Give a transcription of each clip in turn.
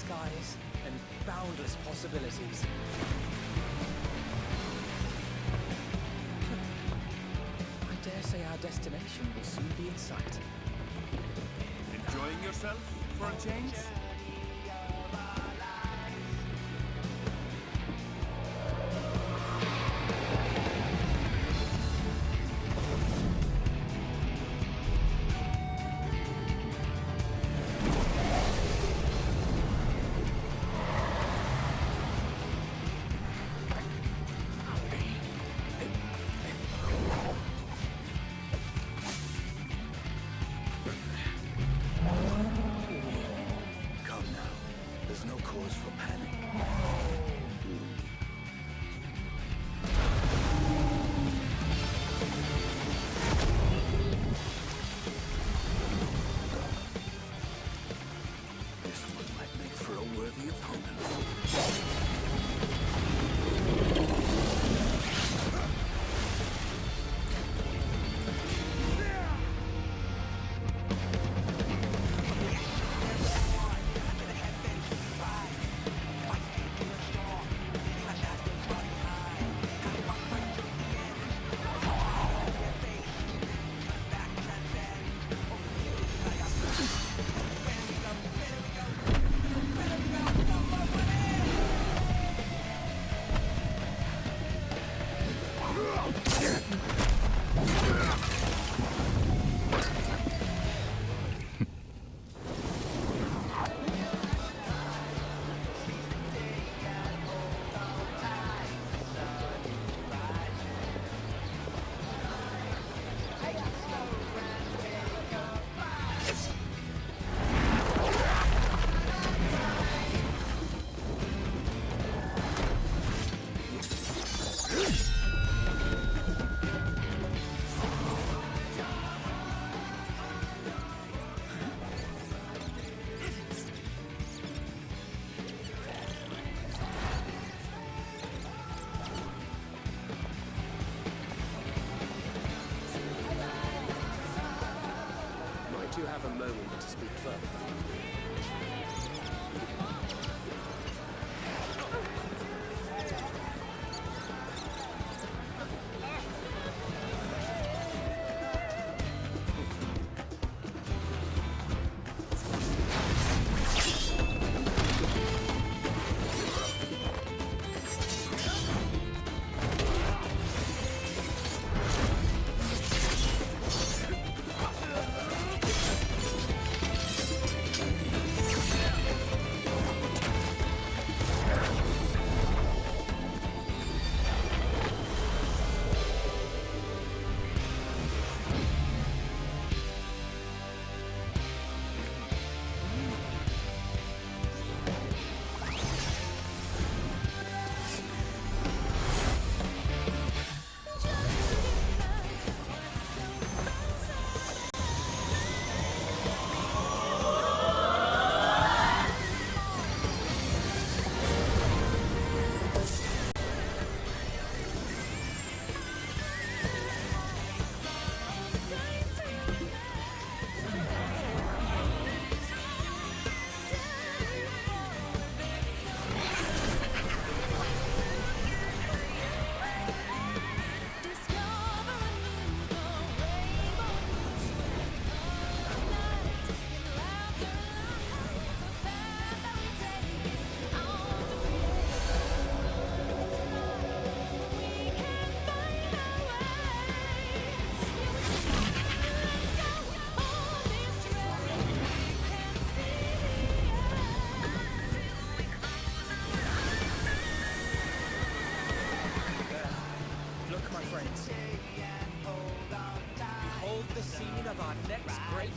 skies and boundless possibilities. I dare say our destination will soon be in sight. Enjoying yourself for a change? You have a moment to speak further.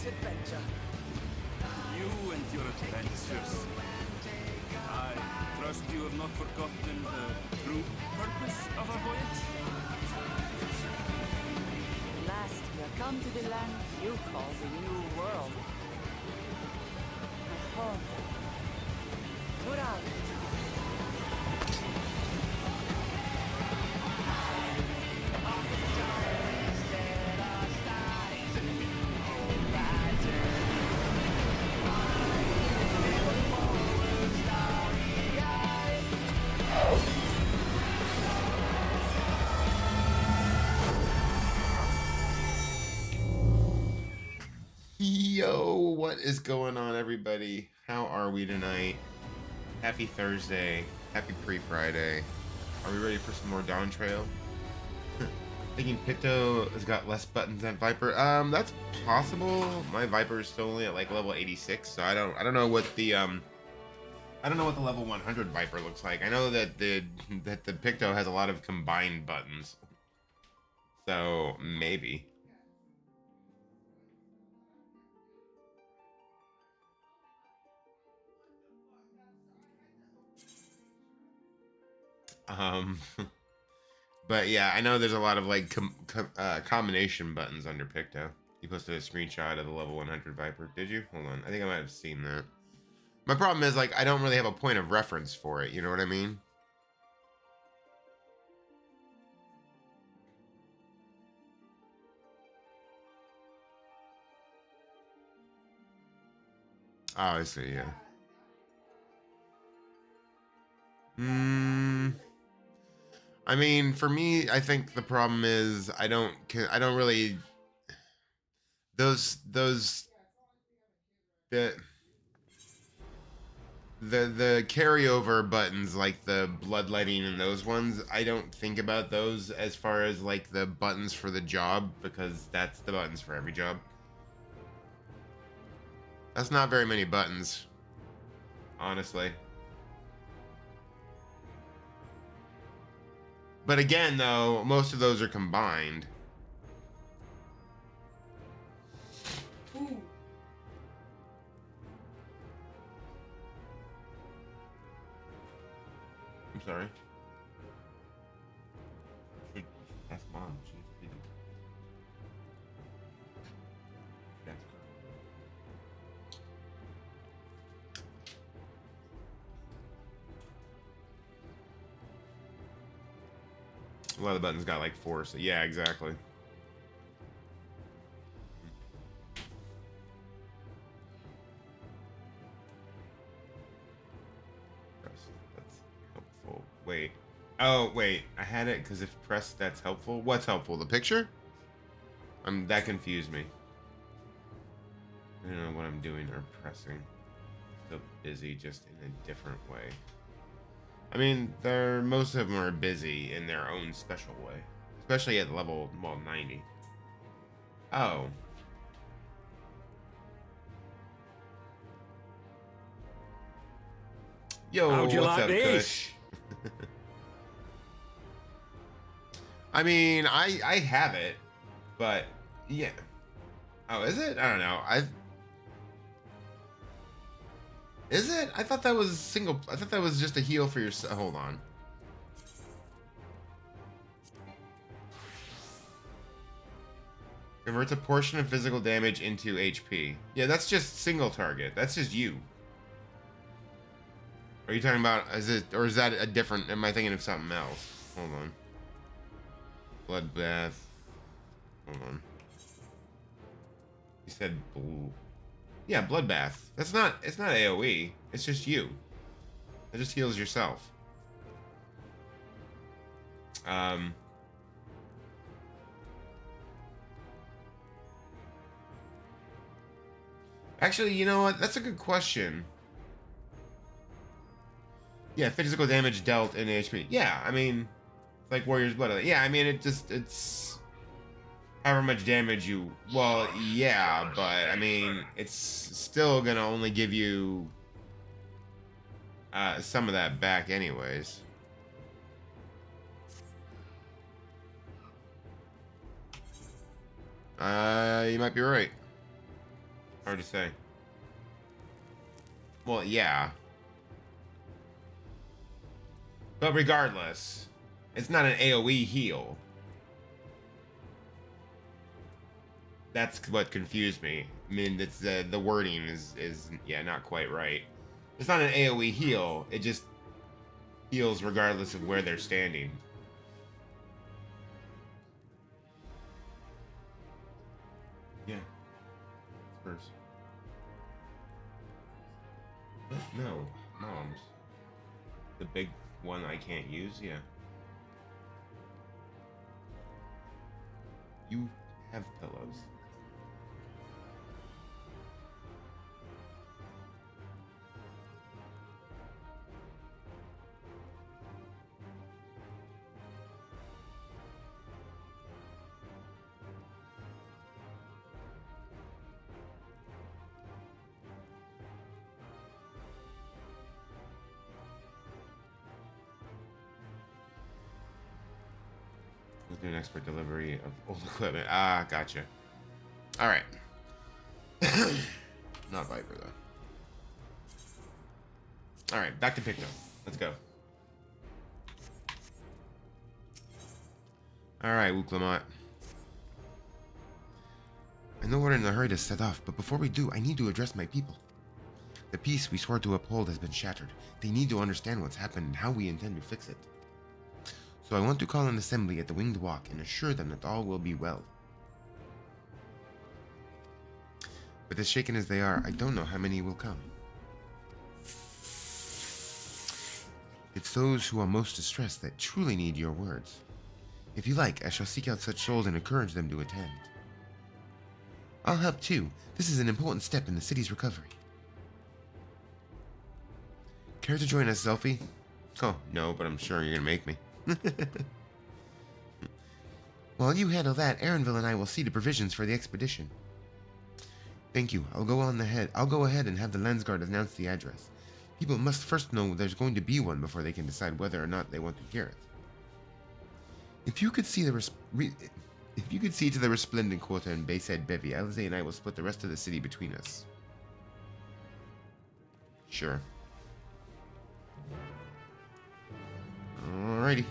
adventure. You and your adventures. I trust you have not forgotten the true purpose of our voyage? At last, we have come to the land you call the New World. My home. Tural. What is going on, everybody? How are we tonight? Happy Thursday. Happy pre-Friday. Are we ready for some more Dawntrail? Thinking Picto has got less buttons than Viper. That's possible. My Viper is still only at like level 86, so I don't know what the level 100 Viper looks like. I know that the Picto has a lot of combined buttons, so maybe. But yeah, I know there's a lot of like combination buttons under Picto. You posted a screenshot of the level 100 Viper. Did you? Hold on. I think I might have seen that. My problem is like I don't really have a point of reference for it. You know what I mean? Oh, I see. Yeah. I mean, for me, I think the problem is I don't really those the the carryover buttons like the bloodletting and those ones. I don't think about those as far as like the buttons for the job, because that's the buttons for every job. That's not very many buttons, honestly. But again, though, most of those are combined. Ooh. I'm sorry. Ask mom. A lot of the buttons got like 4, so yeah, exactly. Press, that's helpful. Wait. Oh, wait. I had it because if press, that's helpful. What's helpful? The picture? That confused me. I don't know what I'm doing or pressing. Still busy, just in a different way. I mean, most of them are busy in their own special way, especially at level 90. Oh. Yo, how'd you what's like up, this? Kush? I mean, I have it, but yeah. Oh, is it? I don't know. Is it? I thought that was single. I thought that was just a heal for your. Hold on. Converts a portion of physical damage into HP. Yeah, that's just single target. That's just you. Are you talking about? Is it, or is that a different? Am I thinking of something else? Hold on. Bloodbath. Hold on. You said blue. Yeah, bloodbath. That's not. It's not AOE. It's just you. It just heals yourself. Actually, you know what? That's a good question. Yeah, physical damage dealt in HP. Yeah, I mean, like Warrior's Blood. Yeah, I mean, it's however much damage you. Well, yeah, but I mean, it's still gonna only give you some of that back, anyways. You might be right. Hard to say. Well, yeah. But regardless, it's not an AoE heal. That's what confused me. I mean, it's the wording is yeah, not quite right. It's not an AoE heal. It just heals regardless of where they're standing. Yeah. First. No, mom's. The big one I can't use, yeah. You have pillows. do an expert delivery of old equipment. Ah, gotcha. All right. Not Viper though. All right, back to Picto. Let's go. All right, Wuklamot. I know we're in a hurry to set off, but before we do, I need to address my people. The peace we swore to uphold has been shattered. They need to understand what's happened and how we intend to fix it. So I want to call an assembly at the Winged Walk and assure them that all will be well. But as shaken as they are, I don't know how many will come. It's those who are most distressed that truly need your words. If you like, I shall seek out such souls and encourage them to attend. I'll help too. This is an important step in the city's recovery. Care to join us, Zelfie? Oh, no, but I'm sure you're gonna make me. While you handle that, Aaronville and I will see to provisions for the expedition. Thank you. I'll go ahead and have the Lensguard announce the address. People must first know there's going to be one before they can decide whether or not they want to hear it. If you could see to the resplendent quarter and Bayside Bevy, Alize and I will split the rest of the city between us. Sure. Alrighty.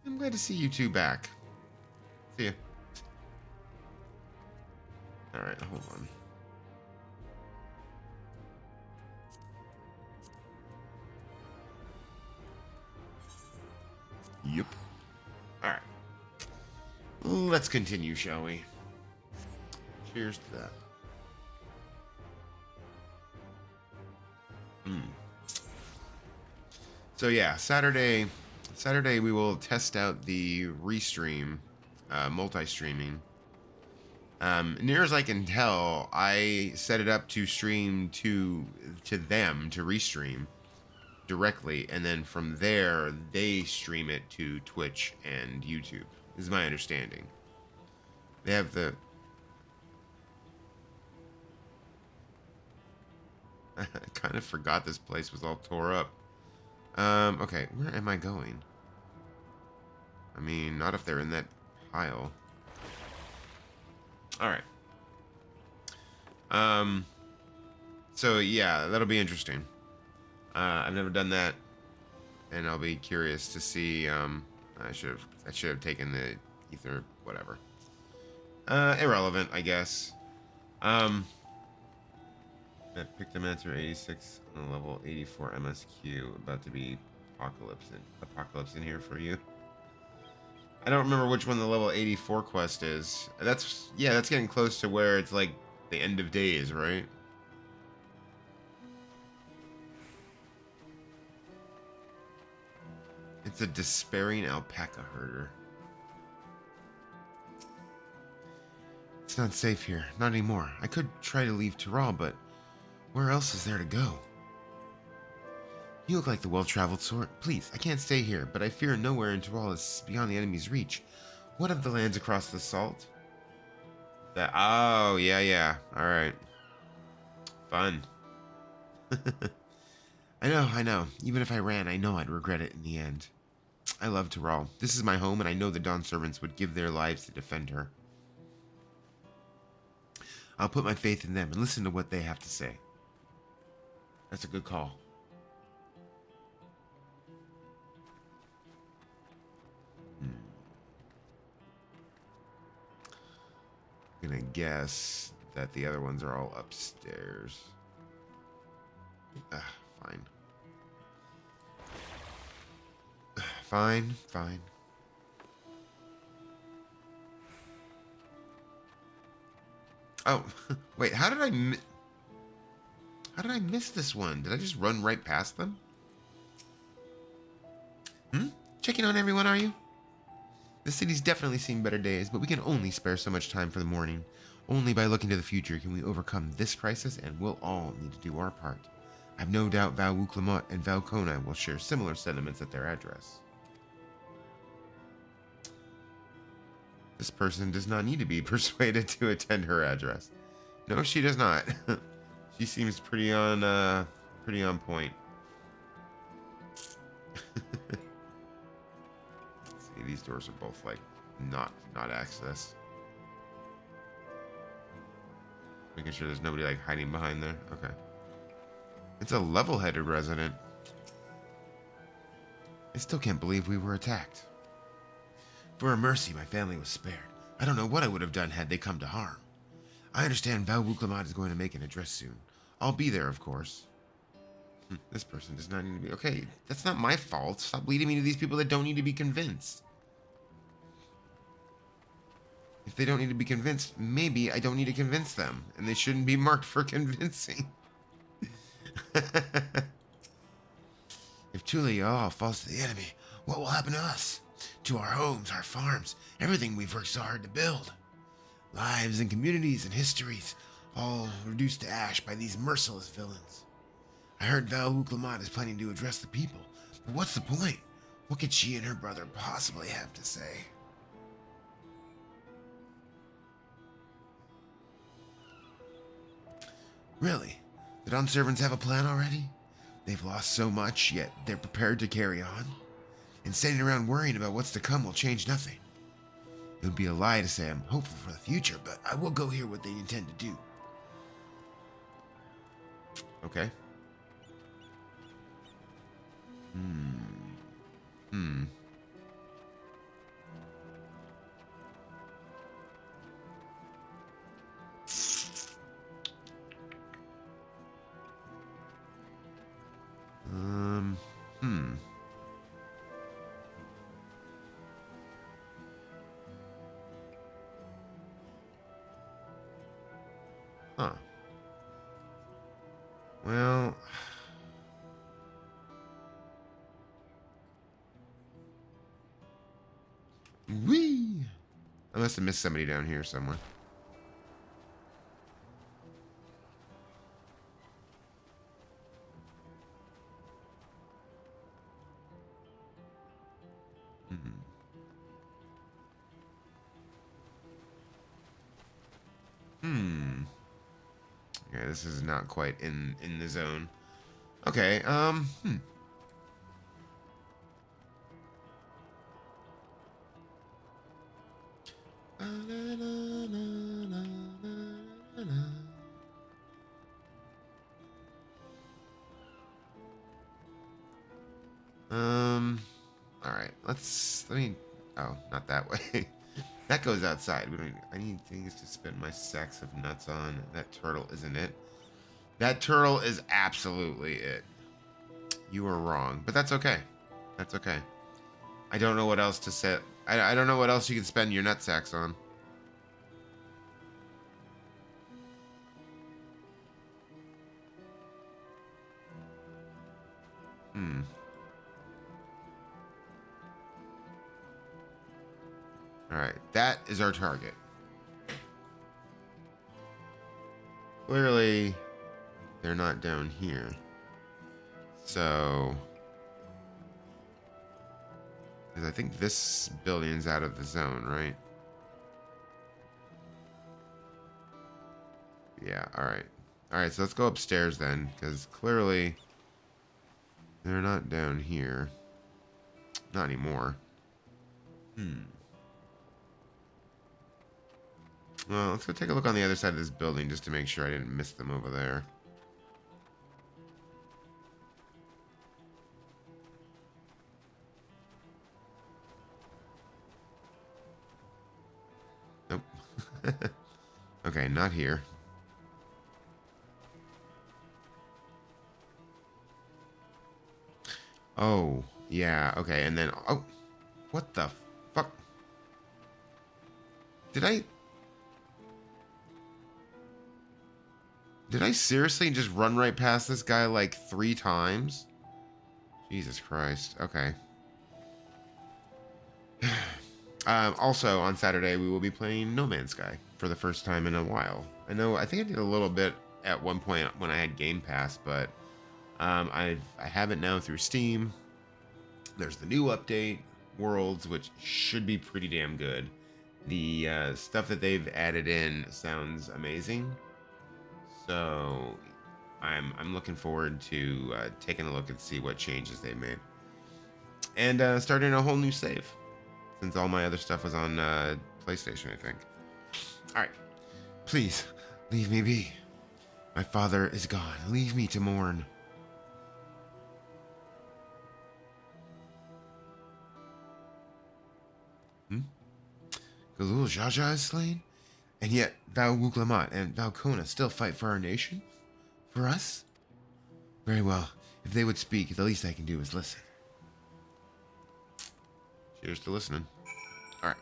I'm glad to see you two back. See ya. Alright, hold on. Yep. Alright. Let's continue, shall we? Cheers to that. So yeah, Saturday we will test out the restream, multi-streaming. Near as I can tell, I set it up to stream to them to restream directly, and then from there they stream it to Twitch and YouTube. This is my understanding. They have the. I kind of forgot this place was all tore up. Okay, where am I going? I mean, not if they're in that pile. Alright. So yeah, that'll be interesting. I've never done that, and I'll be curious to see. I should have taken the ether, whatever. Irrelevant, I guess. That Pictomancer 86 on the level 84 MSQ. About to be apocalypse in here for you. I don't remember which one the level 84 quest is. That's getting close to where it's like the end of days, right? It's a despairing alpaca herder. It's not safe here. Not anymore. I could try to leave Tyrol, but where else is there to go? You look like the well-traveled sort. Please, I can't stay here, but I fear nowhere in Tyrol is beyond the enemy's reach. What of the lands across the salt? Oh, yeah. Alright. Fun. I know. Even if I ran, I know I'd regret it in the end. I love Tyrol. This is my home, and I know the Dawn servants would give their lives to defend her. I'll put my faith in them and listen to what they have to say. That's a good call. I'm gonna guess that the other ones are all upstairs. Fine. Fine. Oh, wait, how did I miss this one? Did I just run right past them? Checking on everyone, are you? The city's definitely seen better days, but we can only spare so much time for the morning. Only by looking to the future can we overcome this crisis, and we'll all need to do our part. I've no doubt Val Wuklamot and Val Kona will share similar sentiments at their address. This person does not need to be persuaded to attend her address. No, she does not. She seems pretty on point. Let's see. Okay, these doors are both like not access. Making sure there's nobody like hiding behind there. Okay. It's a level-headed resident. I still can't believe we were attacked. For a mercy, my family was spared. I don't know what I would have done had they come to harm. I understand Val Wuklamat is going to make an address soon. I'll be there, of course. This person does not need to be... Okay, that's not my fault. Stop leading me to these people that don't need to be convinced. If they don't need to be convinced, maybe I don't need to convince them, and they shouldn't be marked for convincing. If Tulia falls to the enemy, what will happen to us? To our homes, our farms, everything we've worked so hard to build. Lives and communities and histories, all reduced to ash by these merciless villains. I heard Val Wuklamat is planning to address the people, but what's the point? What could she and her brother possibly have to say? Really? The Dawn servants have a plan already? They've lost so much, yet they're prepared to carry on? And standing around worrying about what's to come will change nothing. It would be a lie to say I'm hopeful for the future, but I will go hear what they intend to do. Okay. Huh. Well... Whee! I must have missed somebody down here somewhere. Yeah, this is not quite in the zone. Okay, all right, let me, oh, not that way. That goes outside. I need things to spend my sacks of nuts on. That turtle isn't it. That turtle is absolutely it. You were wrong, but that's okay. That's okay. I don't know what else to say. I don't know what else you can spend your nut sacks on. All right, that is our target. Clearly, they're not down here. So, because I think this building's out of the zone, right? Yeah, all right. All right, so let's go upstairs then, because clearly they're not down here. Not anymore. Well, let's go take a look on the other side of this building just to make sure I didn't miss them over there. Nope. Okay, not here. Oh, yeah, okay, and then... Oh, what the fuck? Did I seriously just run right past this guy like 3 times? Jesus Christ. Okay. Also, on Saturday, we will be playing No Man's Sky for the first time in a while. I think I did a little bit at one point when I had Game Pass, but I have it now through Steam. There's the new update, Worlds, which should be pretty damn good. The stuff that they've added in sounds amazing. So I'm looking forward to taking a look and see what changes they made. And starting a whole new save. since all my other stuff was on PlayStation, I think. All right, please leave me be. My father is gone. Leave me to mourn. Galul Jaja is slain, and yet Val Wuklamat and Valkona still fight for our nation? For us? Very well. If they would speak, the least I can do is listen. Cheers to listening. Alright.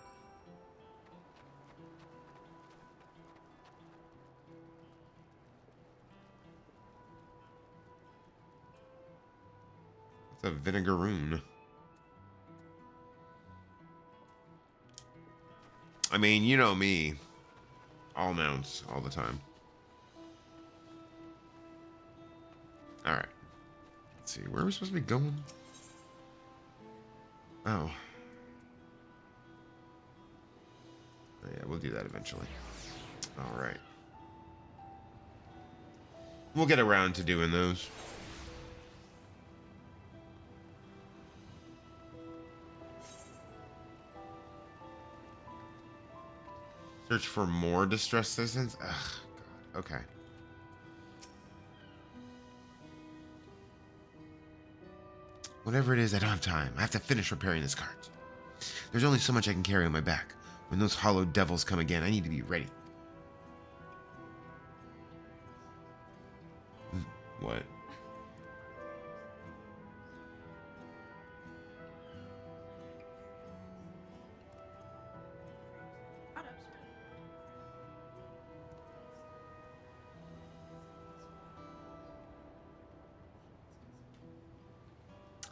It's a vinegaroon. I mean, you know me. All mounts, all the time. Alright. Let's see, where are we supposed to be going? Oh. Oh yeah, we'll do that eventually. Alright. We'll get around to doing those. Search for more distressed citizens? Ugh, God. Okay. Whatever it is, I don't have time. I have to finish repairing this cart. There's only so much I can carry on my back. When those hollow devils come again, I need to be ready. What?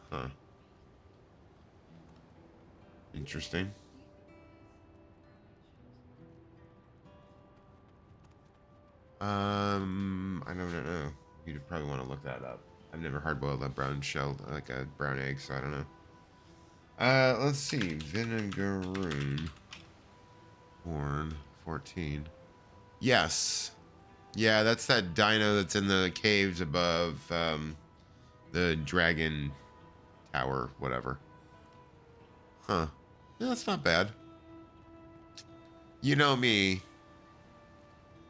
Huh. Interesting. I don't know. You'd probably want to look that up. I've never hard-boiled a brown shell, like a brown egg, so I don't know. Let's see. Vinegaroon. Horn. 14. Yes. Yeah, that's that dino that's in the caves above, the dragon tower, whatever. Huh. Yeah, that's not bad. You know me.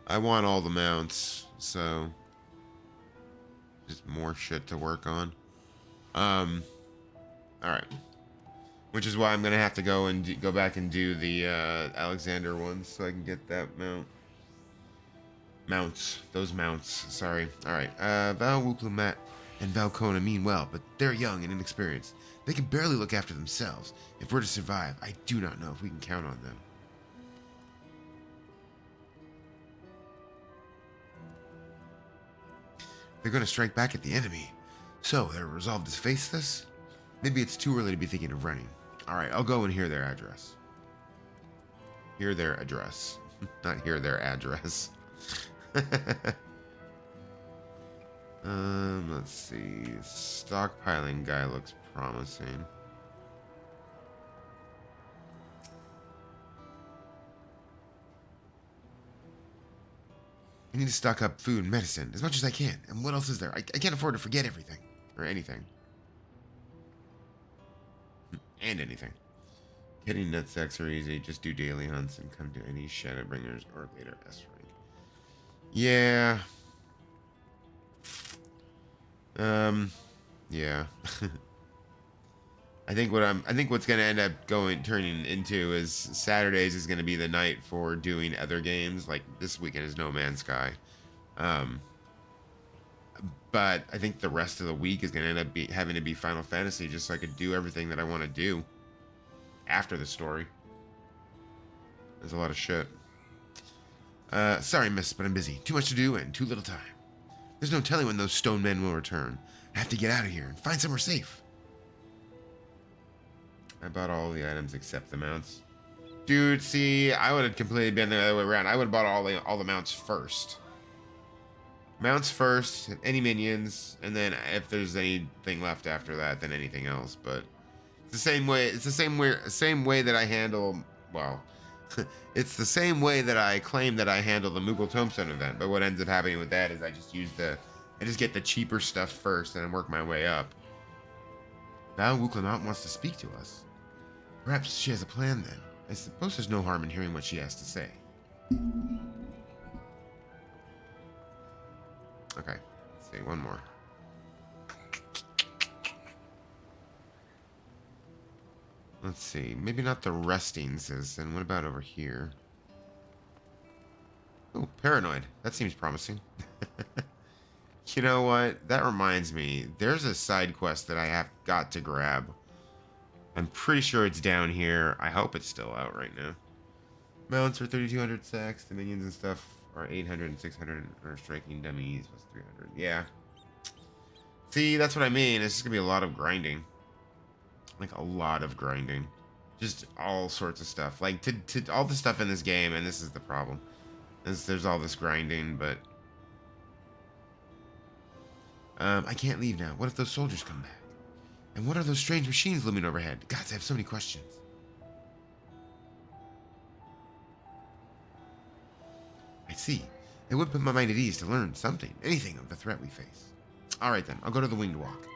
I want all the mounts, so just more shit to work on. Alright. Which is why I'm gonna have to go and go back and do the Alexander ones so I can get that mount. Those mounts. Sorry. Alright. Val Wuklamat and Valkona mean well, but they're young and inexperienced. They can barely look after themselves. If we're to survive, I do not know if we can count on them. They're going to strike back at the enemy. So, they're resolved to face this? Maybe it's too early to be thinking of running. Alright, I'll go and hear their address. Hear their address. Not hear their address. Let's see. Stockpiling guy looks promising. I need to stock up food and medicine as much as I can. And what else is there? I can't afford to forget everything. Or anything. And anything. Getting nutsacks are easy. Just do daily hunts and come to any Shadowbringers or later S rank. Yeah. Yeah. I think what's gonna end up turning into is Saturdays is gonna be the night for doing other games. Like this weekend is No Man's Sky. But I think the rest of the week is gonna end up having to be Final Fantasy, just so I could do everything that I want to do after the story. There's a lot of shit. Sorry, miss, but I'm busy. Too much to do and too little time. There's no telling when those stone men will return. I have to get out of here and find somewhere safe. I bought all the items except the mounts. Dude, see, I would have completely been the other way around. I would have bought all the mounts first. Mounts first, any minions, and then if there's anything left after that, then anything else. But it's the same way. It's the same way that I handle. Well, it's the same way that I claim that I handle the Moogle Tombstone event. But what ends up happening with that is I just get the cheaper stuff first and then work my way up. Val Wuklamat wants to speak to us. Perhaps she has a plan then. I suppose there's no harm in hearing what she has to say. Okay, let's see, one more. Let's see, maybe not the restings, and what about over here? Oh, paranoid. That seems promising. You know what? That reminds me, there's a side quest that I have got to grab. I'm pretty sure it's down here. I hope it's still out right now. Mounts are 3,200 sacks. The minions and stuff are 800 and 600. Or striking dummies was 300. Yeah. See, that's what I mean. It's just going to be a lot of grinding. Like, a lot of grinding. Just all sorts of stuff. Like, to all the stuff in this game, and this is the problem. There's all this grinding, but... I can't leave now. What if those soldiers come back? And what are those strange machines looming overhead? Gods, I have so many questions. I see. It would put my mind at ease to learn something, anything of the threat we face. Alright then, I'll go to the Winged Walk.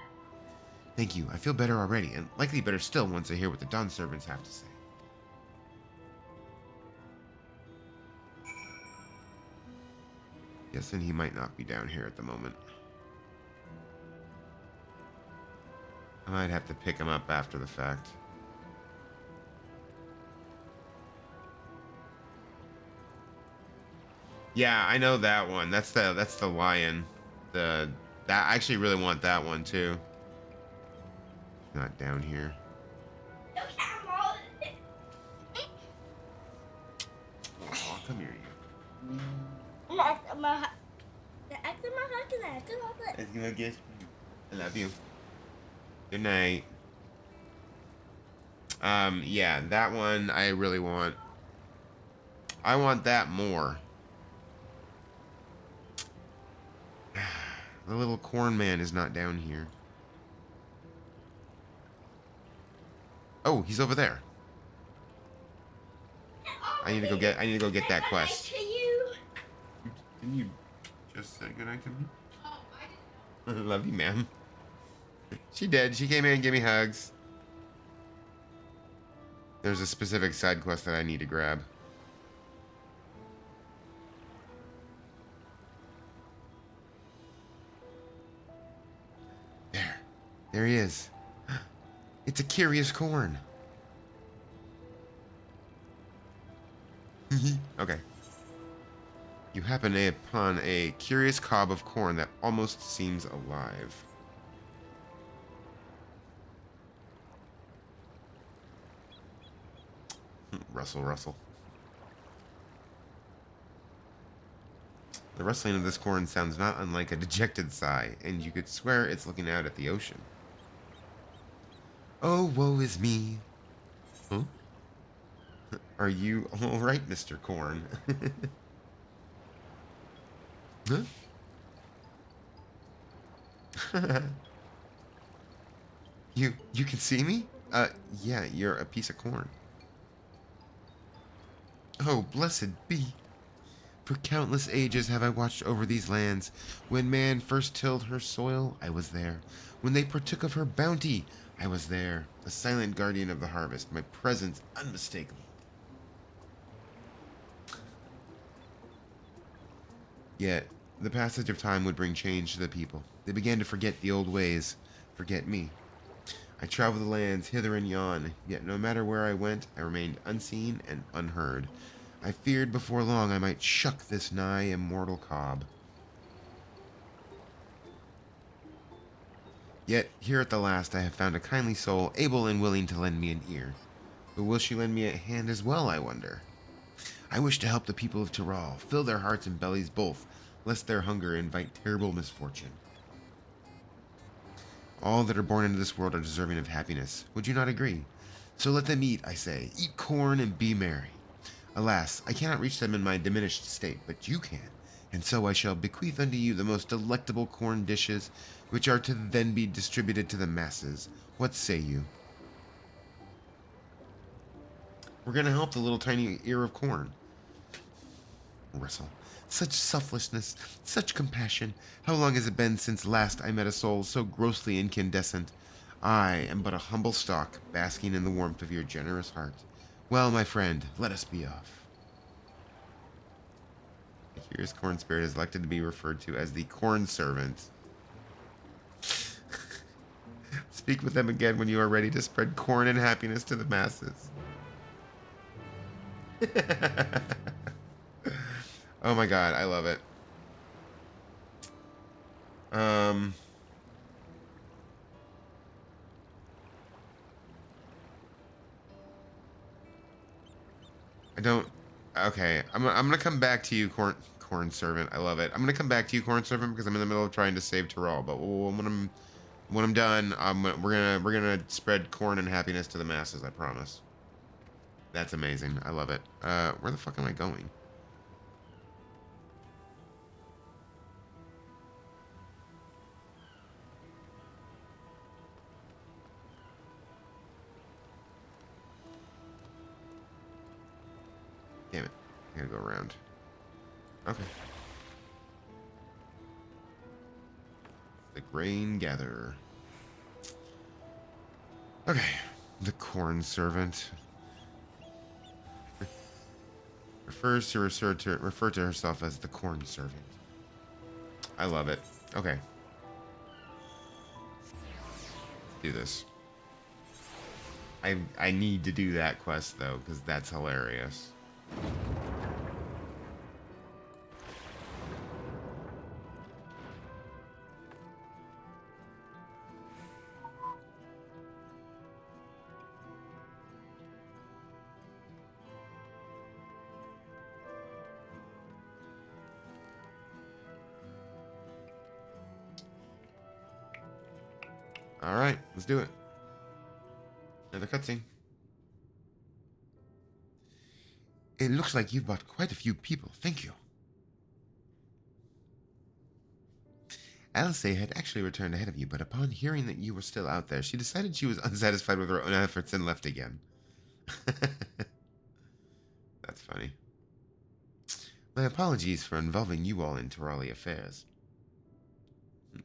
Thank you, I feel better already, and likely better still once I hear what the Dawn servants have to say. Guessing he might not be down here at the moment. I might have to pick him up after the fact. Yeah, I know that one. That's the lion. That I actually really want that one too. Not down here. Oh, come here, you. I love you. Good night. Yeah, that one I really want. I want that more. The little corn man is not down here. Oh, he's over there. I need to go get that quest. Didn't you just say goodnight to me? Oh, I didn't know. I love you, ma'am. She did. She came in and gave me hugs. There's a specific side quest that I need to grab. There he is. It's a curious corn. Okay. You happen upon a curious cob of corn that almost seems alive. Rustle, rustle. The rustling of this corn sounds not unlike a dejected sigh, and you could swear it's looking out at the ocean. Oh, woe is me. Huh? Are you all right, Mr. Corn? Huh? You can see me? Yeah, you're a piece of corn. Oh, blessed be. For countless ages have I watched over these lands. When man first tilled her soil, I was there. When they partook of her bounty, I was there. A silent guardian of the harvest, my presence unmistakable. Yet, the passage of time would bring change to the people. They began to forget the old ways, forget me. I traveled the lands hither and yon, yet no matter where I went, I remained unseen and unheard. I feared before long I might shuck this nigh immortal cob. Yet, here at the last I have found a kindly soul, able and willing to lend me an ear. But will she lend me a hand as well, I wonder? I wish to help the people of Tyrol, fill their hearts and bellies both, lest their hunger invite terrible misfortune. All that are born into this world are deserving of happiness. Would you not agree? So let them eat, I say. Eat corn and be merry. Alas, I cannot reach them in my diminished state, but you can. And so I shall bequeath unto you the most delectable corn dishes, which are to then be distributed to the masses. What say you? We're going to help the little tiny ear of corn. Russell. Such selflessness, such compassion. How long has it been since last I met a soul so grossly incandescent? I am but a humble stock, basking in the warmth of your generous heart. Well, my friend, let us be off. The curious corn spirit is elected to be referred to as the corn servant. Speak with them again when you are ready to spread corn and happiness to the masses. Oh my god, I love it. I don't. Okay, I'm gonna come back to you, corn servant. I love it. I'm gonna come back to you, corn servant, because I'm in the middle of trying to save Tyrell. But when I'm done, we're gonna spread corn and happiness to the masses. I promise. That's amazing. I love it. Where the fuck am I going? Damn it. I gotta go around. Okay. The grain gatherer. Okay. The corn servant. Refers to refer to herself as the corn servant. I love it. Okay. Do this. I need to do that quest though, because that's hilarious. All right, let's do it. Another cutscene. It looks like you've brought quite a few people. Thank you. Alice had actually returned ahead of you, but upon hearing that you were still out there, she decided she was unsatisfied with her own efforts and left again. That's funny. My apologies for involving you all in Torali affairs.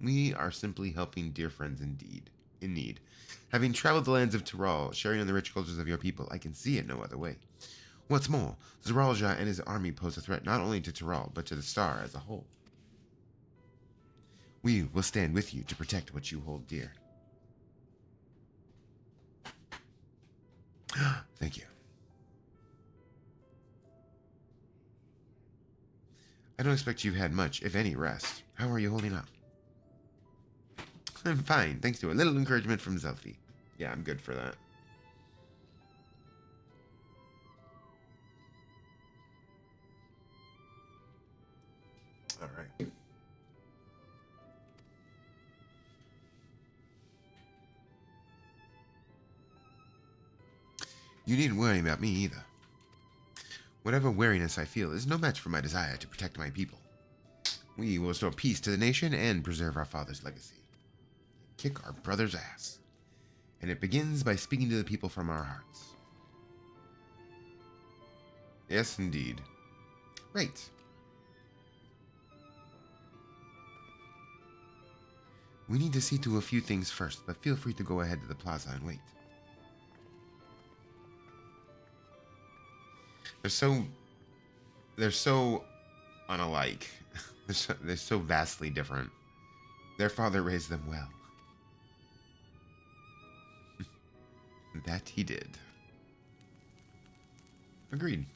We are simply helping dear friends in need. Having traveled the lands of Tural, sharing in the rich cultures of your people, I can see it no other way. What's more, Zeralja and his army pose a threat not only to Tural, but to the Star as a whole. We will stand with you to protect what you hold dear. Thank you. I don't expect you've had much, if any, rest. How are you holding up? I'm fine, thanks to a little encouragement from Zelfi. Yeah, I'm good for that. All right. You needn't worry about me either. Whatever wariness I feel is no match for my desire to protect my people. We will restore peace to the nation and preserve our father's legacy. Kick our brother's ass. And it begins by speaking to the people from our hearts. Yes, indeed. Right. We need to see to a few things first, but feel free to go ahead to the plaza and wait. They're so unalike. They're so vastly different. Their father raised them well. That he did. Agreed.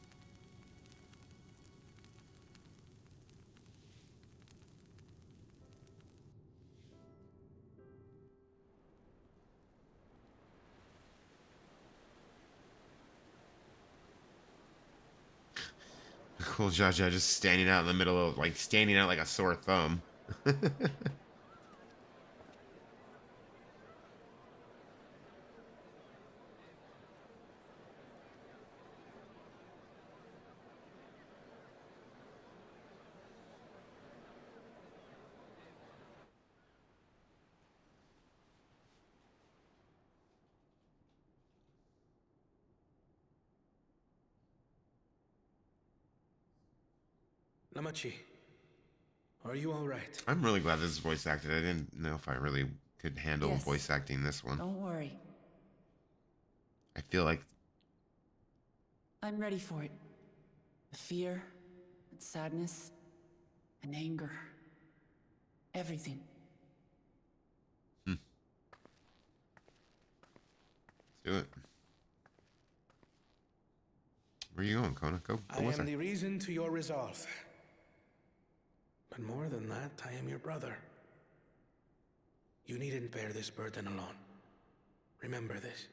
Cool Jaja just standing out in the middle of, like, standing out like a sore thumb. Namachi, are you all right? I'm really glad this is voice acted. I didn't know if I really could handle Yes. voice acting this one. Don't worry. I feel like I'm ready for it. The fear, and sadness, and anger. Everything. let's do it. Where are you going, Kona? Go I with am her. the reason to your resolve. But more than that, I am your brother. You needn't bear this burden alone. Remember this.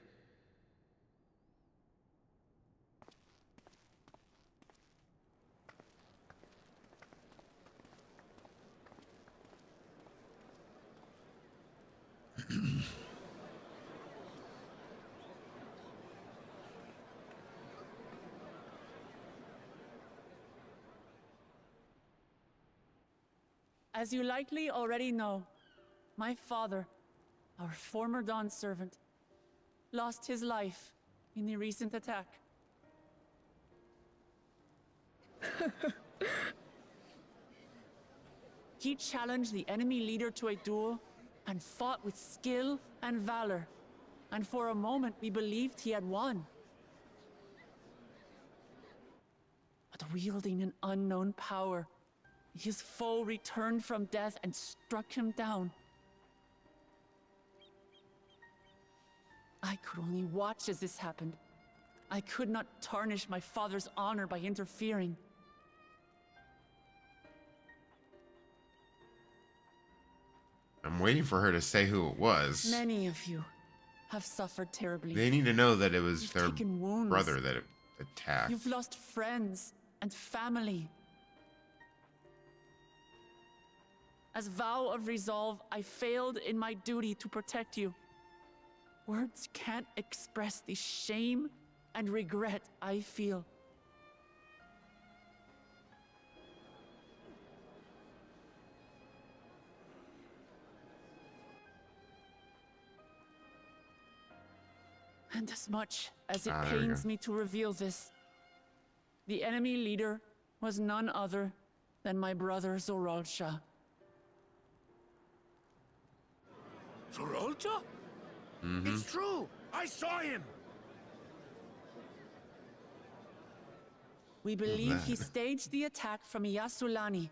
As you likely already know, my father, our former Dawn servant, lost his life in the recent attack. He challenged the enemy leader to a duel and fought with skill and valor. And for a moment, we believed he had won. But wielding an unknown power, his foe returned from death and struck him down. I could only watch as this happened. I could not tarnish my father's honor by interfering. I'm waiting for her to say who it was. Many of you have suffered terribly. They need to know that it was You've their taken wounds. brother that attacked. You've lost friends and family. As vow of resolve, I failed in my duty to protect you. Words can't express the shame and regret I feel. And as much as it There we pains go. me to reveal this, the enemy leader was none other than my brother Zorolcha. Zorolcha? It's true! I saw him! We believe he that? staged the attack from Yasulani,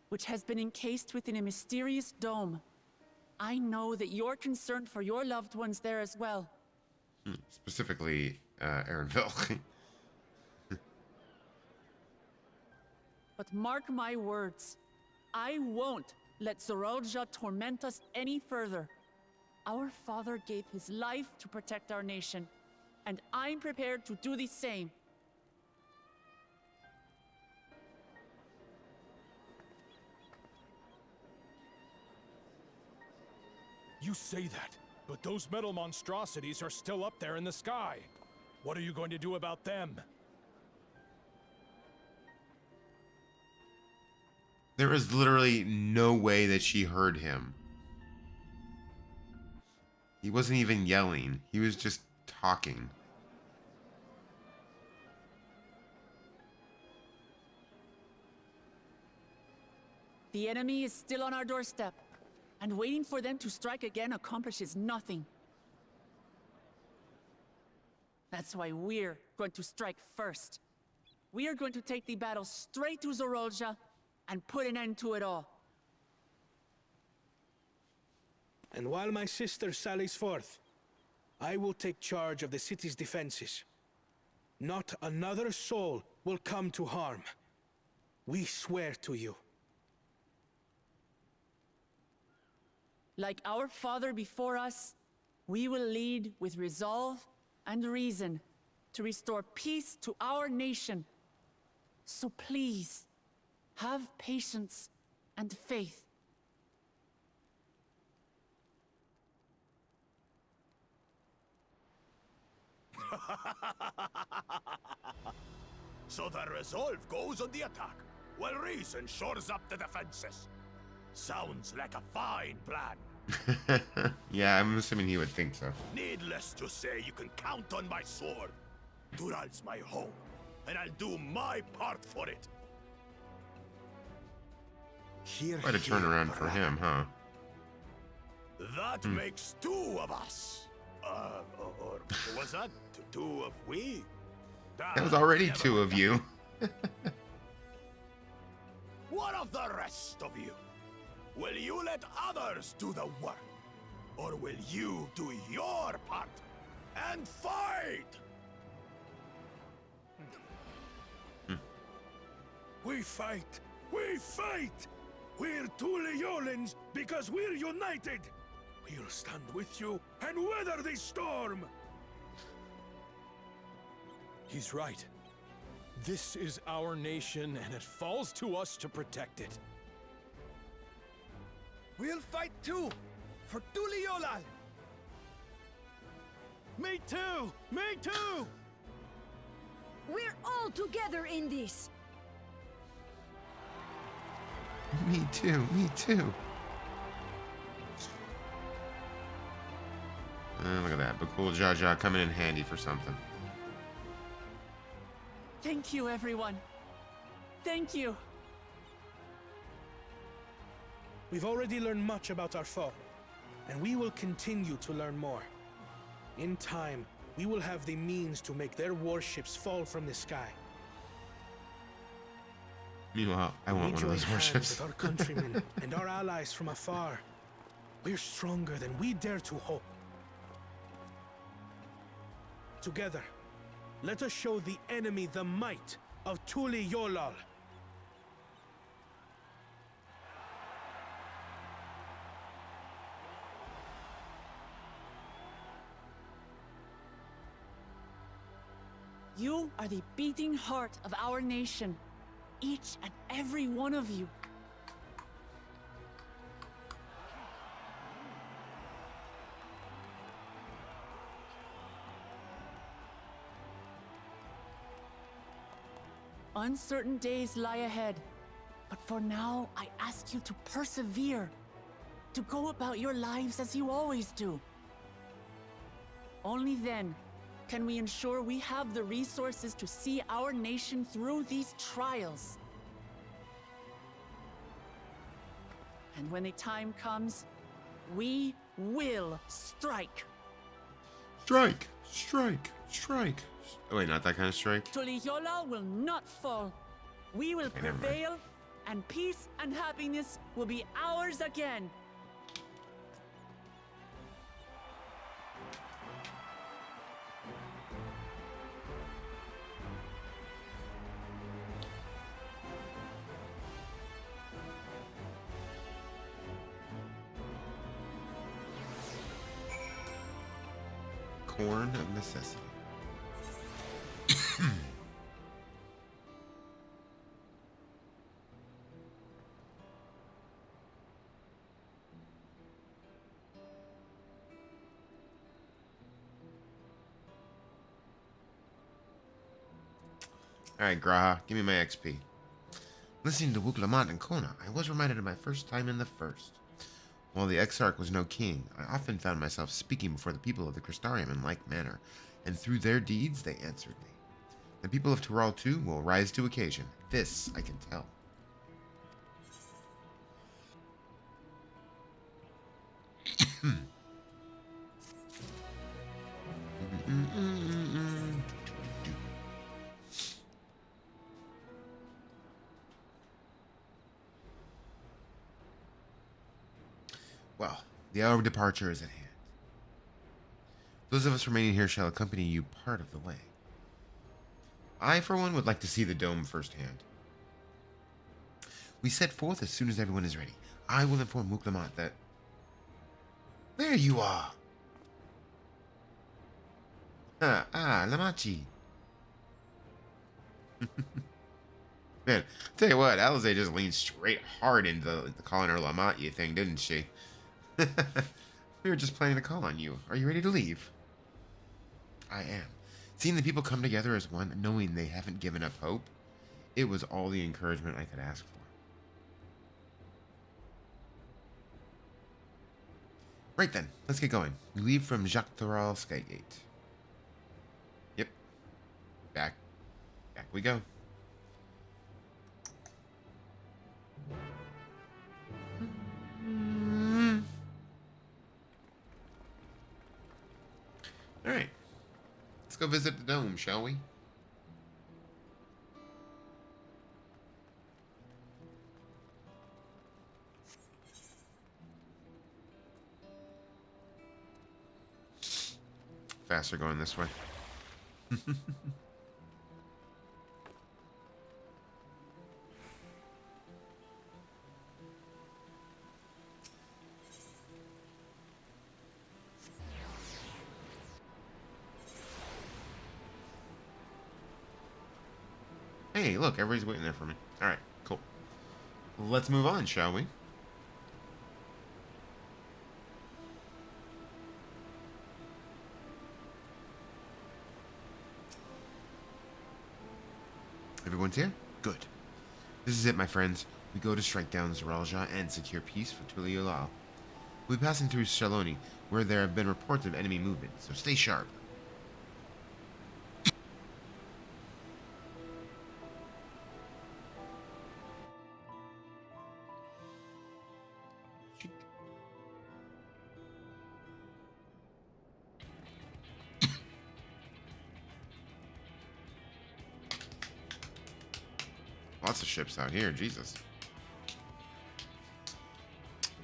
which has been encased within a mysterious dome. I know that you're concerned for your loved ones there as well. Specifically, Aaronville. But mark my words, I won't let Zorolja torment us any further. Our father gave his life to protect our nation, and I'm prepared to do the same. You say that, but those metal monstrosities are still up there in the sky. What are you going to do about them? There is literally no way that she heard him. He wasn't even yelling. He was just talking. The enemy is still on our doorstep, and waiting for them to strike again accomplishes nothing. That's why we're going to strike first. We are going to take the battle straight to Zorolja and put an end to it all. And while my sister sallies forth, I will take charge of the city's defenses. Not another soul will come to harm. We swear to you. Like our father before us, we will lead with resolve and reason to restore peace to our nation. So please, have patience and faith. So the resolve goes on the attack, while reason shores up the defenses. Sounds like a fine plan. Yeah, I'm assuming he would think so. Needless to say, you can count on my sword. Dural's my home, and I'll do my part for it. Here, Quite a turnaround for him, huh? That makes two of us. Or was that two of we? That was already two of you. What of the rest of you? Will you let others do the work? Or will you do your part and fight? We fight! We fight! We're Tuliolans because we're united! We'll stand with you and weather this storm! He's right. This is our nation, and it falls to us to protect it. We'll fight too, for Tuliolal. Me too! Me too! We're all together in this. Me too, me too. Look at that. But cool Jaja coming in handy for something. Thank you, everyone. Thank you. We've already learned much about our foe, and we will continue to learn more. In time, we will have the means to make their warships fall from the sky. Meanwhile, I want one of those warships. With our countrymen and our allies from afar. We're stronger than we dare to hope. Together, let us show the enemy the might of Tuliolal. You are the beating heart of our nation. Each and every one of you. Uncertain days lie ahead, but for now, I ask you to persevere, to go about your lives as you always do. Only then can we ensure we have the resources to see our nation through these trials. And when the time comes, we will strike. Strike! Strike! Strike! Oh, wait, not that kind of strike? Tuliyola will not fall. We will Okay, never mind. prevail, and peace and happiness will be ours again. Corn of necessity. Alright, Graha, give me my XP. Listening to Wuklamat and Kona, I was reminded of my first time in the First. While the Exarch was no king, I often found myself speaking before the people of the Crystarium in like manner, and through their deeds they answered me. The people of Tural too will rise to occasion. This I can tell. Well, the hour of departure is at hand. Those of us remaining here shall accompany you part of the way. I, for one, would like to see the dome firsthand. We set forth as soon as everyone is ready. I will inform Wuklamat that... There you are! Lamachi. Man, tell you what, Alize just leaned straight hard into the calling her Lamatye thing, didn't she? We were just planning to call on you. Are you ready to leave? I am. Seeing the people come together as one, knowing they haven't given up hope, it was all the encouragement I could ask for. Right then, let's get going. We leave from Jacques Thoral Skygate. Yep. Back we go. Alright. Let's go visit the dome, shall we? Faster going this way. Hey, look, everybody's waiting there for me. Alright, cool. Let's move on, shall we? Everyone's here? Good. This is it, my friends. We go to strike down Zoralja and secure peace for Tuliolal. We'll be passing through Shaloni, where there have been reports of enemy movement, so stay sharp. Lots of ships out here, Jesus.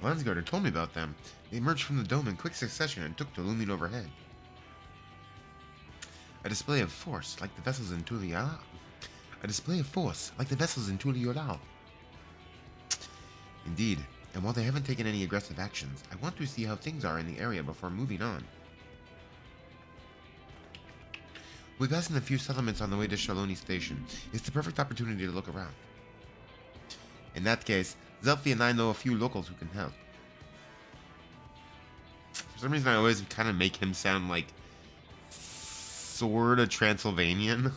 Landsguard told me about them. They emerged from the dome in quick succession and took to looming overhead. A display of force, like the vessels in Tuliolal. Indeed, and while they haven't taken any aggressive actions, I want to see how things are in the area before moving on. We'll be passing a few settlements on the way to Shaloni Station. It's the perfect opportunity to look around. In that case, Zelfi and I know a few locals who can help. For some reason, I always kind of make him sound like sort of Transylvanian.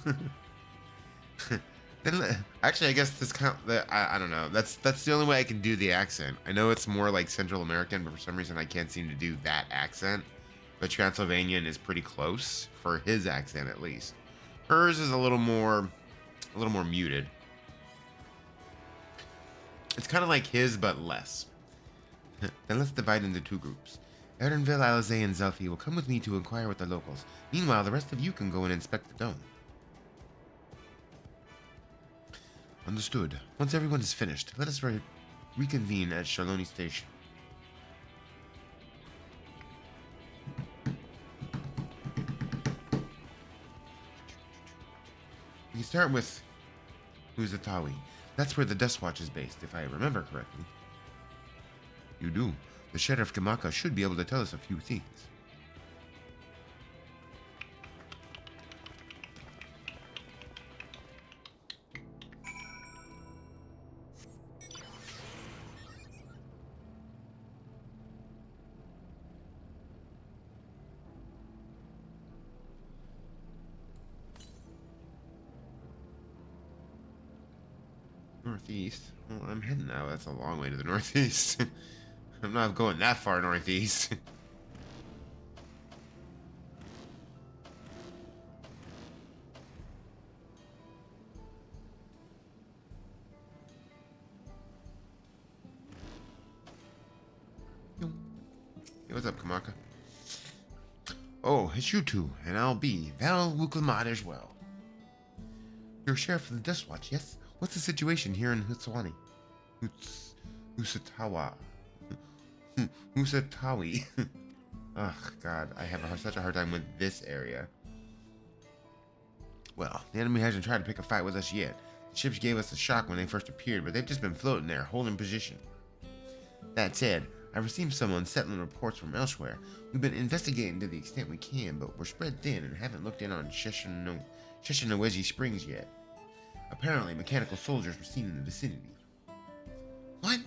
Then, actually, I guess this kind of, I don't know. That's the only way I can do the accent. I know it's more like Central American, but for some reason, I can't seem to do that accent. But Transylvanian is pretty close for his accent, at least. Hers is a little more muted. It's kind of like his, but less. Then let's divide into two groups. Erenville, Alizé, and Zelfi will come with me to inquire with the locals. Meanwhile, the rest of you can go and inspect the dome. Understood. Once everyone is finished, let us reconvene at Shaloni Station. We can start with Uzatawi. That's where the Dust Watch is based, if I remember correctly. You do. The Sheriff Kamaka should be able to tell us a few things. Northeast? Well, I'm heading now. That's a long way to the northeast. I'm not going that far northeast. Hey, what's up, Kamaka? Oh, it's you two, and I'll be Val Wukulmad as well. You're sheriff of the Dust Watch, yes? What's the situation here in Hutswani? Husatawa. Husatawi. Ugh, God, I have such a hard time with this area. Well, the enemy hasn't tried to pick a fight with us yet. The ships gave us a shock when they first appeared, but they've just been floating there, holding position. That said, I've received some unsettling reports from elsewhere. We've been investigating to the extent we can, but we're spread thin and haven't looked in on Sheshinawezi Springs yet. Apparently, mechanical soldiers were seen in the vicinity. What?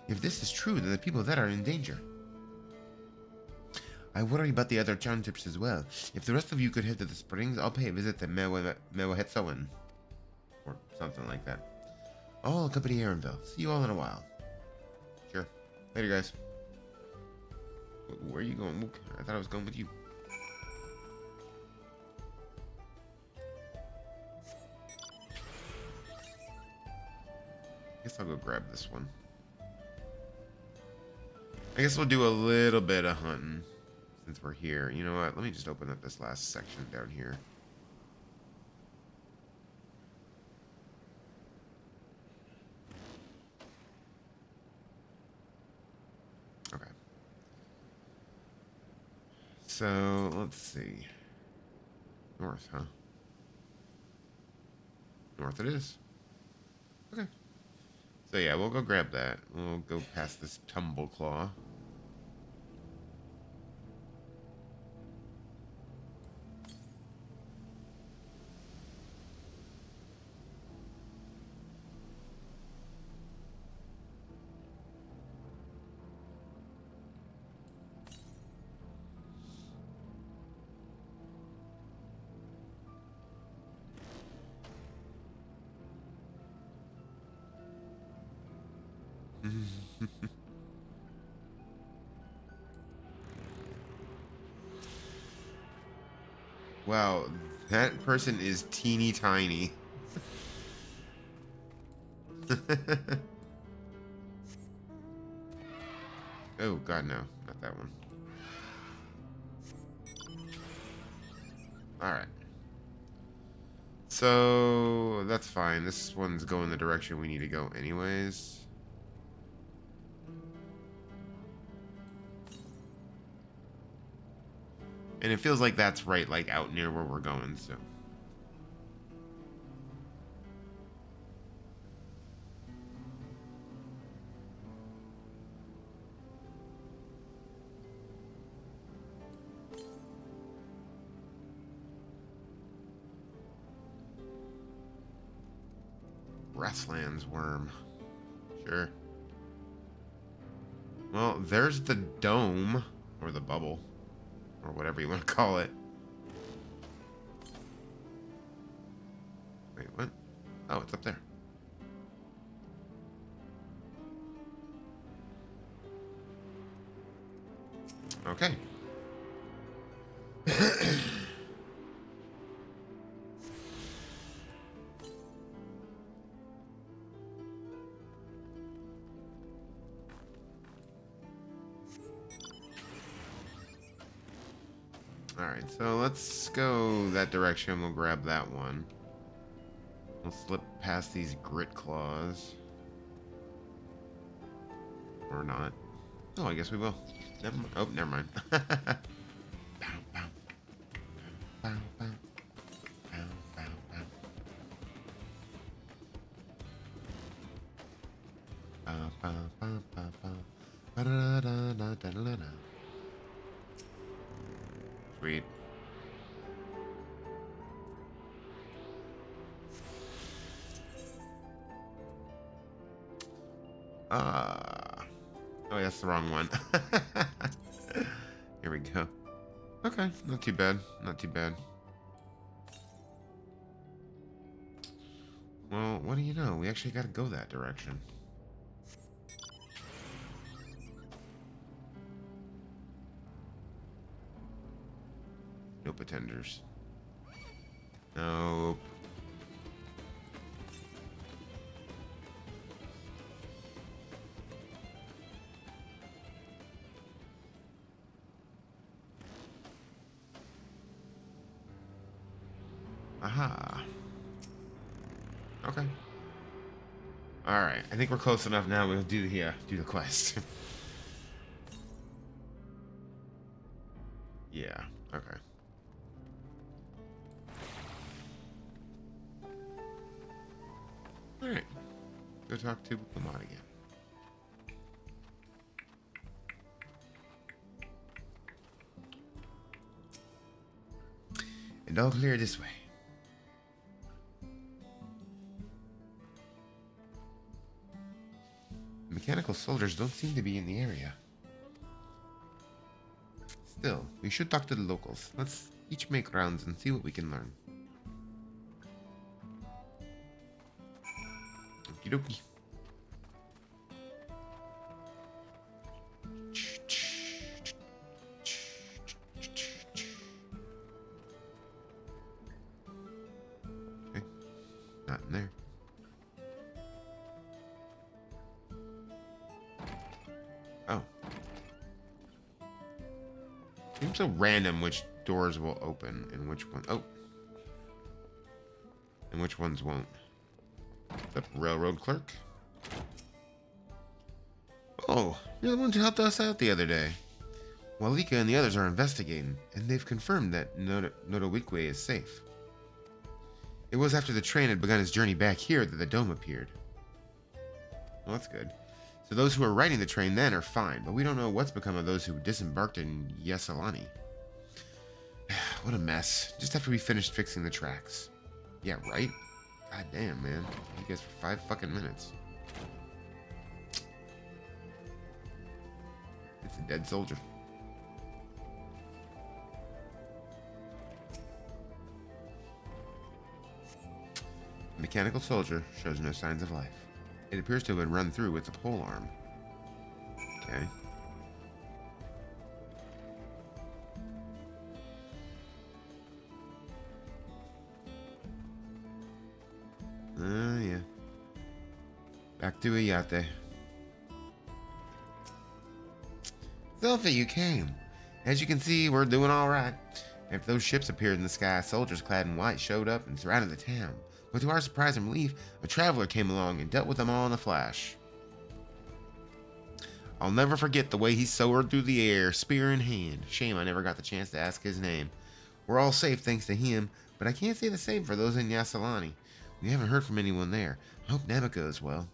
If this is true, then the people that are in danger. I worry about the other townships as well. If the rest of you could head to the springs, I'll pay a visit to Mewahetsawan. Or something like that. I'll accompany Erenville. See you all in a while. Sure. Later, guys. Where are you going, Mook? I thought I was going with you. I guess I'll go grab this one. I guess we'll do a little bit of hunting. since we're here. You know what? Let me just open up this last section down here. Okay. So, let's see. North, huh? North it is. Okay. So yeah, we'll go grab that. We'll go past this tumble claw. Wow, that person is teeny tiny. Oh god, no, not that one. Alright. So that's fine. This one's going the direction we need to go anyways. And it feels like that's right, like out near where we're going, so. Breathlands worm. Sure. Well, there's the dome, or the bubble, or whatever you want to call it. Wait, what? Oh, it's up there. Okay. Alright, so let's go that direction. We'll grab that one. We'll slip past these grit claws. Or not. Oh, I guess we will. Never mind. Oh, never mind. Bow, bow. Bow, bow. Bow, bow, bow. Bow, bow, bow, bow, bow. Ba-da-da-da-da-da-da-da. Sweet. Oh, that's the wrong one. Here we go. Okay, not too bad. Not too bad. Well, what do you know? We actually got to go that direction. No pretenders. Nope. Aha. Okay. All right. I think we're close enough now. We'll do the quest. Yeah. Okay. All right. Go talk to Lamont again. And all clear this way. Mechanical soldiers don't seem to be in the area. Still, we should talk to the locals. Let's each make rounds and see what we can learn. Okie dokie. Okay, not in there. Oh. so random which doors will open and which one. Oh. And which ones won't. The railroad clerk. Oh, you're the one who helped us out the other day. Walika and the others are investigating, and they've confirmed that Nodowique is safe. It was after the train had begun its journey back here that the dome appeared. Well, that's good. So those who are riding the train then are fine, but we don't know what's become of those who disembarked in Yasalani. What a mess. Just after we finished fixing the tracks. Yeah, right? God damn, man. You guys for 5 fucking minutes. It's a dead soldier. The mechanical soldier shows no signs of life. It appears to have been run through with the pole arm. Okay. Yeah. Back to Iyate. Zelfa, you came. As you can see, we're doing all right. After those ships appeared in the sky, soldiers clad in white showed up and surrounded the town. But to our surprise and relief, a traveler came along and dealt with them all in a flash. I'll never forget the way he soared through the air, spear in hand. Shame I never got the chance to ask his name. We're all safe thanks to him, but I can't say the same for those in Yasalani. We haven't heard from anyone there. I hope Nameco is well.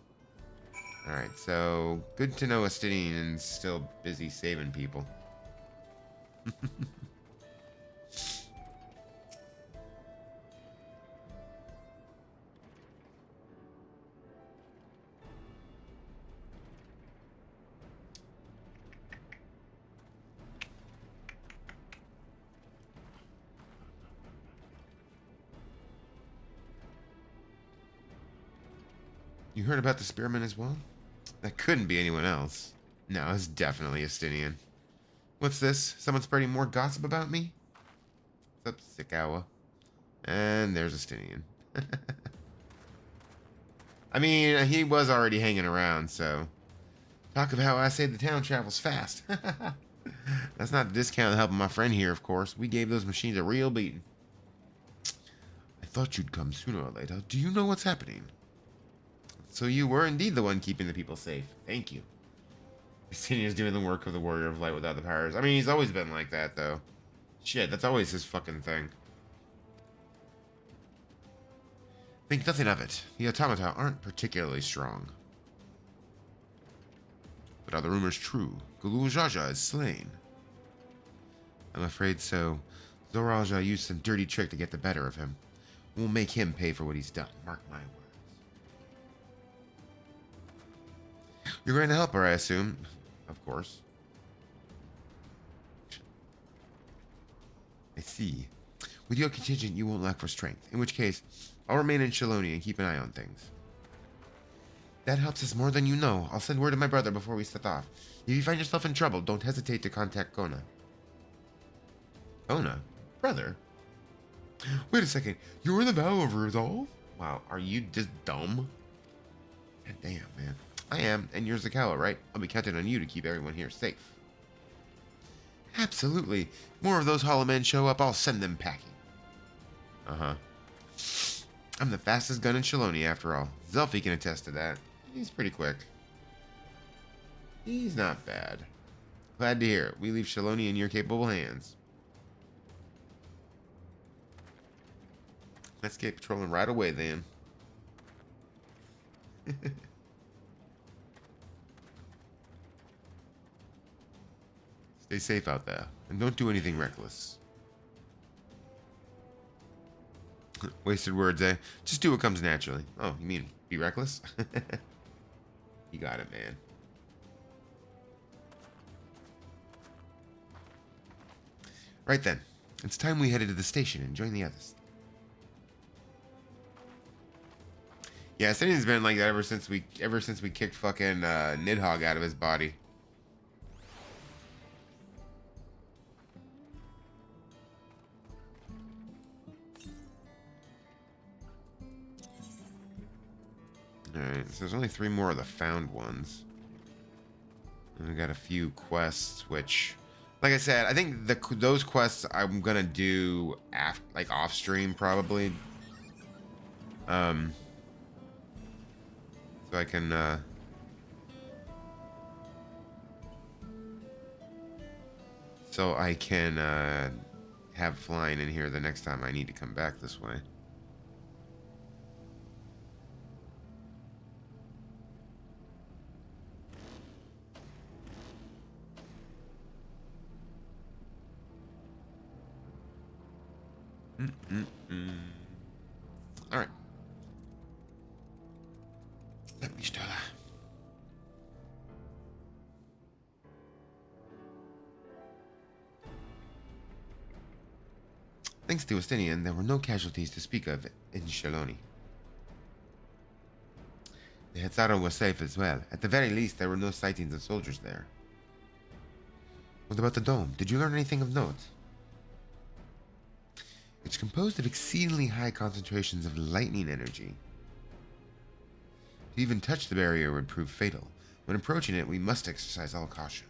Alright, so good to know Estinian's still busy saving people. You heard about the spearman as well? That couldn't be anyone else. No, it's definitely Estinian. What's this? Someone spreading more gossip about me? What's up, Sikawa? And there's Estinian. I mean, he was already hanging around, so... Talk of how I say the town travels fast. That's not a discount helping my friend here, of course. We gave those machines a real beating. I thought you'd come sooner or later. Do you know what's happening? So you were indeed the one keeping the people safe. Thank you. Estinian's doing the work of the warrior of light without the powers. I mean, he's always been like that, though. Shit, that's always his fucking thing. Think nothing of it. The automata aren't particularly strong. But are the rumors true? Gulul Jaja is slain. I'm afraid so. Zoralja used some dirty trick to get the better of him. We'll make him pay for what he's done. Mark my words. You're going to help her, I assume. Of course. I see. With your contingent, you won't lack for strength. In which case, I'll remain in Shalonia and keep an eye on things. That helps us more than you know. I'll send word to my brother before we set off. If you find yourself in trouble, don't hesitate to contact Kona. Kona? Brother? Wait a second. You're in the Vow of Resolve? Wow, are you just dumb? God damn, man. I am, and you're Zakawa, right? I'll be counting on you to keep everyone here safe. Absolutely. If more of those hollow men show up, I'll send them packing. Uh-huh. I'm the fastest gun in Shalonia, after all. Zelfi can attest to that. He's pretty quick. He's not bad. Glad to hear it. We leave Shalonia in your capable hands. Let's get patrolling right away, then. Stay safe out there, and don't do anything reckless. Wasted words, eh? Just do what comes naturally. Oh, you mean be reckless? You got it, man. Right then. It's time we headed to the station and join the others. Yeah, Stadium's been like that ever since we kicked fucking Nidhogg out of his body. Alright, so there's only 3 more of the found ones. And we got a few quests, which Like I said, I think those quests I'm gonna do off stream probably. So I can have flying in here the next time I need to come back this way. All right. Let me start. Thanks to Estinian, there were no casualties to speak of in Shaloni. The Hetzaro was safe as well. At the very least, there were no sightings of soldiers there. What about the dome? Did you learn anything of note? It's composed of exceedingly high concentrations of lightning energy. To even touch the barrier would prove fatal. When approaching it, we must exercise all caution.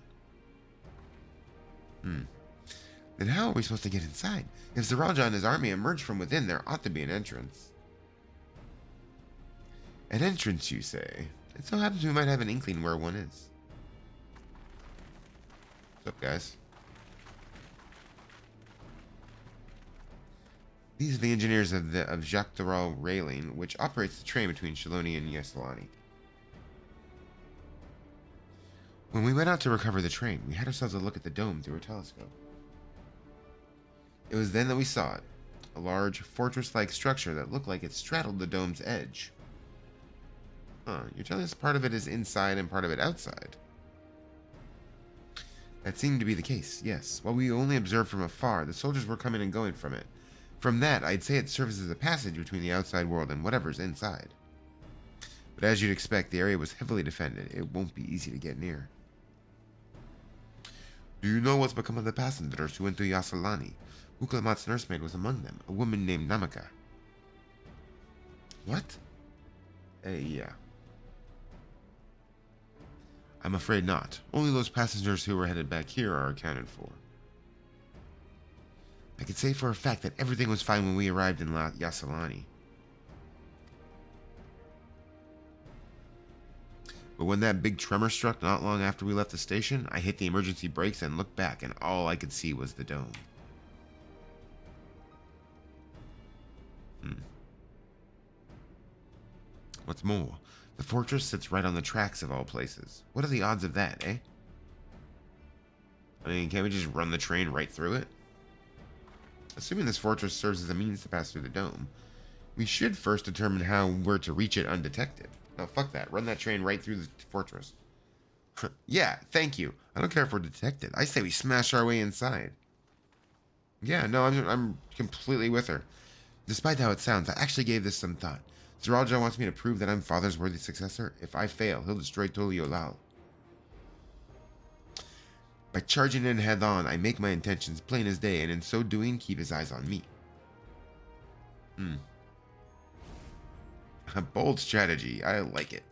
Then how are we supposed to get inside? If Zeralja and his army emerge from within, there ought to be an entrance. An entrance, you say? It so happens we might have an inkling where one is. What's up, guys? These are the engineers of Jacques Doral Railing, which operates the train between Shaloni and Yeselani. When we went out to recover the train, we had ourselves a look at the dome through a telescope. It was then that we saw it, a large, fortress-like structure that looked like it straddled the dome's edge. You're telling us part of it is inside and part of it outside? That seemed to be the case, yes. While we only observed from afar, the soldiers were coming and going from it. From that, I'd say it serves as a passage between the outside world and whatever's inside. But as you'd expect, the area was heavily defended. It won't be easy to get near. Do you know what's become of the passengers who went to Yasalani? Uklamat's nursemaid was among them, a woman named Namaka. What? Yeah. I'm afraid not. Only those passengers who were headed back here are accounted for. I could say for a fact that everything was fine when we arrived in Yasalani. But when that big tremor struck not long after we left the station, I hit the emergency brakes and looked back, and all I could see was the dome. What's more, the fortress sits right on the tracks of all places. What are the odds of that, eh? I mean, can't we just run the train right through it? Assuming this fortress serves as a means to pass through the dome, we should first determine how we're to reach it undetected. No, fuck that. Run that train right through the fortress. Yeah, thank you. I don't care if we're detected. I say we smash our way inside. Yeah, no, I'm completely with her. Despite how it sounds, I actually gave this some thought. Zeralja wants me to prove that I'm Father's worthy successor. If I fail, he'll destroy Toliolal. By charging in head-on, I make my intentions plain as day, and in so doing, keep his eyes on me. A bold strategy. I like it.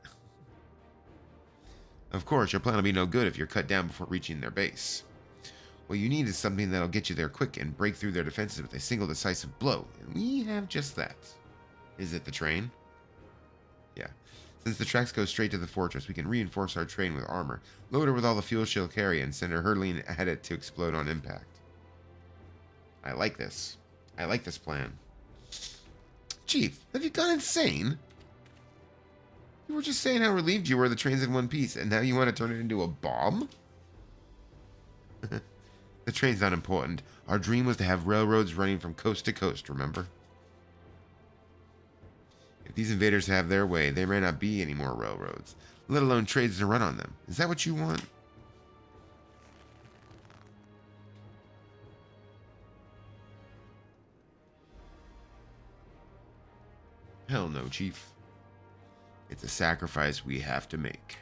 Of course, your plan will be no good if you're cut down before reaching their base. What you need is something that'll get you there quick and break through their defenses with a single decisive blow. And we have just that. Is it the train? Yeah. Since the tracks go straight to the fortress, we can reinforce our train with armor, load her with all the fuel she'll carry, and send her hurtling at it to explode on impact. I like this. I like this plan. Chief, have you gone insane? You were just saying how relieved you were the train's in one piece, and now you want to turn it into a bomb? The train's not important. Our dream was to have railroads running from coast to coast, remember? If these invaders have their way, there may not be any more railroads, let alone trades to run on them. Is that what you want? Hell no, Chief. It's a sacrifice we have to make.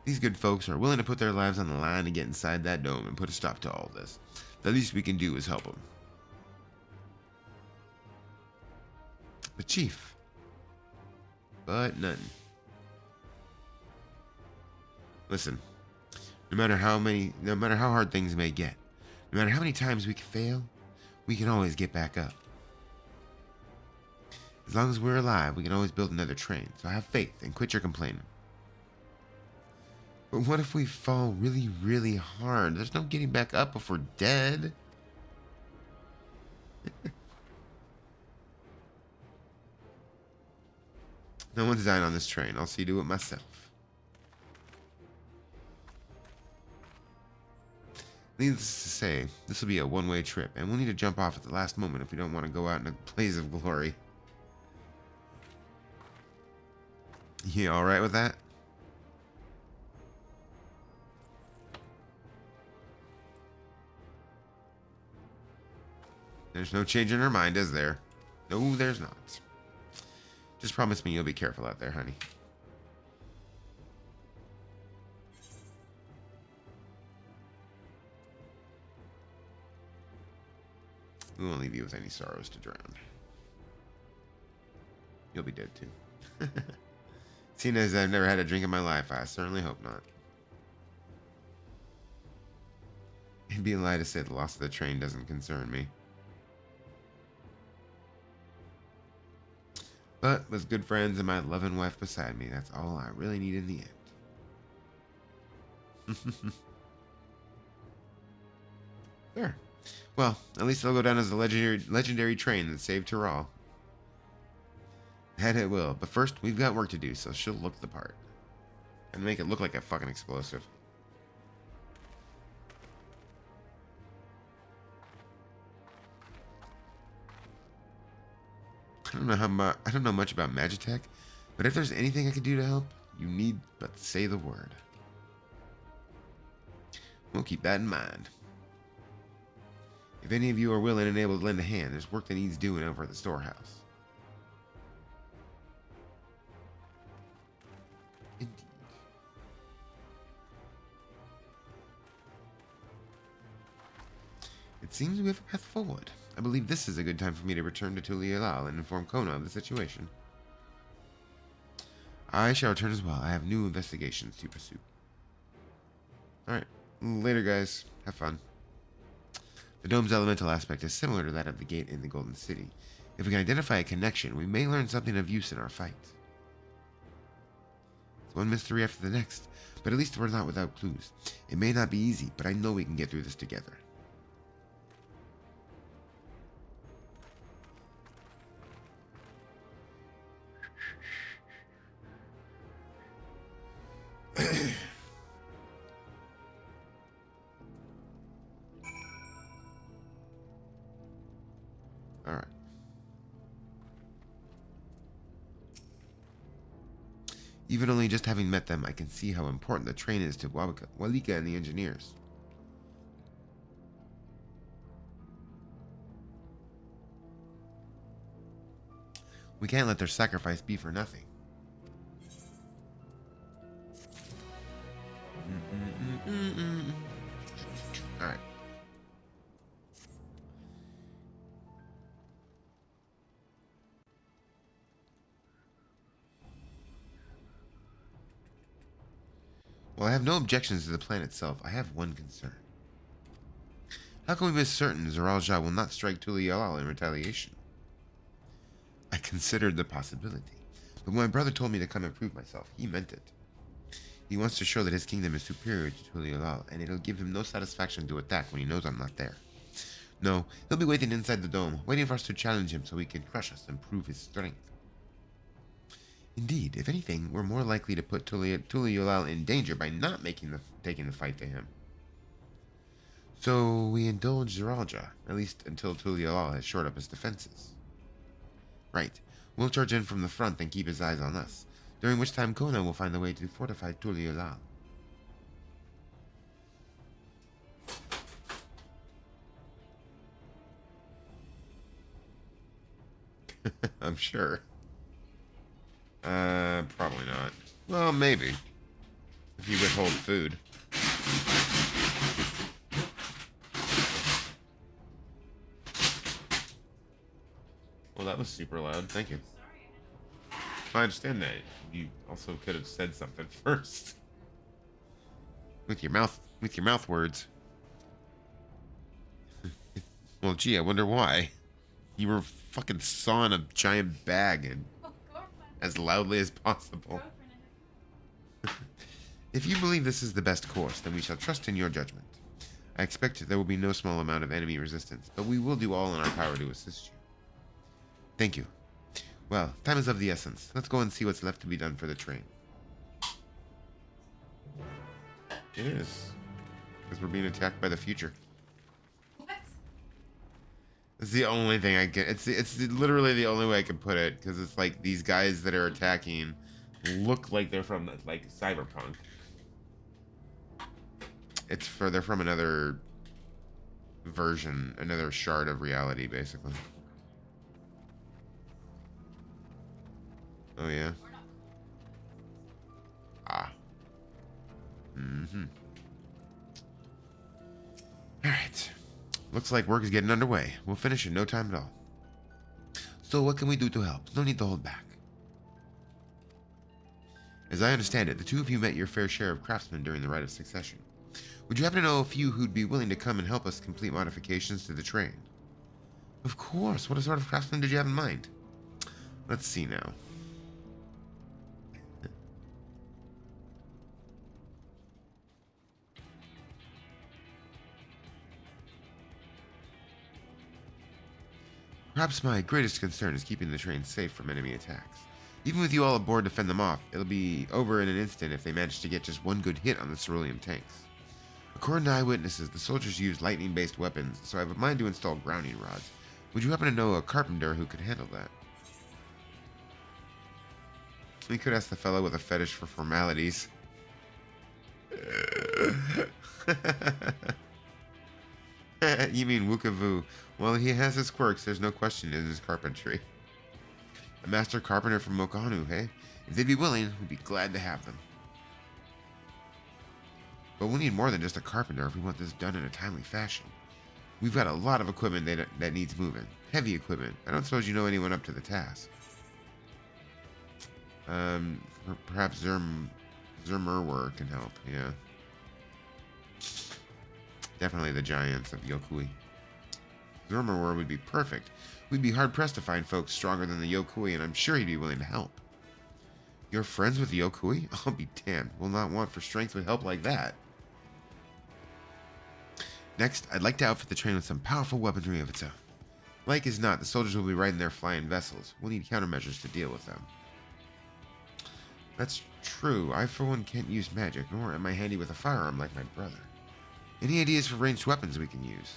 These good folks are willing to put their lives on the line to get inside that dome and put a stop to all this. The least we can do is help them. But Chief, but none. Listen, no matter how hard things may get, no matter how many times we can fail, we can always get back up. As long as we're alive, we can always build another train, so have faith and quit your complaining. But what if we fall really, really hard? There's no getting back up if we're dead. No one's dying on this train. I'll see to it myself. Needless to say, this will be a one-way trip, and we'll need to jump off at the last moment if we don't want to go out in a blaze of glory. You alright with that? There's no change in her mind, is there? No, there's not. Just promise me you'll be careful out there, honey. We won't leave you with any sorrows to drown. You'll be dead too. Seeing as I've never had a drink in my life, I certainly hope not. It'd be a lie to say the loss of the train doesn't concern me. But with good friends and my loving wife beside me, that's all I really need in the end. Sure. Well, at least it'll go down as a legendary train that saved Tyrrell. That it will. But first, we've got work to do, so she'll look the part. And make it look like a fucking explosive. I don't know much about Magitech, but if there's anything I could do to help, you need but say the word. We'll keep that in mind. If any of you are willing and able to lend a hand, there's work that needs doing over at the storehouse. Indeed. It seems we have a path forward. I believe this is a good time for me to return to Tulialal and inform Kona of the situation. I shall return as well. I have new investigations to pursue. Alright. Later, guys. Have fun. The dome's elemental aspect is similar to that of the gate in the Golden City. If we can identify a connection, we may learn something of use in our fight. It's one mystery after the next, but at least we're not without clues. It may not be easy, but I know we can get through this together. All right. Even only just having met them, I can see how important the train is to Walika and the engineers. We can't let their sacrifice be for nothing. All right. While I have no objections to the plan itself, I have one concern. How can we be certain Zeralja will not strike Tulialal in retaliation? I considered the possibility, but when my brother told me to come and prove myself, he meant it. He wants to show that his kingdom is superior to Tulialal, and it'll give him no satisfaction to attack when he knows I'm not there. No, he'll be waiting inside the dome, waiting for us to challenge him so he can crush us and prove his strength. Indeed, if anything, we're more likely to put Tulialal in danger by not taking the fight to him. So we indulge Zeralja, at least until Tulialal has shored up his defenses. Right, we'll charge in from the front and keep his eyes on us, during which time Kona will find a way to fortify Tulialal. I'm sure. Probably not. Well, maybe. If you withhold food. Well, that was super loud. Thank you. I understand that. You also could have said something first. With your mouth words. Well, gee, I wonder why. You were fucking sawing a giant bag and as loudly as possible. If you believe this is the best course, then we shall trust in your judgment. I expect there will be no small amount of enemy resistance, but we will do all in our power to assist you. Thank you. Well, time is of the essence. Let's go and see what's left to be done for the train. It is. Because we're being attacked by the future. What? It's the only thing I can... It's literally the only way I can put it. Because it's like these guys that are attacking look like they're from, like, Cyberpunk. They're from another version, another shard of reality, basically. Oh, yeah? Ah. Mm-hmm. Alright. Looks like work is getting underway. We'll finish in no time at all. So what can we do to help? No need to hold back. As I understand it, the two of you met your fair share of craftsmen during the Rite of Succession. Would you happen to know a few who'd be willing to come and help us complete modifications to the train? Of course. What sort of craftsmen did you have in mind? Let's see now. Perhaps my greatest concern is keeping the train safe from enemy attacks. Even with you all aboard to fend them off, it'll be over in an instant if they manage to get just one good hit on the cerulean tanks. According to eyewitnesses, the soldiers use lightning-based weapons, so I have a mind to install grounding rods. Would you happen to know a carpenter who could handle that? We could ask the fellow with a fetish for formalities. You mean Wukavu? Well, he has his quirks, there's no question in his carpentry. A master carpenter from Mokanu, hey? If they'd be willing, we'd be glad to have them. But we'll need more than just a carpenter if we want this done in a timely fashion. We've got a lot of equipment that needs moving. Heavy equipment. I don't suppose you know anyone up to the task. Perhaps Zermurwer can help, yeah. Definitely the giants of Yokui. Zermurwer would be perfect. We'd be hard-pressed to find folks stronger than the Yokui, and I'm sure he'd be willing to help. You're friends with the Yokui? I'll be damned. We'll not want for strength with help like that. Next, I'd like to outfit the train with some powerful weaponry of its own. Like as not, the soldiers will be riding their flying vessels. We'll need countermeasures to deal with them. That's true. I, for one, can't use magic, nor am I handy with a firearm like my brother. Any ideas for ranged weapons we can use?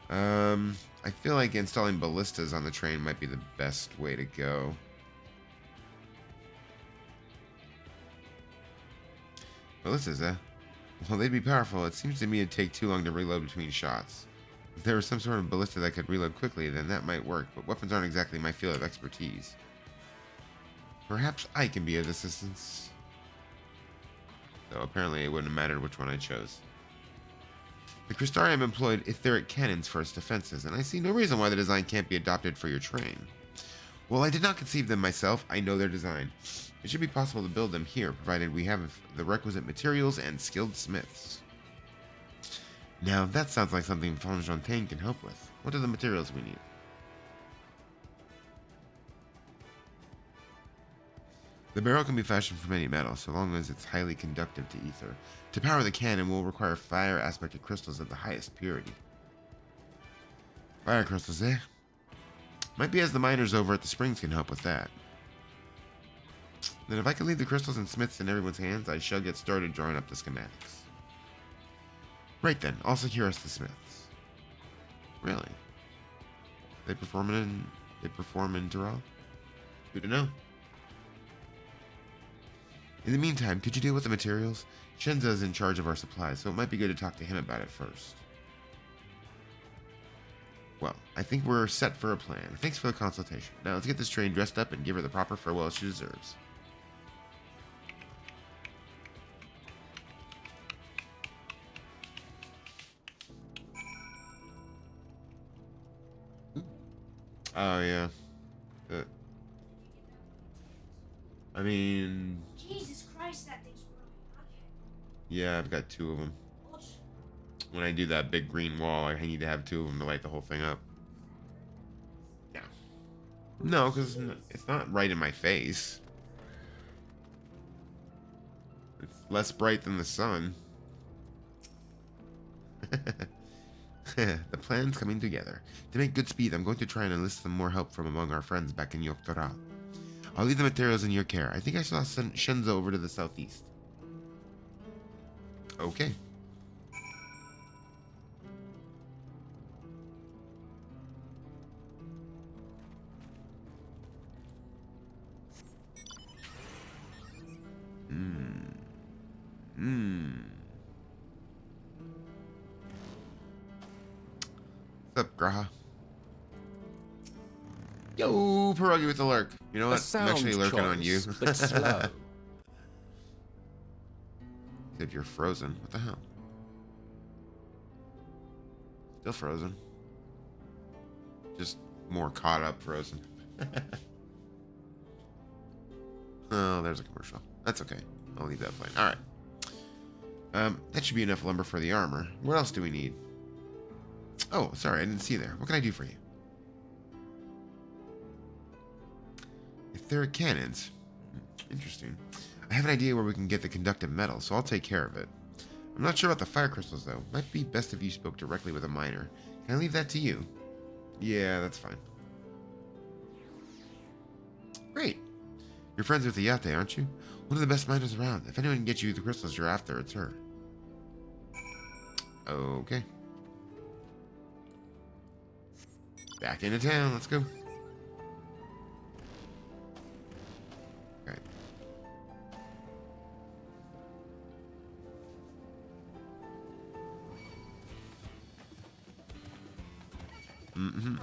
I feel like installing ballistas on the train might be the best way to go. Ballistas, eh? Well, they'd be powerful. It seems to me it'd take too long to reload between shots. If there was some sort of ballista that could reload quickly, then that might work, but weapons aren't exactly my field of expertise. Perhaps I can be of assistance. Though apparently it wouldn't have mattered which one I chose. The Crystarium employed etheric cannons for its defenses, and I see no reason why the design can't be adopted for your train. While I did not conceive them myself, I know their design. It should be possible to build them here, provided we have the requisite materials and skilled smiths. Now, that sounds like something Fonjontaine can help with. What are the materials we need? The barrel can be fashioned from any metal, so long as it's highly conductive to ether. To power the cannon, we'll require fire-aspected crystals of the highest purity. Fire crystals, eh? Might be as the miners over at the springs can help with that. Then if I can leave the crystals and smiths in everyone's hands, I shall get started drawing up the schematics. Right then, I'll secure us the smiths. Really? They perform in Dural? Who to know? In the meantime, could you deal with the materials? Shenza's in charge of our supplies, so it might be good to talk to him about it first. Well, I think we're set for a plan. Thanks for the consultation. Now let's get this train dressed up and give her the proper farewell she deserves. Oh, yeah. I mean... Jesus Christ, that thing's broken. Okay. Yeah, I've got 2 of them. When I do that big green wall, I need to have 2 of them to light the whole thing up. Yeah. No, because it's not right in my face. It's less bright than the sun. The plan's coming together. To make good speed, I'm going to try and enlist some more help from among our friends back in Yoktoral. I'll leave the materials in your care. I think I saw Shenzo over to the southeast. Okay. What's up, Graha? Yo, Pierogi with the lurk. You know what? I'm actually lurking on you. But slow. If you're frozen, what the hell? Still frozen. Just more caught up frozen. Oh, there's a commercial. That's okay. I'll leave that playing. All right. That should be enough lumber for the armor. What else do we need? Oh, sorry, I didn't see there. What can I do for you? Etheric cannons. Interesting. I have an idea where we can get the conductive metal, so I'll take care of it. I'm not sure about the fire crystals, though. Might be best if you spoke directly with a miner. Can I leave that to you? Yeah, that's fine. Great. You're friends with Iyate, aren't you? One of the best miners around. If anyone can get you the crystals you're after, it's her. Okay. Back into town. Let's go. Okay. Mm-hmm.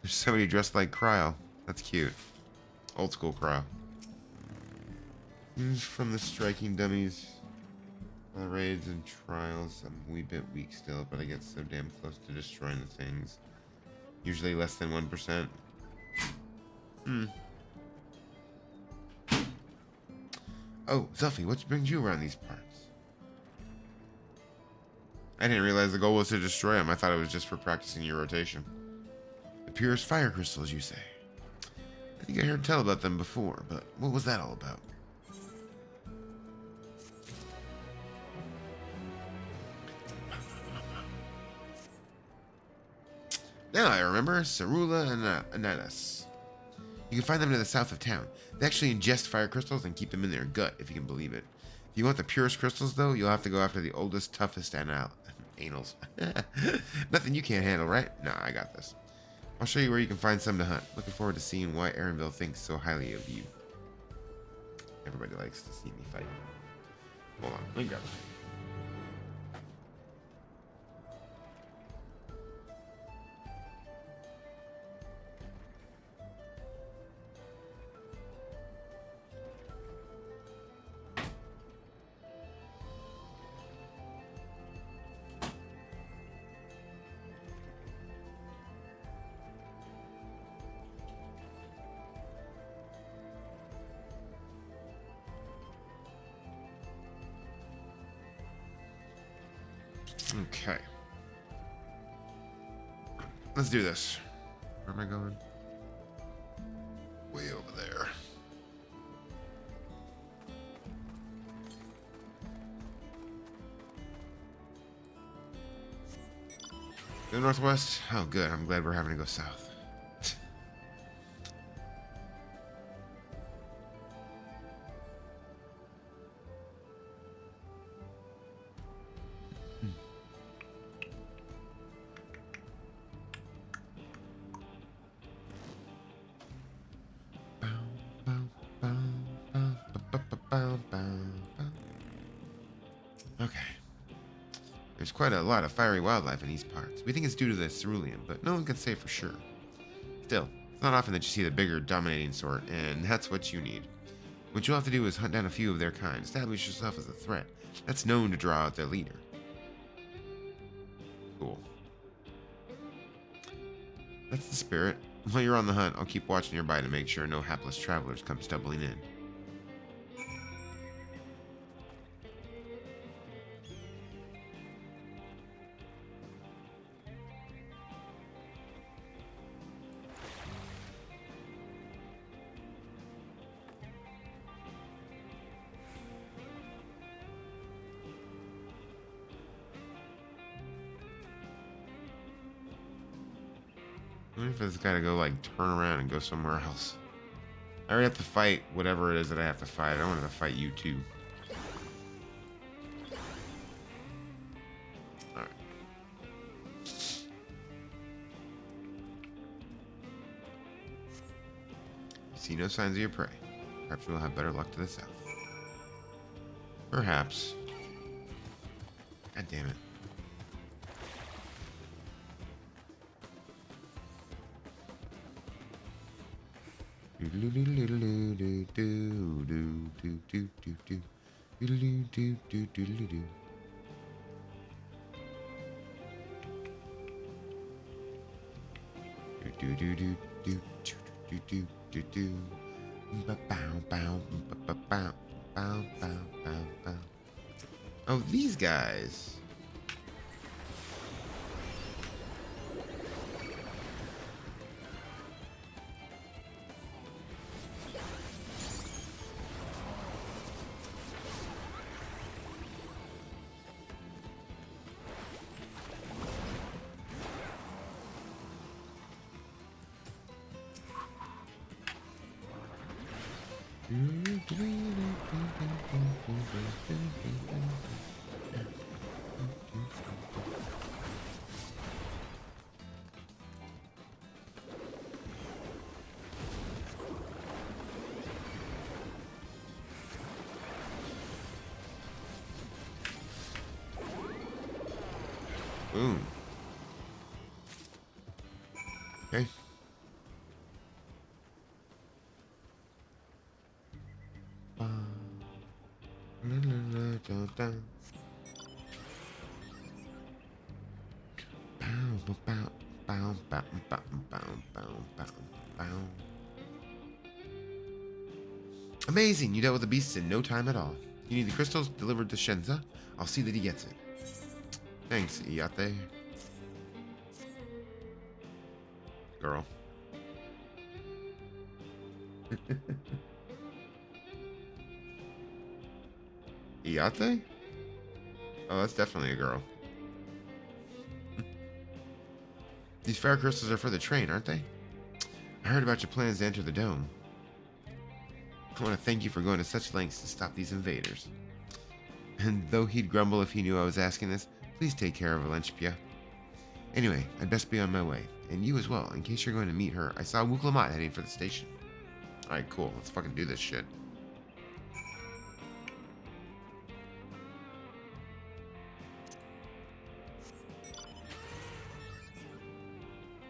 There's somebody dressed like Cryo. That's cute. Old school Cryo. News from the striking dummies. Raids and trials. I'm a wee bit weak still, but I get so damn close to destroying the things. Usually less than 1%. Oh, Zelfie, what brings you around these parts? I didn't realize the goal was to destroy them. I thought it was just for practicing your rotation. The purest fire crystals, you say? I think I heard tell about them before, but what was that all about? Now I remember. Cerula and Ananas. You can find them to the south of town. They actually ingest fire crystals and keep them in their gut, if you can believe it. If you want the purest crystals, though, you'll have to go after the oldest, toughest anals. Nothing you can't handle, right? Nah, I got this. I'll show you where you can find some to hunt. Looking forward to seeing why Erenville thinks so highly of you. Everybody likes to see me fight. Hold on, let me grab it. Okay. Let's do this. Where am I going? Way over there. Go northwest? Oh, good. I'm glad we're having to go south. Okay. There's quite a lot of fiery wildlife in these parts. We think it's due to the cerulean, but no one can say for sure. Still, it's not often that you see the bigger, dominating sort, and that's what you need. What you'll have to do is hunt down a few of their kind, establish yourself as a threat that's known to draw out their leader. Cool. That's the spirit. While you're on the hunt, I'll keep watch nearby to make sure no hapless travelers come stumbling in. I wonder if it's got to go, like, turn around and go somewhere else. I already have to fight whatever it is that I have to fight. I don't want to fight you, too. Alright. See no signs of your prey. Perhaps you will have better luck to the south. Perhaps. God damn it. Oh, these guys. Boom. Okay. Amazing! You dealt with the beasts in no time at all. You need the crystals delivered to Shenza. I'll see that he gets it. Thanks, Iyate. Girl. Iyate? Oh, that's definitely a girl. These fire crystals are for the train, aren't they? I heard about your plans to enter the dome. I want to thank you for going to such lengths to stop these invaders. And though he'd grumble if he knew I was asking this, please take care of Valenspia. Anyway, I'd best be on my way. And you as well, in case you're going to meet her. I saw Wuklamat heading for the station. Alright, cool. Let's fucking do this shit.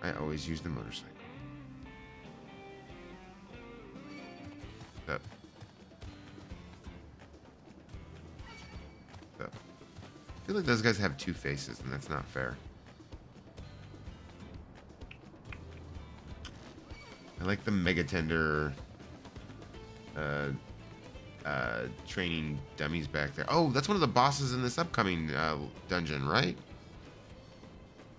I always use the motorcycle. Up. Up. I feel like those guys have two faces, and that's not fair. I like the Mega Tender training dummies back there. Oh, that's one of the bosses in this upcoming dungeon, right?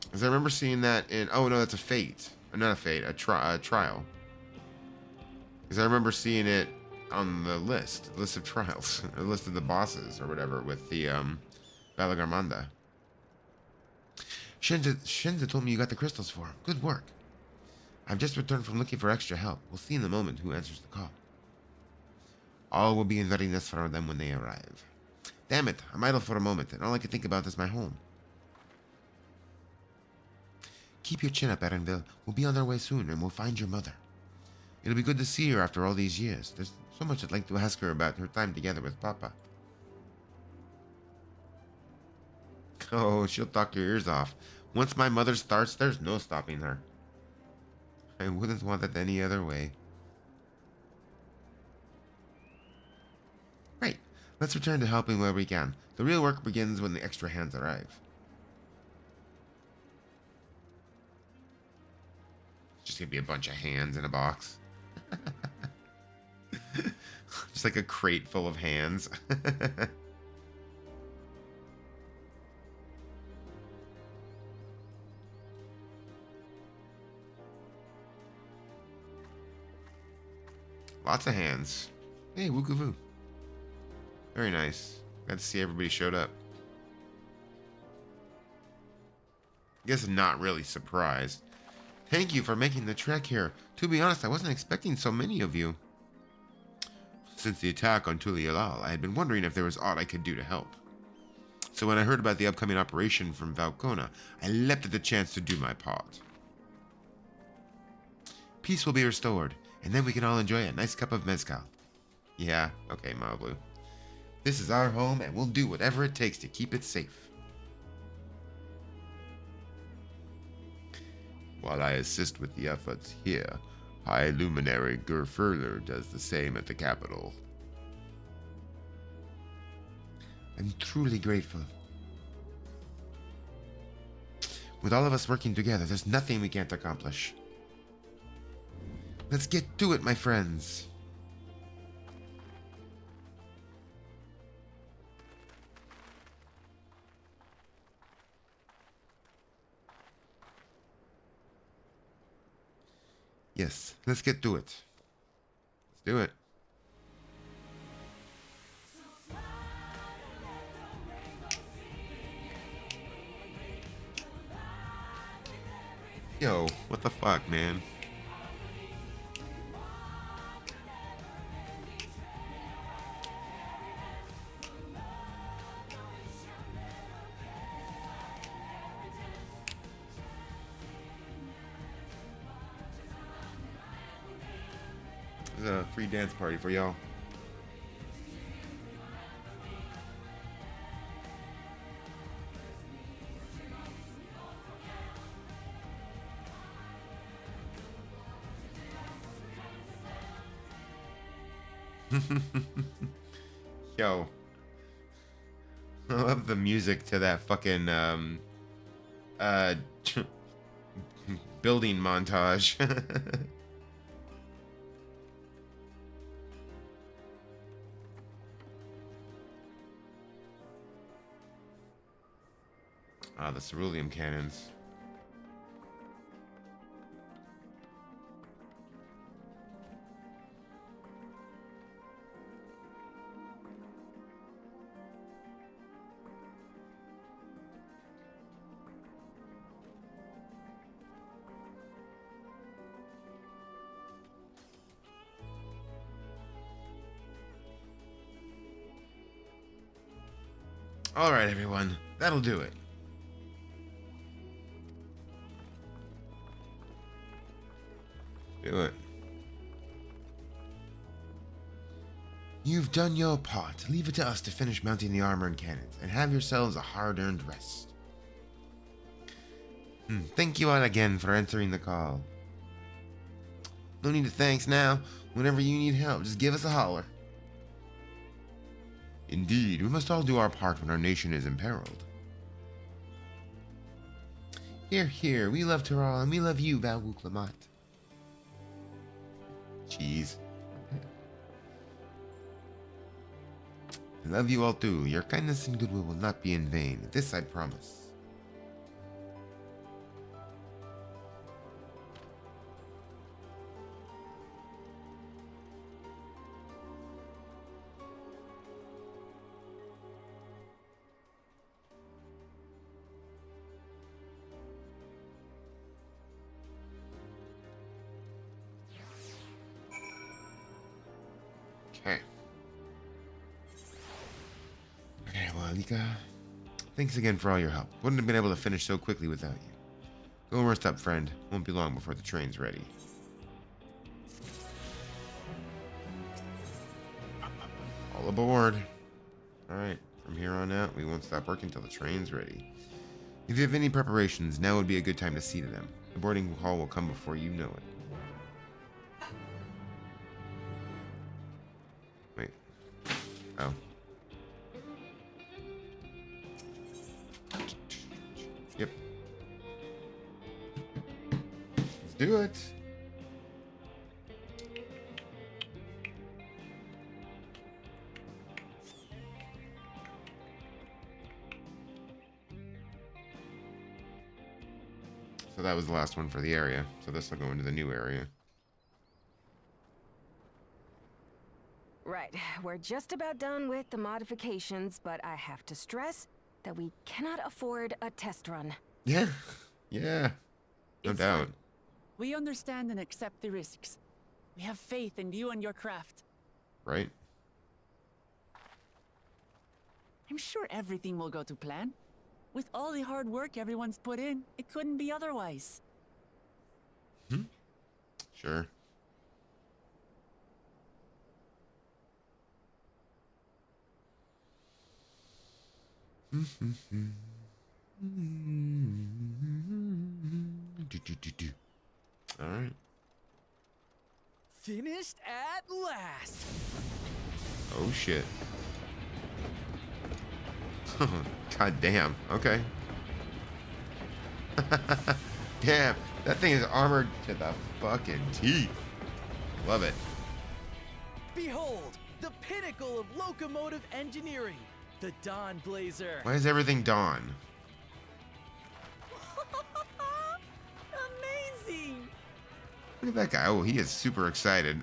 Because I remember seeing that in... Oh, no, that's a fate. Not a fate, a trial. Because I remember seeing it on the list of trials, a list of the bosses or whatever with the Balagarmanda. Shenza told me you got the crystals for him. Good work. I've just returned from looking for extra help. We'll see in a moment who answers the call. All will be in readiness for them when they arrive. Damn it, I'm idle for a moment, and all I can think about is my home. Keep your chin up, Erenville. We'll be on our way soon, and we'll find your mother. It'll be good to see her after all these years. There's so much I'd like to ask her about her time together with Papa. Oh, she'll talk your ears off. Once my mother starts, there's no stopping her. I wouldn't want it any other way. Right. Let's return to helping where we can. The real work begins when the extra hands arrive. It's just gonna be a bunch of hands in a box. Just like a crate full of hands. Lots of hands. Hey, woo-goo-voo. Very nice. Glad to see everybody showed up. I guess not really surprised. Thank you for making the trek here. To be honest, I wasn't expecting so many of you. Since the attack on Tulialal, I had been wondering if there was aught I could do to help. So when I heard about the upcoming operation from Valcona, I leapt at the chance to do my part. Peace will be restored, and then we can all enjoy a nice cup of mezcal. Yeah, okay, Maoblu. This is our home, and we'll do whatever it takes to keep it safe. While I assist with the efforts here, High Luminary Gerfurler does the same at the capital. I'm truly grateful. With all of us working together, there's nothing we can't accomplish. Let's get to it, my friends. Yes, let's get to it. Let's do it. Yo, what the fuck, man? This is a free dance party for y'all. Yo, I love the music to that fucking building montage. Ah, the cerulean cannons. All right, everyone, that'll do it. Do it. You've done your part. Leave it to us to finish mounting the armor and cannons, and have yourselves a hard-earned rest. Thank you all again for answering the call. No need to thanks now. Whenever you need help, just give us a holler. Indeed, we must all do our part when our nation is imperiled. Here, here, we love Taral, and we love you, Valwuk Lamat. Jeez. I love you all too. Your kindness and goodwill will not be in vain. This I promise. Okay. Okay, well, Alika, thanks again for all your help. Wouldn't have been able to finish so quickly without you. Go rest up, friend. Won't be long before the train's ready. All aboard. Alright, from here on out, we won't stop working until the train's ready. If you have any preparations, now would be a good time to see to them. The boarding call will come before you know it. Wait. Oh. Yep. Let's do it. So that was the last one for the area. So this will go into the new area. Right, we're just about done with the modifications, but I have to stress that we cannot afford a test run. Yeah. Yeah. No It's doubt. fine. We understand and accept the risks. We have faith in you and your craft. Right? I'm sure everything will go to plan. With all the hard work everyone's put in, it couldn't be otherwise. Sure. All right. Finished at last. Oh shit. God damn. Okay. Damn, that thing is armored to the fucking teeth. Love it. Behold, the pinnacle of locomotive engineering, the Dawn Blazer. Why is everything dawn? Amazing! Look at that guy. Oh, he is super excited.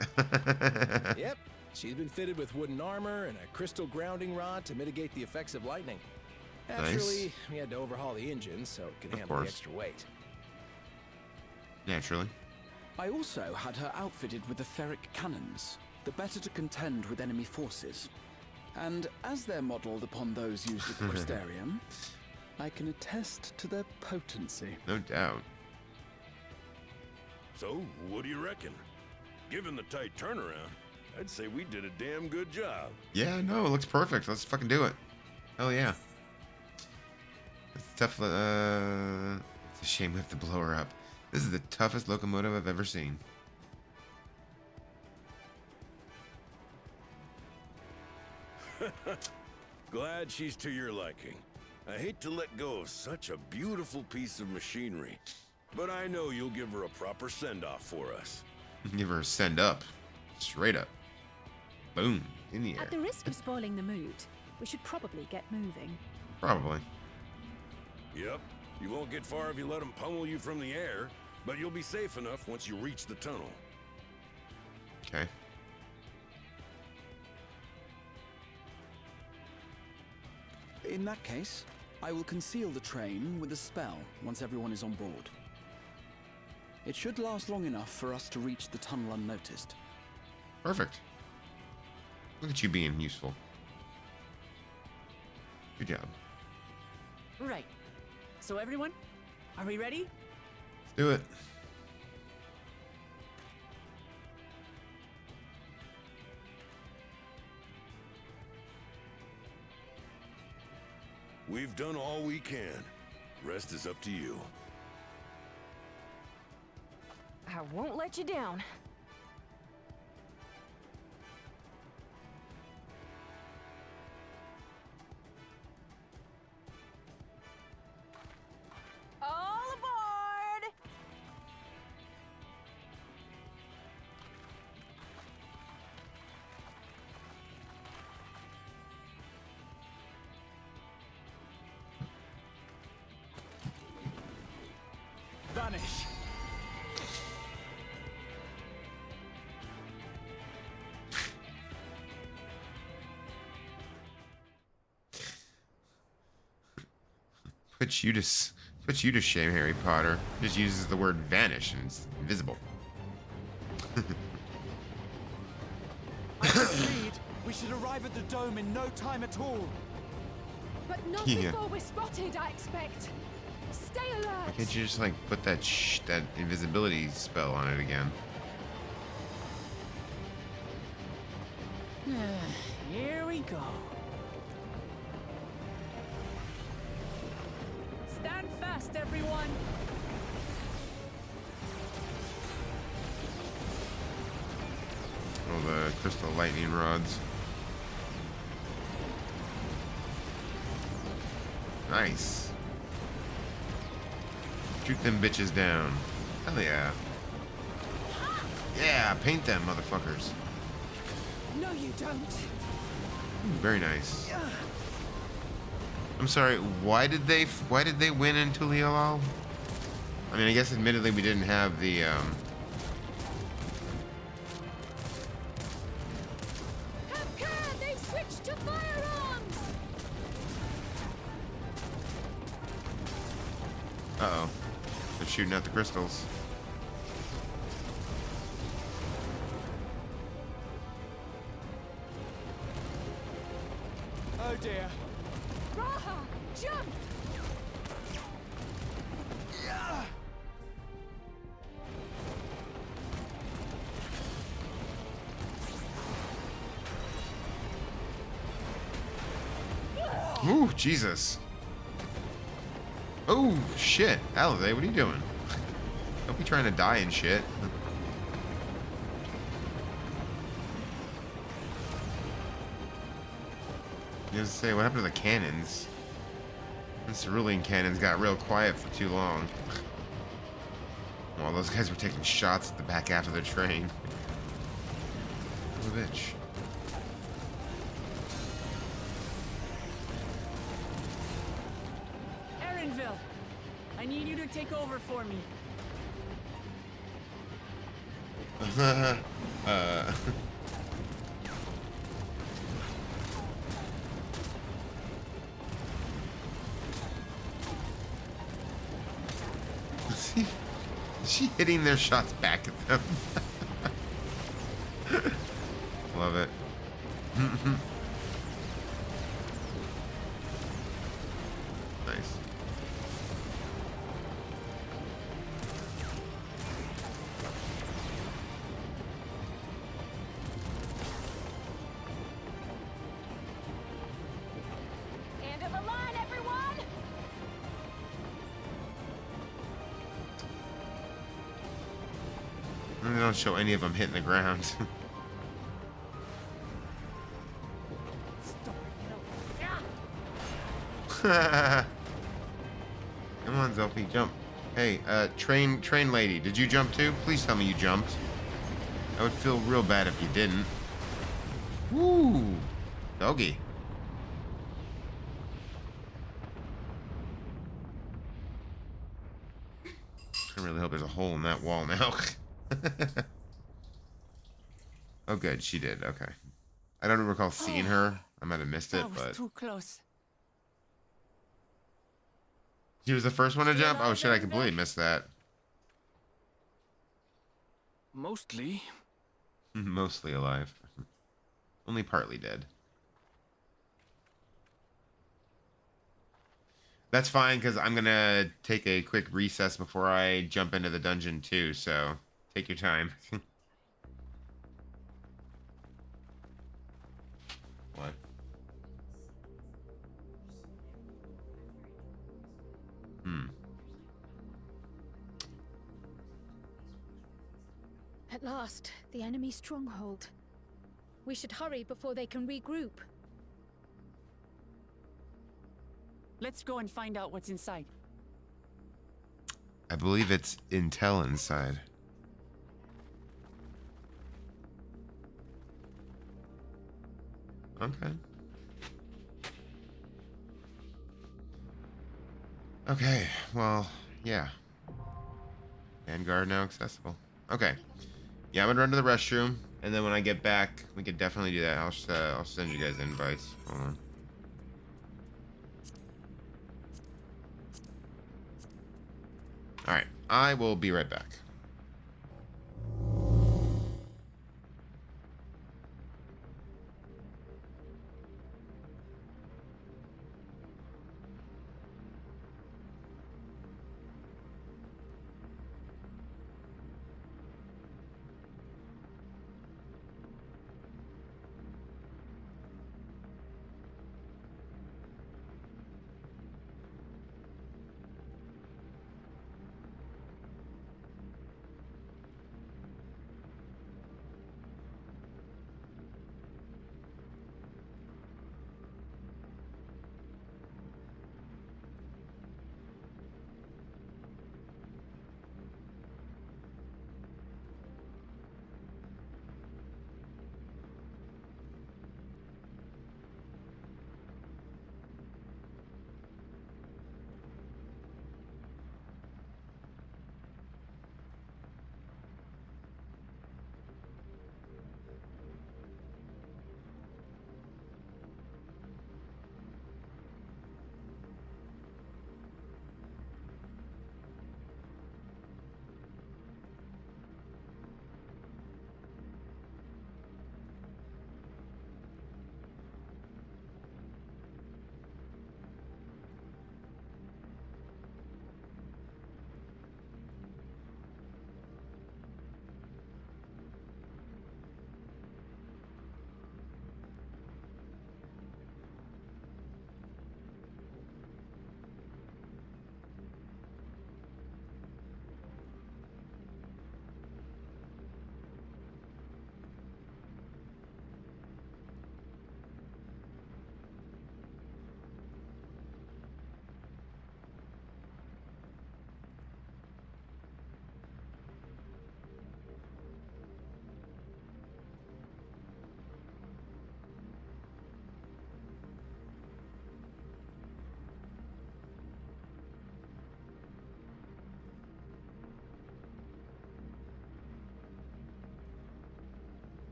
Yep, she's been fitted with wooden armor and a crystal grounding rod to mitigate the effects of lightning. Naturally, we had to overhaul the engine so it could handle the course. extra weight. Naturally. I also had her outfitted with the ferric cannons, the better to contend with enemy forces. And as they're modeled upon those used at the Crystarium, I can attest to their potency. No doubt. So, what do you reckon? Given the tight turnaround, I'd say we did a damn good job. Yeah, no, it looks perfect. Let's fucking do it. Hell yeah. It's tough. It's a shame we have to blow her up. This is the toughest locomotive I've ever seen. Glad she's to your liking. I hate to let go of such a beautiful piece of machinery, but I know you'll give her a proper send-off for us. Give her a send up. Straight up. Boom. In the air. At the risk of spoiling the mood, we should probably get moving. Probably. Yep, you won't get far if you let them pummel you from the air, but you'll be safe enough once you reach the tunnel. Okay. In that case, I will conceal the train with a spell once everyone is on board. It should last long enough for us to reach the tunnel unnoticed. Perfect. Look at you being useful. Good job. Right. So everyone, are we ready? Let's do it. We've done all we can. Rest is up to you. I won't let you down. All aboard! Vanish. Puts you to shame, Harry Potter. Just uses the word vanish and it's invisible. I concede. We should arrive at the dome in no time at all. But not Yeah. before we're spotted, I expect. Stay alert. Why can't you just like put that that invisibility spell on it again? Here we go. Stand fast, everyone. Oh, the crystal lightning rods. Nice. Shoot them bitches down. Hell yeah. Yeah, paint them, motherfuckers. No, you don't. Very nice. I'm sorry. Why did they win in Tulialal? I mean, I guess admittedly we didn't have the They switched to firearms! Uh-oh. They're shooting at the crystals. Oh dear. Raha, jump! Ooh, Jesus. Oh, shit. Alize, what are you doing? Don't be trying to die and shit. You was to say, what happened to the cannons? The cerulean cannons got real quiet for too long. Well, those guys were taking shots at the back half of the train. Son of a bitch. Erinville, I need you to take over for me. Is she hitting their shots back at them? Love it. Nice. End of the line, everyone! And they don't show any of them hitting the ground. Come on, Zelfie, jump. Hey, train lady, did you jump too? Please tell me you jumped. I would feel real bad if you didn't. Woo! Doggy. I really hope there's a hole in that wall now. Oh, good, she did. Okay. I don't recall seeing her. I might have missed it, That was but too close. she was the first one to jump. Oh shit! I completely missed that. Mostly. Mostly alive. Only partly dead. That's fine, because I'm gonna take a quick recess before I jump into the dungeon too, so take your time. What? At last, the enemy stronghold. We should hurry before they can regroup. Let's go and find out what's inside. I believe it's intel inside. Okay. Okay, well, yeah. Vanguard now accessible. Okay. Yeah, I'm gonna run to the restroom, and then when I get back, we could definitely do that. I'll send you guys invites. Hold on. All right, I will be right back.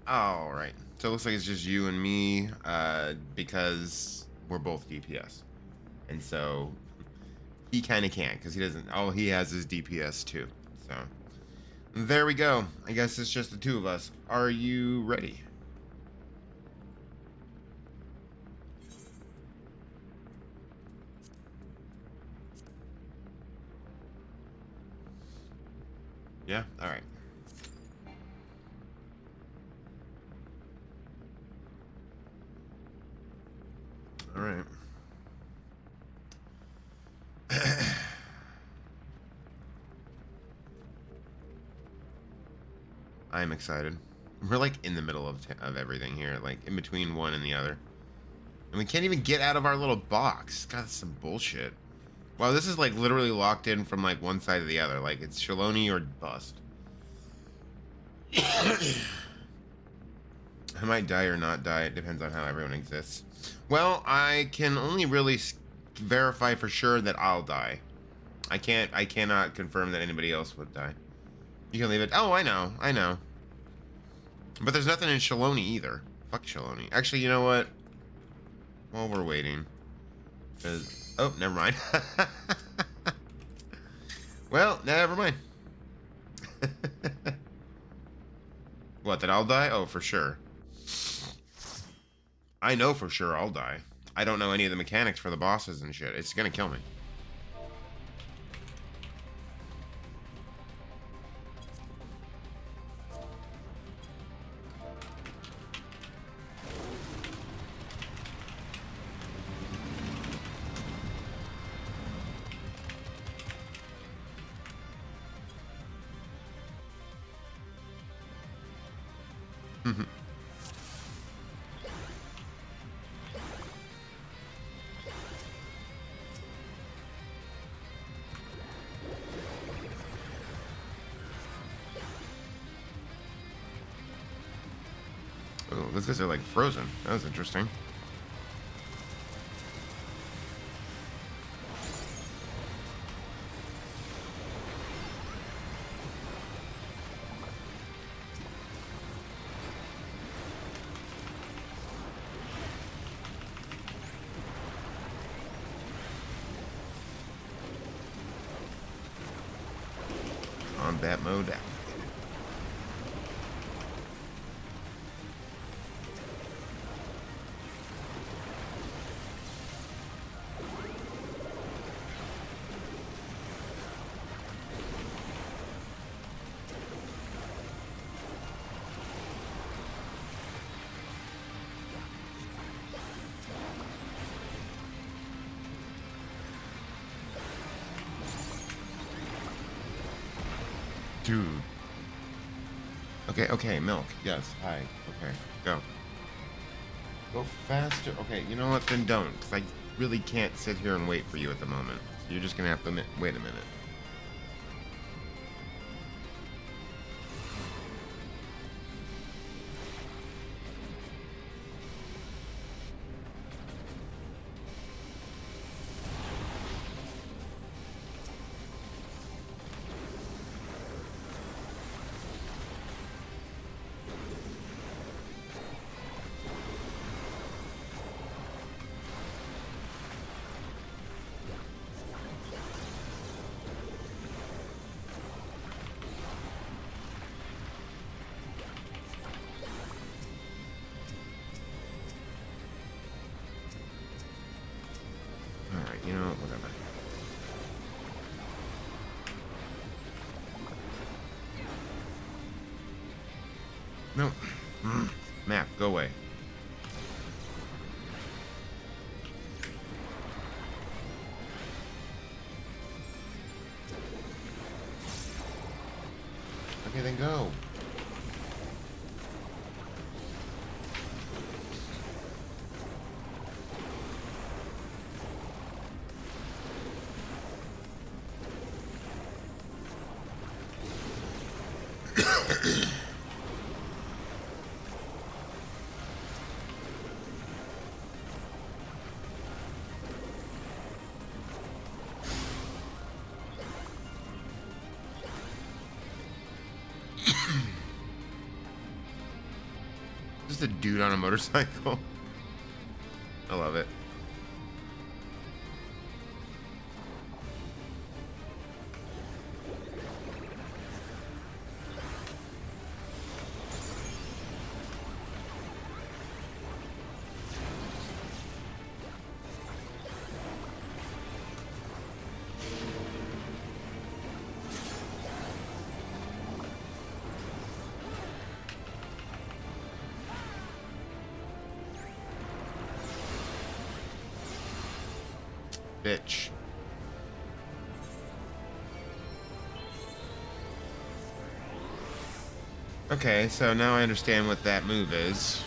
All right. So it looks like it's just you and me, because we're both DPS, and so he kind of can't because he doesn't. All he has is DPS too. So there we go. I guess it's just the two of us. Are you ready? Yeah. All right. All right. I'm excited. We're like in the middle of everything here, like in between one and the other. And we can't even get out of our little box. God, that's some bullshit. Wow, this is like literally locked in from like one side to the other. Like it's Shaloni or bust. I might die or not die. It depends on how everyone exists. Well, I can only really verify for sure that I'll die. I cannot confirm that anybody else would die. You can leave it. Oh, I know. But there's nothing in Shaloni either. Fuck Shaloni. Actually, you know what? While we're waiting. Oh, never mind. Well, never mind. What, that I'll die? Oh, for sure. I know for sure I'll die. I don't know any of the mechanics for the bosses and shit. It's gonna kill me. Oh, those guys are like frozen. That was interesting. Combat mode activated. Dude. Okay, milk. Yes, hi. Okay, go. Go faster. Okay, you know what? Then don't, because I really can't sit here and wait for you at the moment. So you're just gonna have to wait a minute. Alright, you know what? Whatever. No. Map, go away. Okay, then go. Just a dude on a motorcycle. I love it. Bitch. Okay, so now I understand what that move is.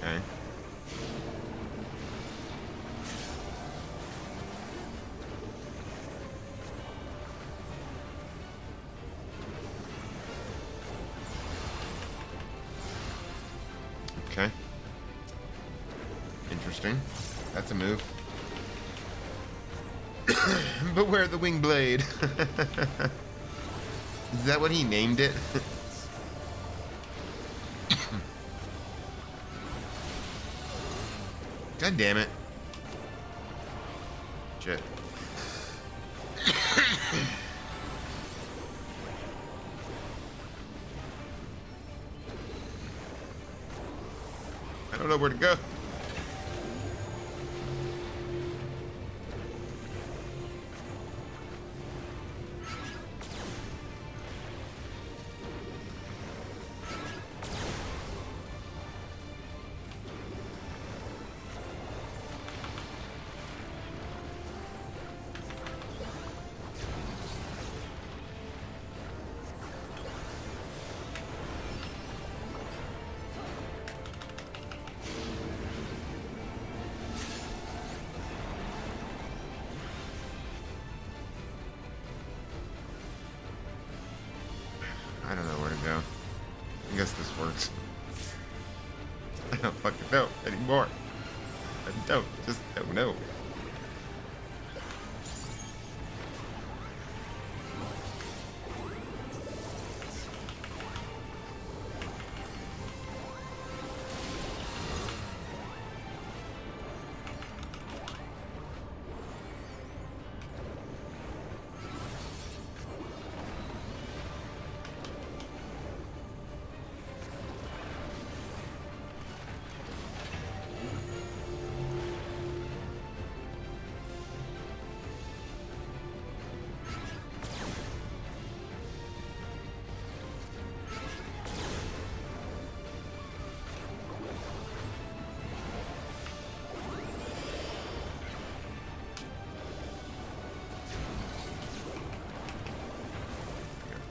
Okay. Okay. Interesting. That's a move. Beware the wing blade. Is that what he named it? God damn it. Shit. I don't know where to go. I don't know where to go. I guess this works. I don't fucking know anymore. I just don't know.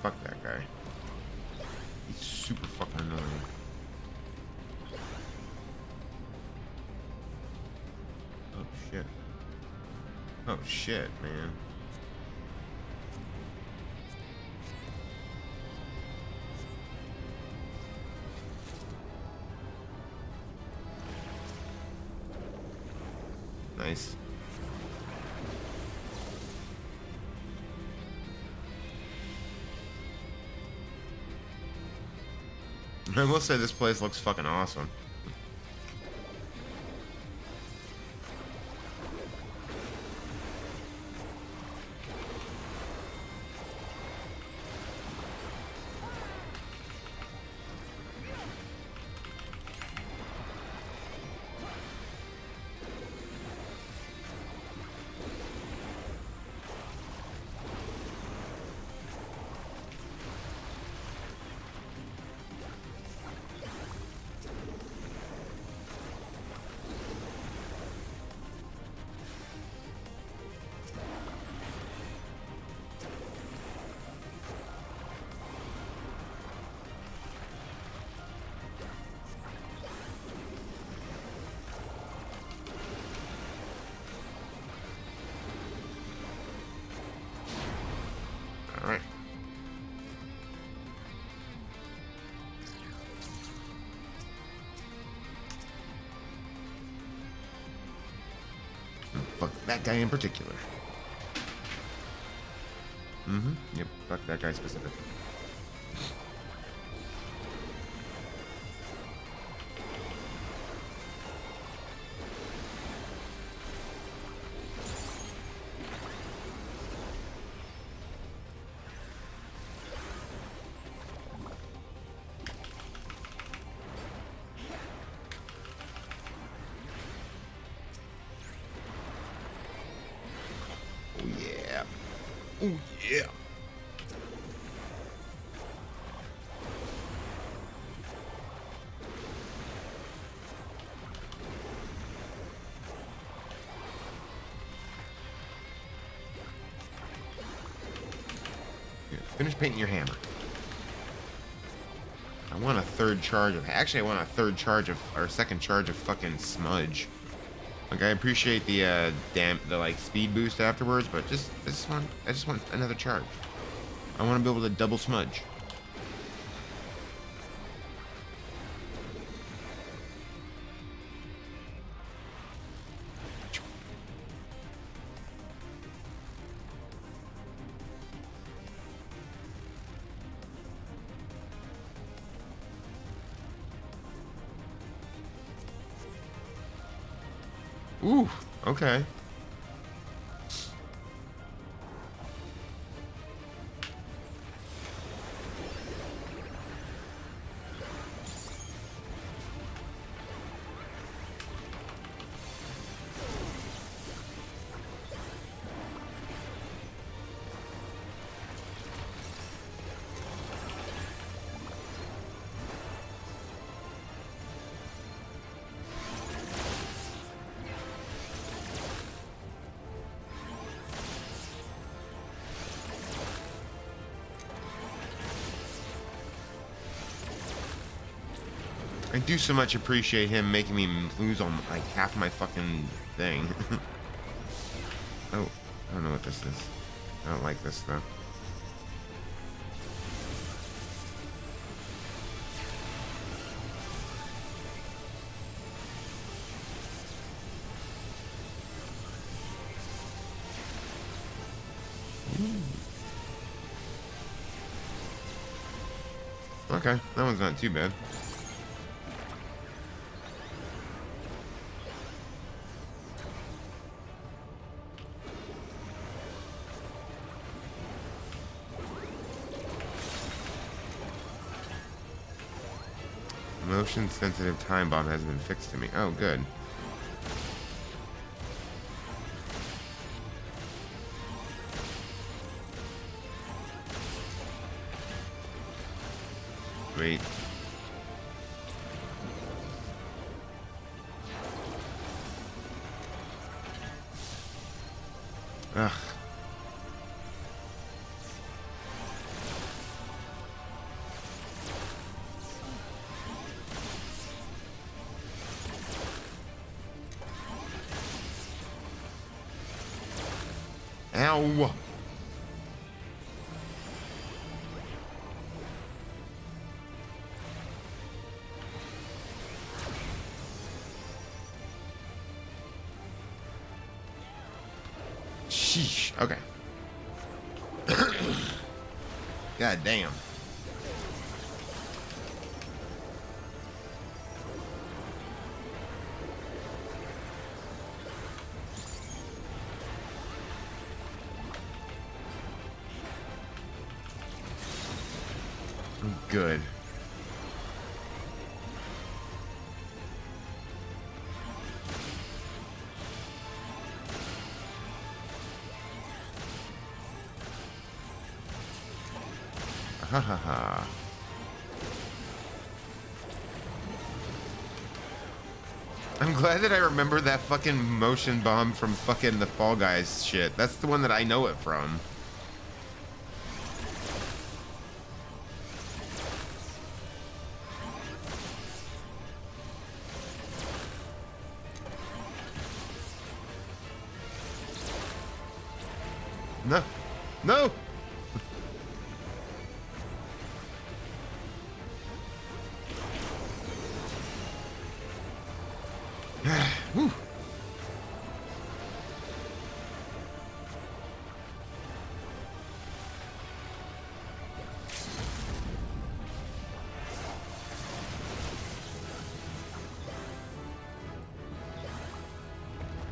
Fuck that guy. He's super fucking annoying. Oh shit. Oh shit, man. Nice. I will say this place looks fucking awesome. fuck that guy in particular. Yep, fuck that guy specifically. Oh yeah. Oh yeah. Finish painting your hammer. I want a third charge of. Actually, I want a third charge of, or second charge of fucking smudge. Like, I appreciate the the like speed boost afterwards, but I just want another charge. I want to be able to double smudge. Ooh, okay. I do so much appreciate him making me lose on like half my fucking thing. Oh, I don't know what this is. I don't like this though. Okay, that one's not too bad. Motion sensitive time bomb has been fixed to me. Oh, good. Sweet. Ugh. Ow. Sheesh. Okay. God damn. Good. Ha ha ha. I'm glad that I remember that fucking motion bomb from fucking the Fall Guys shit. That's the one that I know it from. No. No! Whew.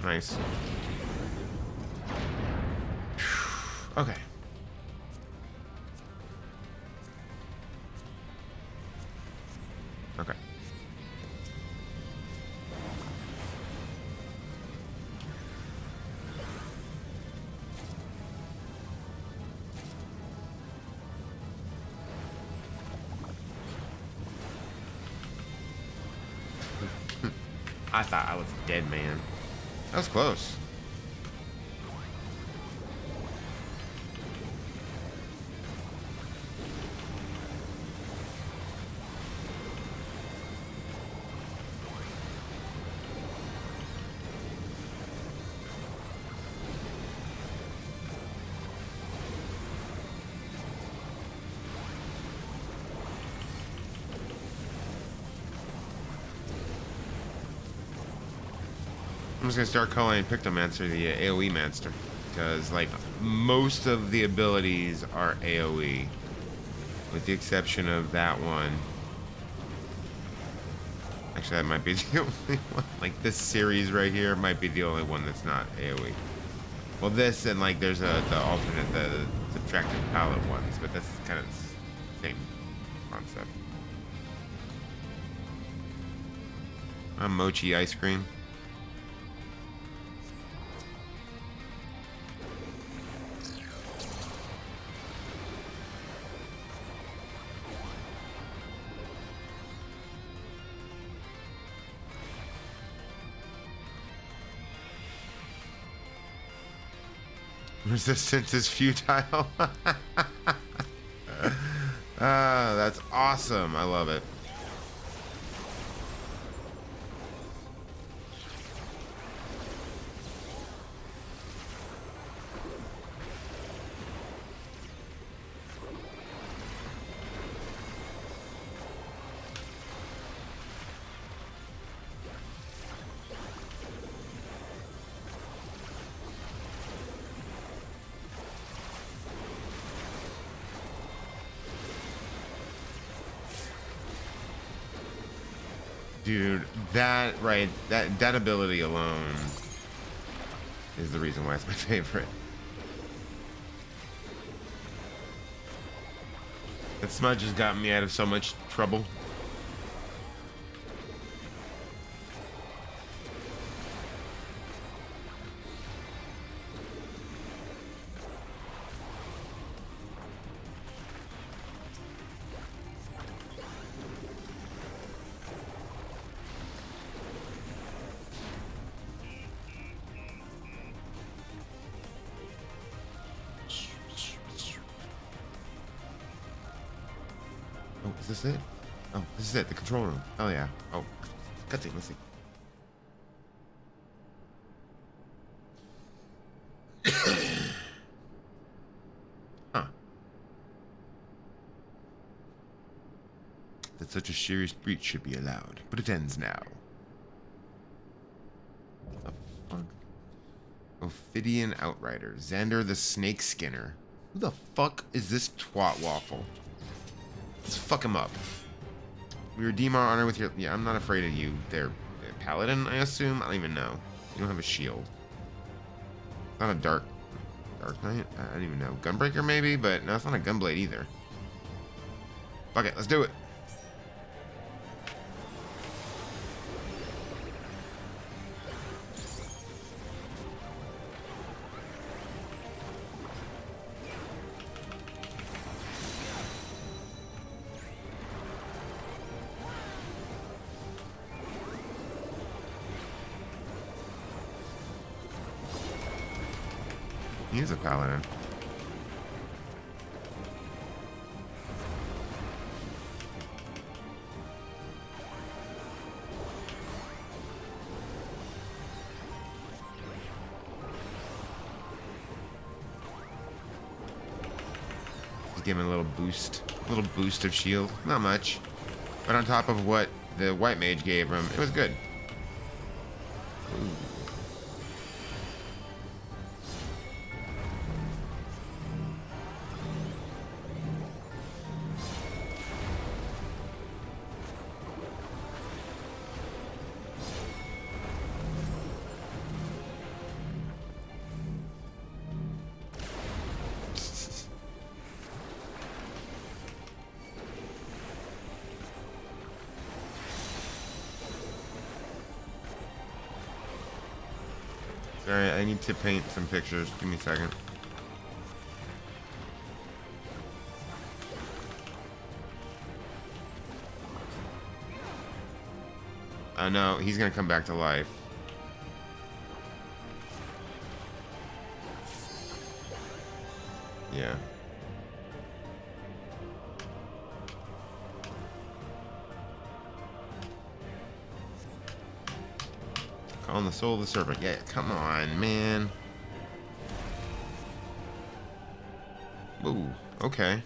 Nice. Okay. Okay. I thought I was dead, man. That was close. I'm just gonna start calling Pictomancer the AoE Mancer, because like most of the abilities are AoE, with the exception of that one. Actually, that might be the only one. Like this series right here might be the only one that's not AoE. Well, this and like there's the alternate, the subtractive palette ones, but that's kind of the same concept. I'm mochi ice cream. Resistance is futile. That's awesome. I love it. Dude, that ability alone is the reason why it's my favorite. That smudge has gotten me out of so much trouble. Oh, is this it? Oh, this is it. The control room. Oh, yeah. Oh, cutscene. Let's see. Huh. That such a serious breach should be allowed, but it ends now. What the fuck? Ophidian Outrider. Xander the Snake Skinner. Who the fuck is this twat waffle? Let's fuck him up. We redeem our honor with your... Yeah, I'm not afraid of you. They're paladin, I assume? I don't even know. You don't have a shield. Not a dark knight? I don't even know. Gunbreaker maybe? But no, it's not a gunblade either. Fuck it, let's do it. He's a paladin. Just give him a little boost of shield. Not much. But on top of what the white mage gave him, it was good. Ooh. Sorry, I need to paint some pictures. Give me a second. No, he's gonna come back to life. Yeah. Calling the soul of the serpent. Yeah, come on, man. Ooh, okay.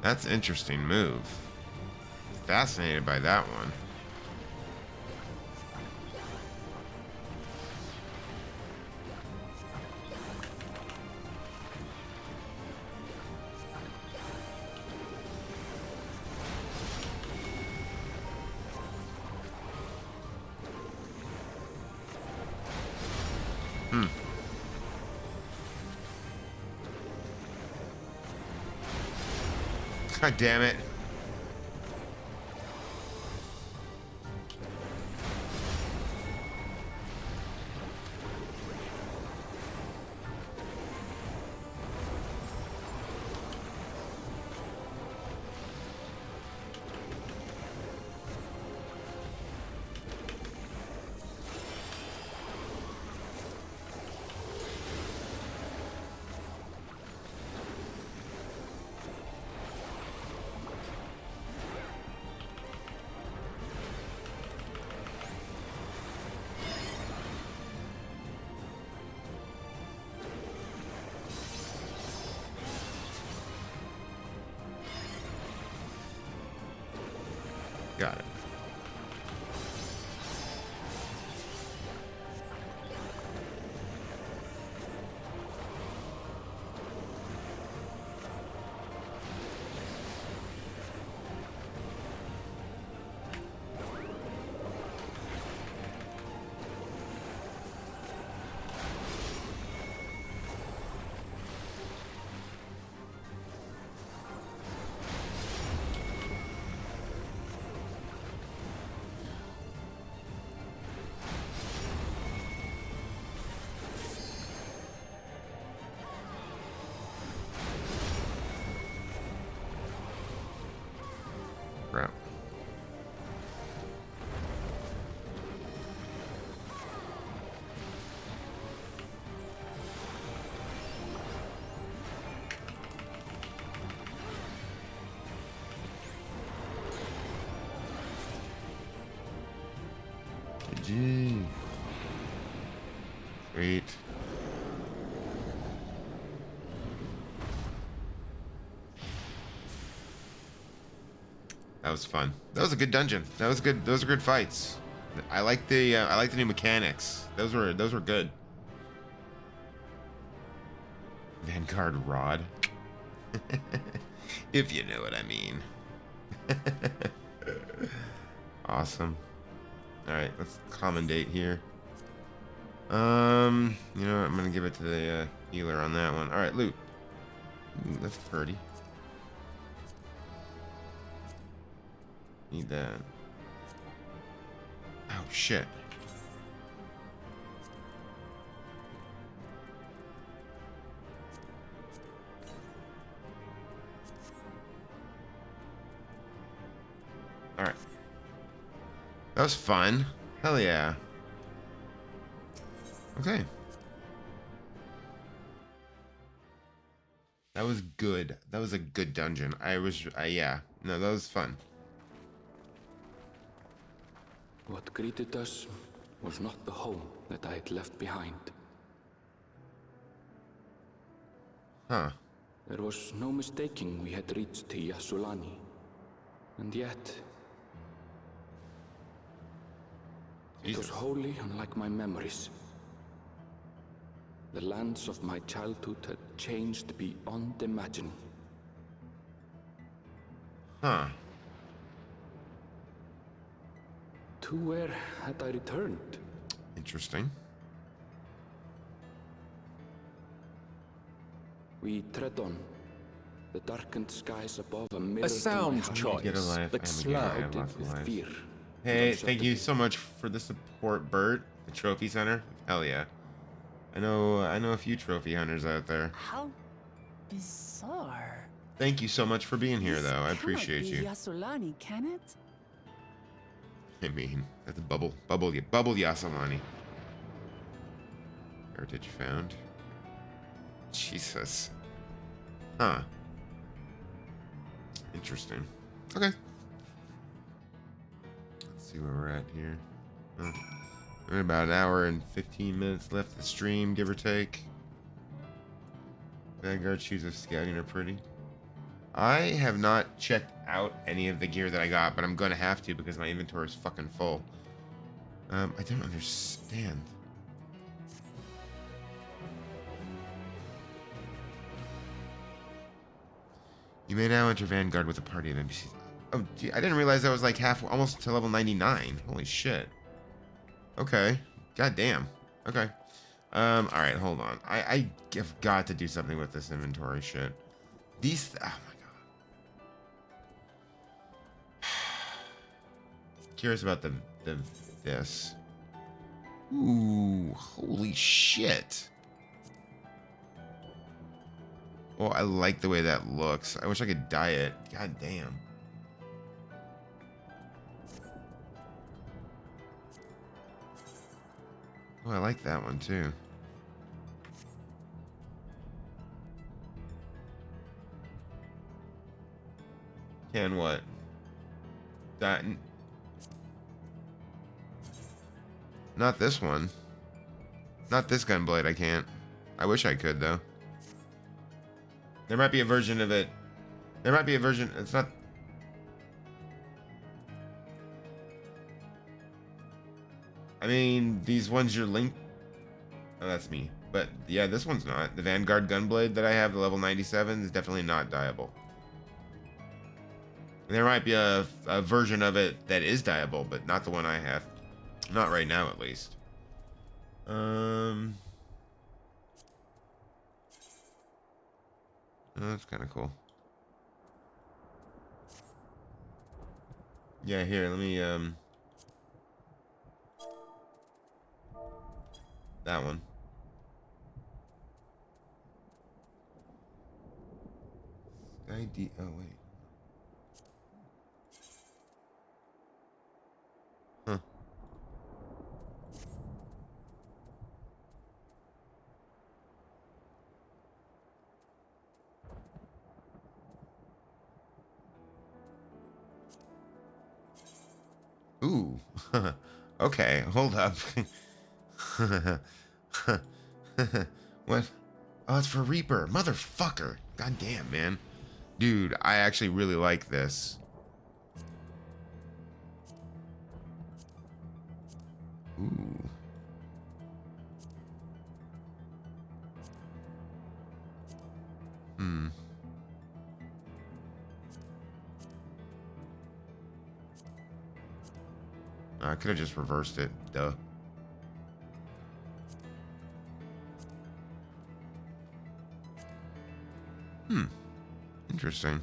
That's an interesting move. Fascinated by that one. God damn it. Got it. Crap. GG. Sweet. That was fun. That was a good dungeon. That was good. Those are good fights. I like the new mechanics. Those were good. Vanguard Rod. If you know what I mean. Awesome. All right, let's commendate here. You know what? I'm gonna give it to the healer on that one. All right, loot. Ooh, that's pretty. Need that. Oh shit. All right. That was fun. Hell yeah. Okay. That was good. That was a good dungeon. Yeah. No, that was fun. What greeted us was not the home that I had left behind. Huh. There was no mistaking we had reached Yasulani. And yet... It was wholly unlike my memories. The lands of my childhood had changed beyond imagining. Huh. To where had I returned? Interesting. We tread on. The darkened skies above a mirror. A sound choice, Get a life. but clouded with fear. Hey, thank you so much for the support, Bert. The trophy center. Hell yeah. I know a few trophy hunters out there. How bizarre. Thank you so much for being here, though. I appreciate Cannot be you. Yassolani, can it? I mean, that's a bubble Yasamani. Heritage found. Jesus. Huh. Interesting. Okay. Let's see where we're at here. Huh. We're at about an hour and 15 minutes left of the stream, give or take. Vanguard shoes of scouting are pretty. I have not checked out any of the gear that I got, but I'm gonna have to because my inventory is fucking full. I don't understand. You may now enter Vanguard with a party of NPCs. Oh, gee, I didn't realize that was like almost to level 99. Holy shit. Okay. God damn. Okay. Alright, hold on. I have got to do something with this inventory shit. These... Oh my god. Curious about this. Ooh, holy shit. Well, I like the way that looks. I wish I could dye it. God damn. Oh, I like that one too. Can what? That. Not this one. Not this gunblade, I can't. I wish I could, though. There might be a version of it. There might be a version. It's not. I mean, these ones you're linked. Oh, that's me. But yeah, this one's not. The Vanguard gunblade that I have, the level 97, is definitely not dyeable. There might be a version of it that is dyeable, but not the one I have. Not right now, at least. Oh, that's kind of cool. Yeah, here, let me, that one. ID, oh, wait. Huh. Ooh. Okay, hold up. What? Oh, it's for Reaper. Motherfucker. God damn, man. Dude, I actually really like this. Ooh. Hmm. I could have just reversed it. Duh. Hmm. Interesting.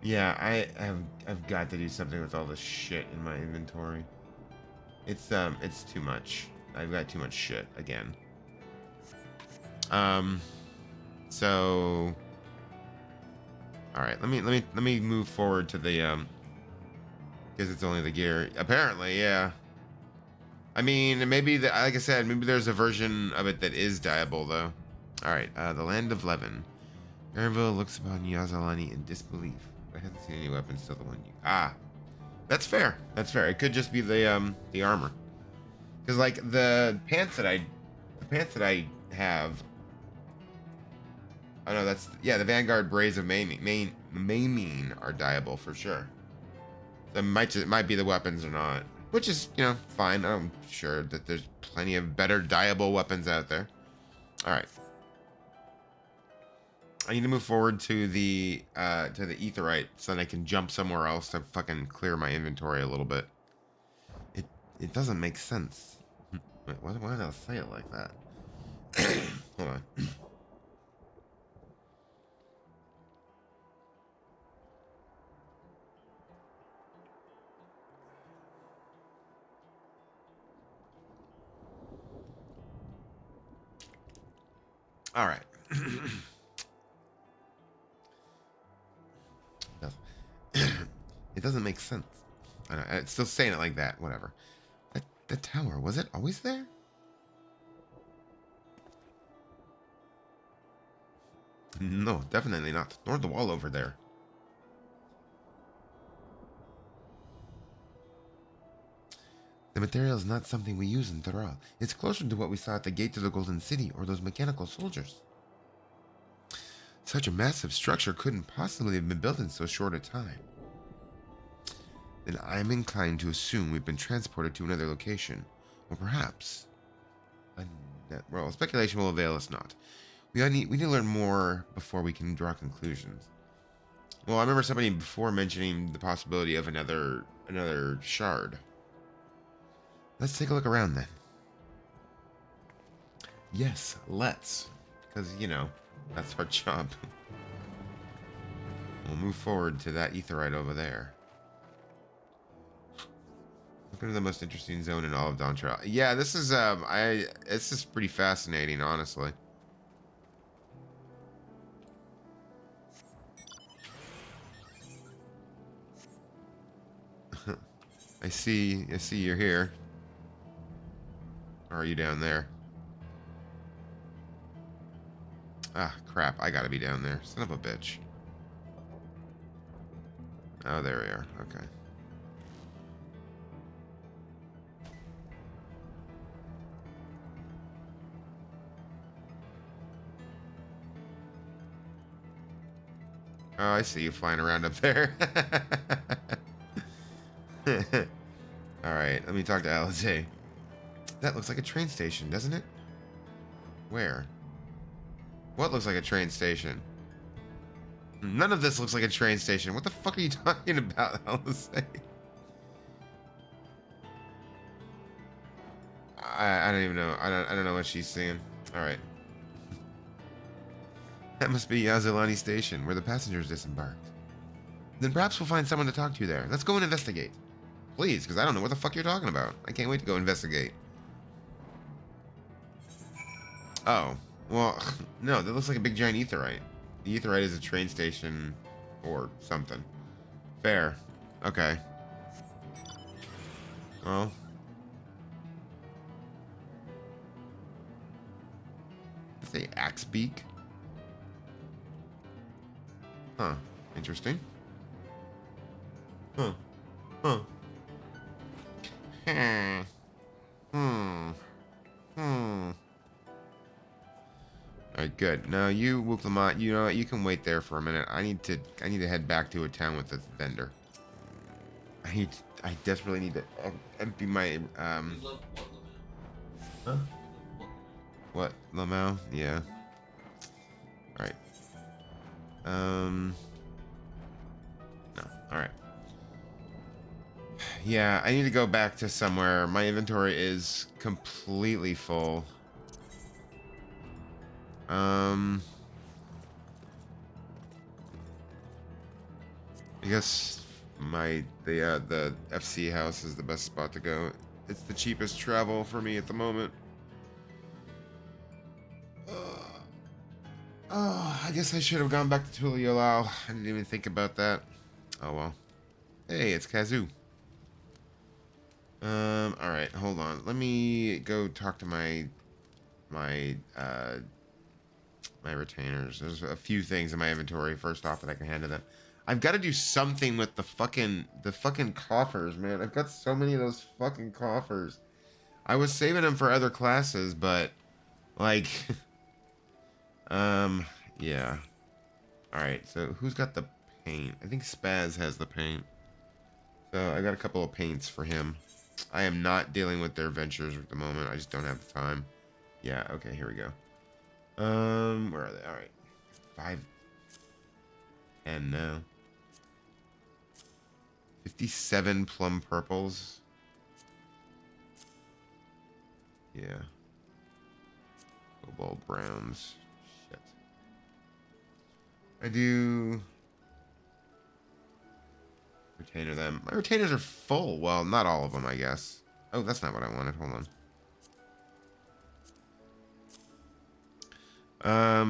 Yeah, I've got to do something with all this shit in my inventory. It's too much. I've got too much shit again. So all right, let me move forward to the because it's only the gear. Apparently, yeah. I mean, maybe like I said, maybe there's a version of it that is dyeable though. All right, the Land of Levin. Erenville looks upon Yazalani in disbelief. I haven't seen any weapons till the one you. Ah, that's fair. That's fair. It could just be the armor. Because like the pants that I have. Oh no, that's yeah. The Vanguard Braids of Maiming are dyeable for sure. That might be the weapons or not, which is fine. I'm sure that there's plenty of better dyeable weapons out there. All right. I need to move forward to the Aetheryte so that I can jump somewhere else to fucking clear my inventory a little bit. It doesn't make sense. Wait, why did I say it like that? Hold on. All right. It doesn't make sense. It's still saying it like that. Whatever. The tower, was it always there? No, definitely not. Nor the wall over there. The material is not something we use in Thera. It's closer to what we saw at the gate to the Golden City or those mechanical soldiers. Such a massive structure couldn't possibly have been built in so short a time. Then I'm inclined to assume we've been transported to another location. Or perhaps... Well, speculation will avail us not. We need to learn more before we can draw conclusions. Well, I remember somebody before mentioning the possibility of another shard. Let's take a look around then. Yes, let's. Because, that's our job. We'll move forward to that Aetheryte over there. Look into the most interesting zone in all of Dawntrail. Yeah, this is this is pretty fascinating, honestly. I see you're here. Or are you down there? Ah, crap. I gotta be down there. Son of a bitch. Oh, there we are. Okay. Oh, I see you flying around up there. Alright, let me talk to Alizé. That looks like a train station, doesn't it? Where? What looks like a train station? None of this looks like a train station. What the fuck are you talking about, Alizé? I don't even know. I don't know what she's seeing. Alright. That must be Yazilani Station, where the passengers disembarked. Then perhaps we'll find someone to talk to there. Let's go and investigate. Please, because I don't know what the fuck you're talking about. I can't wait to go investigate. Oh. Well, no, that looks like a big giant Aetheryte. The Aetheryte is a train station or something. Fair. Okay. Well. Let's say Axe Beak. Huh. Interesting. Huh. Huh. Alright, good. Now you, Wuklamot, you know what? You can wait there for a minute. I need to head back to a town with this vendor. I desperately need to empty my Huh? What? Lamau? Yeah. Alright. No. Alright. Yeah, I need to go back to somewhere. My inventory is completely full. I guess the FC house is the best spot to go. It's the cheapest travel for me at the moment. Oh, I guess I should have gone back to Tuliolao. I didn't even think about that. Oh well. Hey, it's Kazoo. Alright, hold on. Let me go talk to my retainers. There's a few things in my inventory first off that I can hand to them. I've got to do something with the fucking coffers, man. I've got so many of those fucking coffers. I was saving them for other classes, but Like, yeah. Alright, so who's got the paint? I think Spaz has the paint. So I got a couple of paints for him. I am not dealing with their ventures at the moment. I just don't have the time. Yeah, okay, here we go. Where are they? Alright. 5 and now. 57 plum purples. Yeah. Cobalt browns. Shit. I do retainer them. My retainers are full. Well, not all of them, I guess. Oh, that's not what I wanted. Hold on.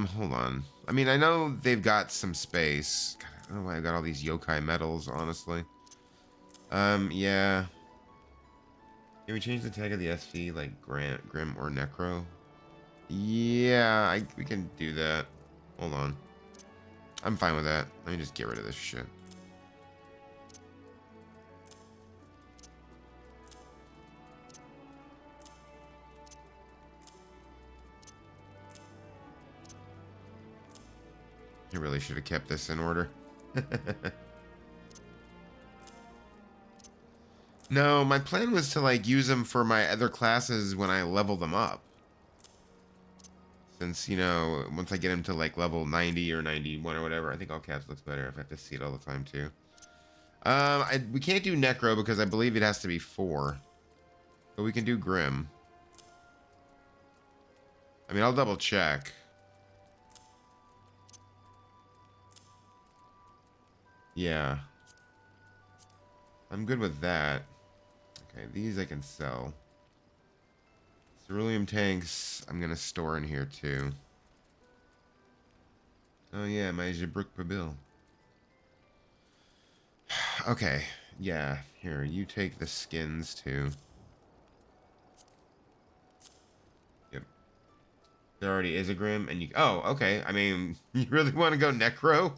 Hold on. I mean, I know they've got some space. God, I don't know why I got all these yokai medals, honestly. Yeah. Can we change the tag of the SV, like Grim or Necro? Yeah, we can do that. Hold on. I'm fine with that. Let me just get rid of this shit. I really should have kept this in order. No, my plan was to like use them for my other classes when I level them up. Since, you know, once I get them to like level 90 or 91 or whatever, I think all caps looks better if I have to see it all the time too. We can't do Necro because I believe it has to be 4. But we can do Grim. I mean, I'll double check. Yeah. I'm good with that. Okay, these I can sell. Ceruleum tanks, I'm going to store in here too. Oh yeah, my Jabruk Babil. Okay, yeah. Here, you take the skins too. Yep. There already is a Grim, and you... Oh, okay. I mean, you really want to go Necro?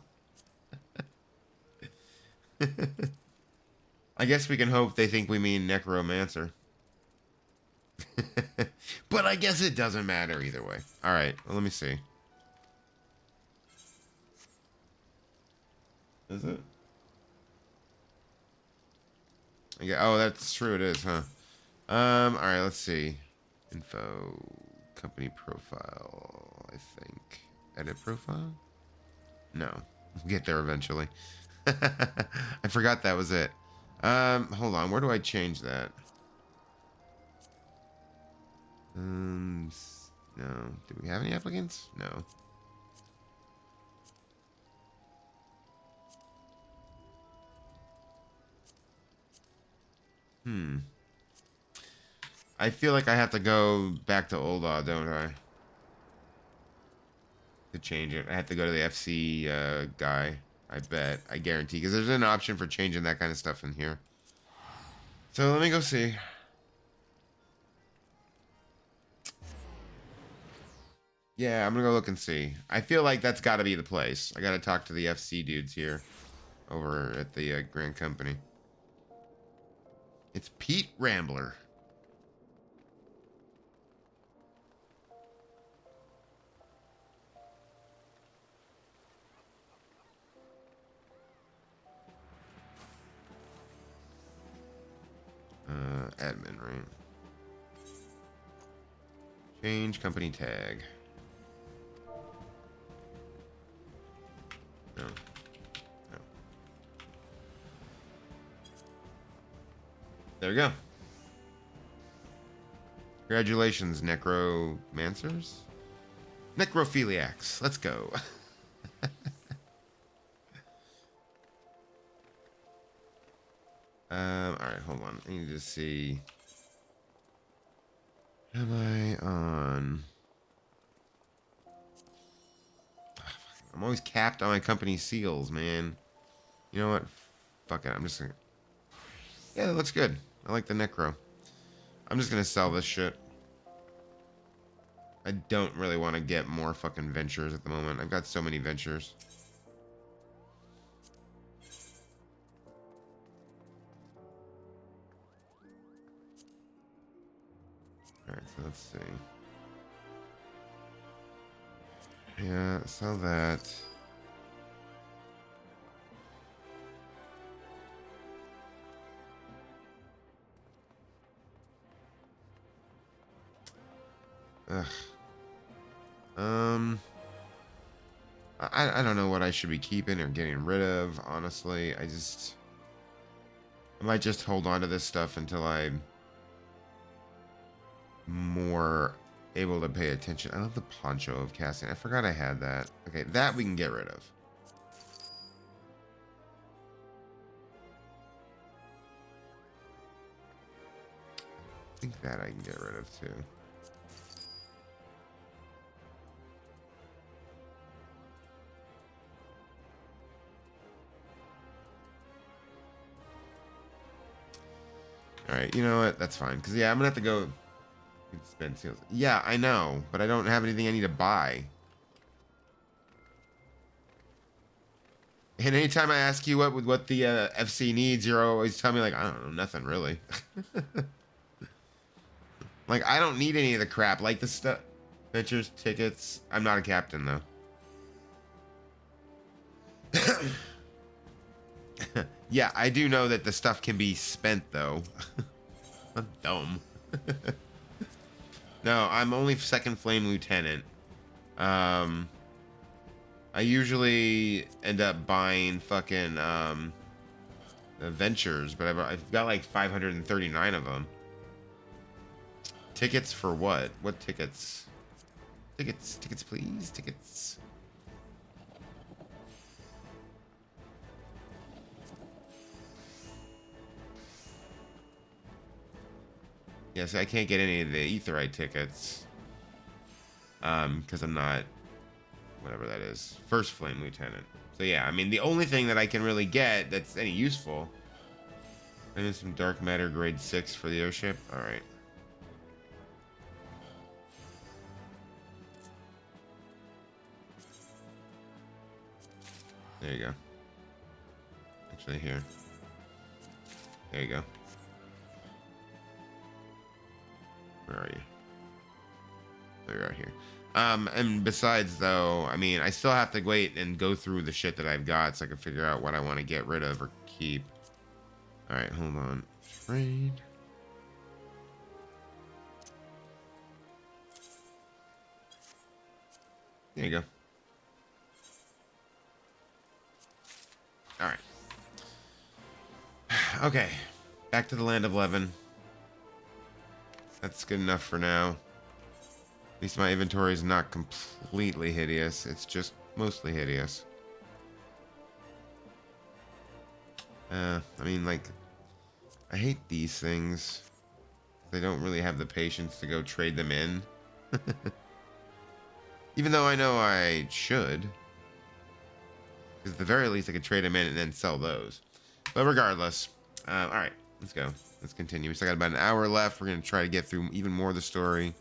I guess we can hope they think we mean Necromancer. But I guess it doesn't matter either way. Alright, well, let me see. Is it? Oh, that's true, it is, huh? Alright, let's see. Info, company profile, I think. Edit profile? No. We'll get there eventually. I forgot that was it. Hold on, where do I change that? No. Do we have any applicants? No. I feel like I have to go back to Oldar, don't I? To change it. I have to go to the FC guy. I bet. I guarantee. Because there's an option for changing that kind of stuff in here. So let me go see. Yeah, I'm going to go look and see. I feel like that's got to be the place. I got to talk to the FC dudes here. Over at the Grand Company. It's Pete Rambler. Admin, right? Change company tag. No. No. There we go. Congratulations, necromancers? Necrophiliacs. Let's go. Alright, hold on. I need to see. Am I on? I'm always capped on my company seals, man. You know what? Fuck it. I'm just gonna... Yeah, that looks good. I like the necro. I'm just gonna sell this shit. I don't really want to get more fucking ventures at the moment. I've got so many ventures. Alright, so let's see. Yeah, sell that. Ugh. I don't know what I should be keeping or getting rid of, honestly. I might just hold on to this stuff until I'm more able to pay attention. I love the poncho of casting. I forgot I had that. Okay, that we can get rid of. I think that I can get rid of too. All right, you know what? That's fine. Because, yeah, I'm going to have to go spend seals. Yeah, I know. But I don't have anything I need to buy. And anytime I ask you what the FC needs, you're always telling me, like, I don't know, nothing really. Like, I don't need any of the crap. Like the stuff. Ventures, tickets. I'm not a captain, though. Yeah, I do know that the stuff can be spent, though. I'm dumb. No, I'm only second flame lieutenant. I usually end up buying fucking ventures, but I've got like 539 of them. Tickets for what? What tickets? Tickets, please. Tickets. Yes, I can't get any of the Aetheryte tickets. Because I'm not, whatever that is, first flame lieutenant. So yeah, I mean, the only thing that I can really get that's any useful. I need some dark matter grade 6 for the airship. All right. There you go. Actually, here. There you go. Where are you? There you are here. And besides, though, I mean, I still have to wait and go through the shit that I've got so I can figure out what I want to get rid of or keep. All right, hold on. Trade. There you go. All right. Okay. Back to the land of Levin. That's good enough for now. At least my inventory is not completely hideous. It's just mostly hideous. I mean, like, I hate these things. They don't really have the patience to go trade them in. Even though I know I should. Because at the very least I could trade them in and then sell those. But regardless. Alright, let's go. Let's continue. We still got about an hour left. We're going to try to get through even more of the story.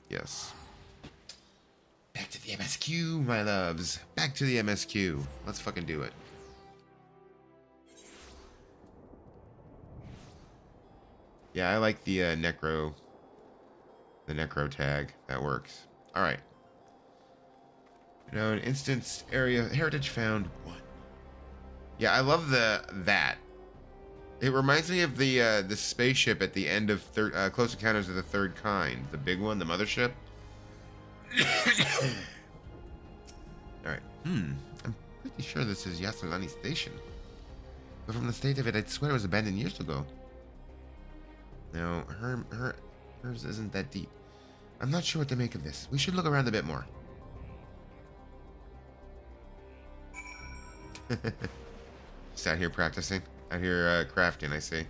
Yes. Back to the MSQ, my loves. Back to the MSQ. Let's fucking do it. Yeah, I like the necro tag. That works. All right. An instance area heritage found 1. Yeah, I love that. It reminds me of the spaceship at the end of Close Encounters of the Third Kind, the big one, the mothership. All right. I'm pretty sure this is Yasolani Station, but from the state of it, I'd swear it was abandoned years ago. No, hers isn't that deep. I'm not sure what to make of this. We should look around a bit more. Just out here practicing. Out here crafting, I see.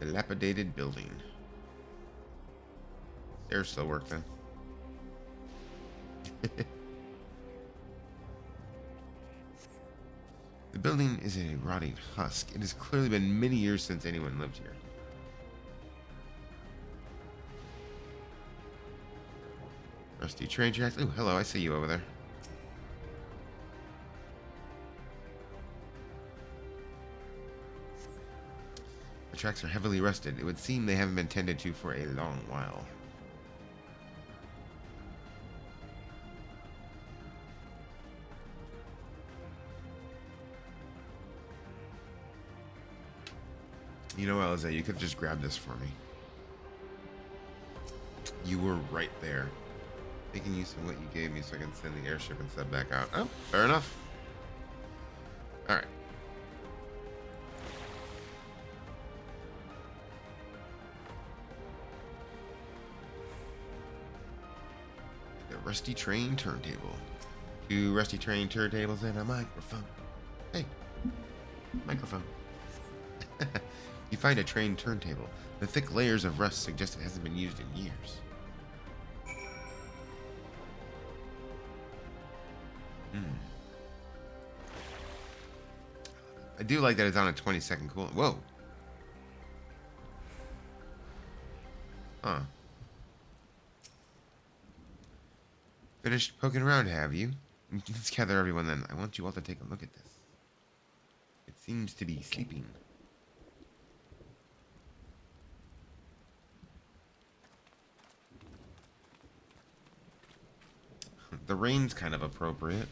Dilapidated building. Stairs still work then. The building is a rotting husk. It has clearly been many years since anyone lived here. Rusty train tracks. Oh, hello, I see you over there. The tracks are heavily rusted. It would seem they haven't been tended to for a long while. You know, Eliza, you could have just grabbed this for me. You were right there. Making use of what you gave me so I can send the airship and sub back out. Oh, fair enough. Alright. The rusty train turntable. 2 rusty train turntables and a microphone. Hey, microphone. You find a train turntable. The thick layers of rust suggest it hasn't been used in years. I do like that it's on a 20-second cooldown. Whoa. Huh. Finished poking around, have you? Let's gather everyone then. I want you all to take a look at this. It seems to be sleeping. The rain's kind of appropriate.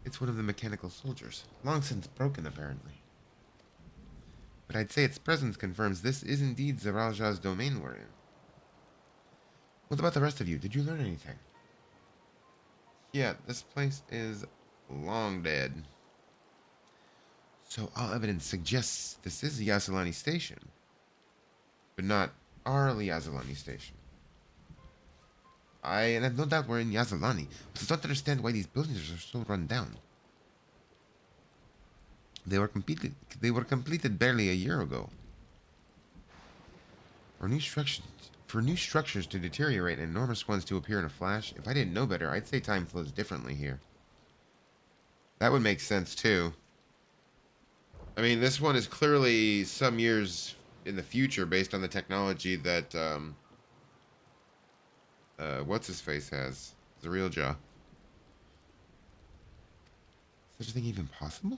It's one of the mechanical soldiers, long since broken apparently. But I'd say its presence confirms this is indeed Zaralja's domain we're in. What about the rest of you? Did you learn anything? Yeah, this place is long dead. So all evidence suggests this is Yasalani Station. But not our Yasalani Station. I have no doubt we're in Yasalani, but I don't understand why these buildings are so run down. They were completed barely a year ago. For new structures to deteriorate and enormous ones to appear in a flash, if I didn't know better, I'd say time flows differently here. That would make sense too. I mean, this one is clearly some years in the future based on the technology that what's his face has. Zaralja. Is such a thing even possible?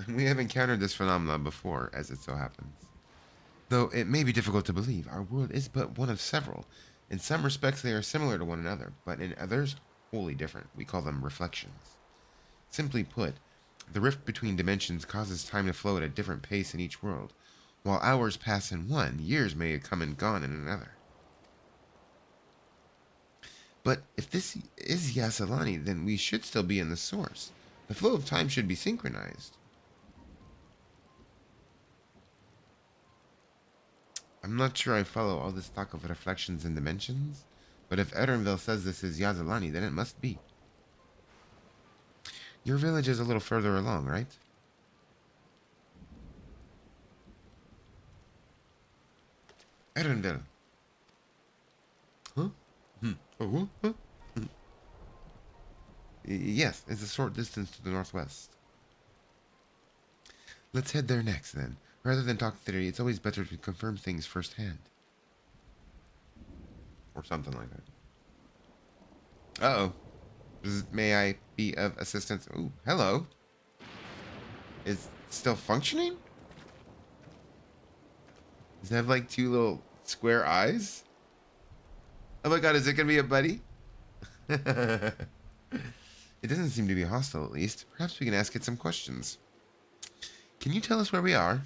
We have encountered this phenomenon before, as it so happens. Though it may be difficult to believe, our world is but one of several. In some respects they are similar to one another, but in others, wholly different. We call them reflections. Simply put, the rift between dimensions causes time to flow at a different pace in each world. While hours pass in one, years may have come and gone in another. But if this is Yasalani, then we should still be in the source. The flow of time should be synchronized. I'm not sure I follow all this talk of reflections and dimensions, but if Erenville says this is Yasalani, then it must be. Your village is a little further along, right? Erenville. Huh? Oh, huh? Yes, it's a short distance to the northwest. Let's head there next, then. Rather than talk theory, it's always better to confirm things firsthand. Or something like that. Uh-oh. May I be of assistance? Ooh, hello. Is it still functioning? Does it have like 2 little square eyes? Oh my god, is it gonna be a buddy? It doesn't seem to be hostile, at least. Perhaps we can ask it some questions. Can you tell us where we are?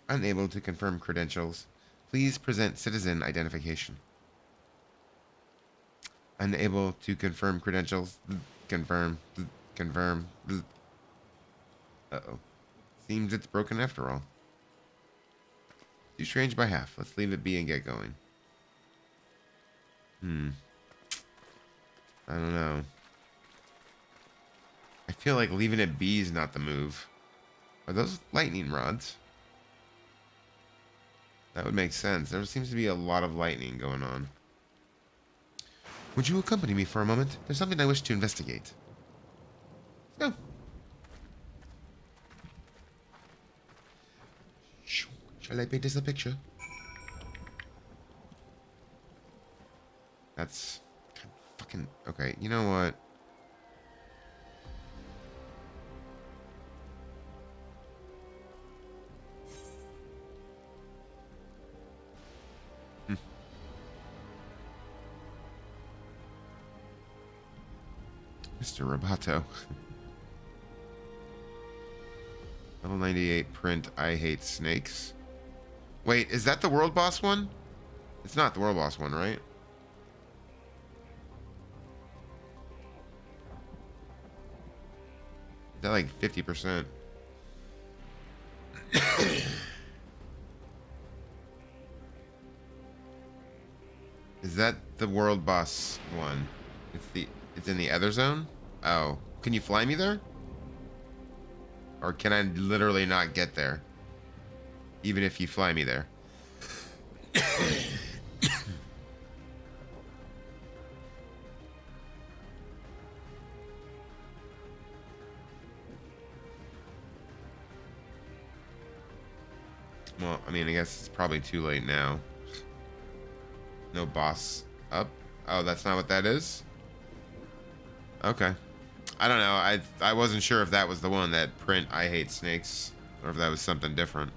Unable to confirm credentials. Please present citizen identification. Unable to confirm credentials. Confirm. Confirm. Uh-oh. Seems it's broken after all. Too strange by half. Let's leave it be and get going. I don't know. I feel like leaving it be is not the move. Are those lightning rods? That would make sense. There seems to be a lot of lightning going on. Would you accompany me for a moment? There's something I wish to investigate. Let's go. Shall I paint us a picture? That's kind of fucking... Okay, you know what? Mr. Roboto. Level 98 print, I hate snakes. Wait, is that the world boss one? It's not the world boss one, right? Is that like 50%? Is that the world boss one? It's in the other zone? Oh. Can you fly me there? Or can I literally not get there? Even if you fly me there. Well, I mean, I guess it's probably too late now. No boss up? Oh, that's not what that is? Okay. I don't know. I wasn't sure if that was the one, that print I hate snakes, or if that was something different.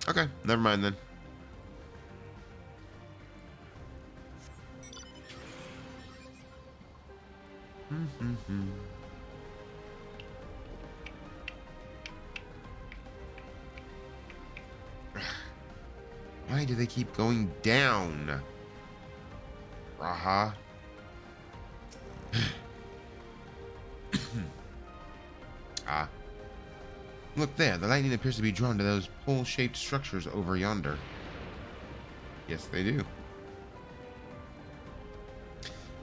Okay, never mind then. Why do they keep going down? Raha. Ah. Look there, the lightning appears to be drawn to those pole-shaped structures over yonder. Yes, they do.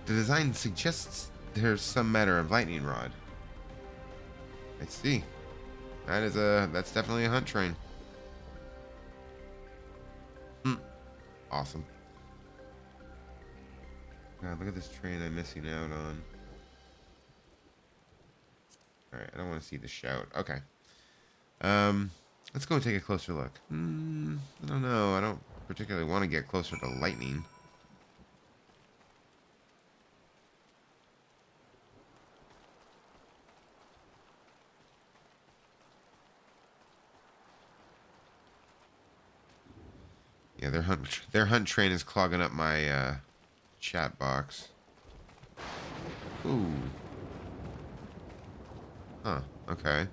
The design suggests there's some matter of lightning rod. I see. That's definitely a hunt train. Awesome. God, look at this train I'm missing out on. Alright, I don't want to see the shout. Okay. Let's go and take a closer look. I don't know. I don't particularly want to get closer to lightning. Yeah, their hunt train is clogging up my chat box. Ooh. Huh, okay.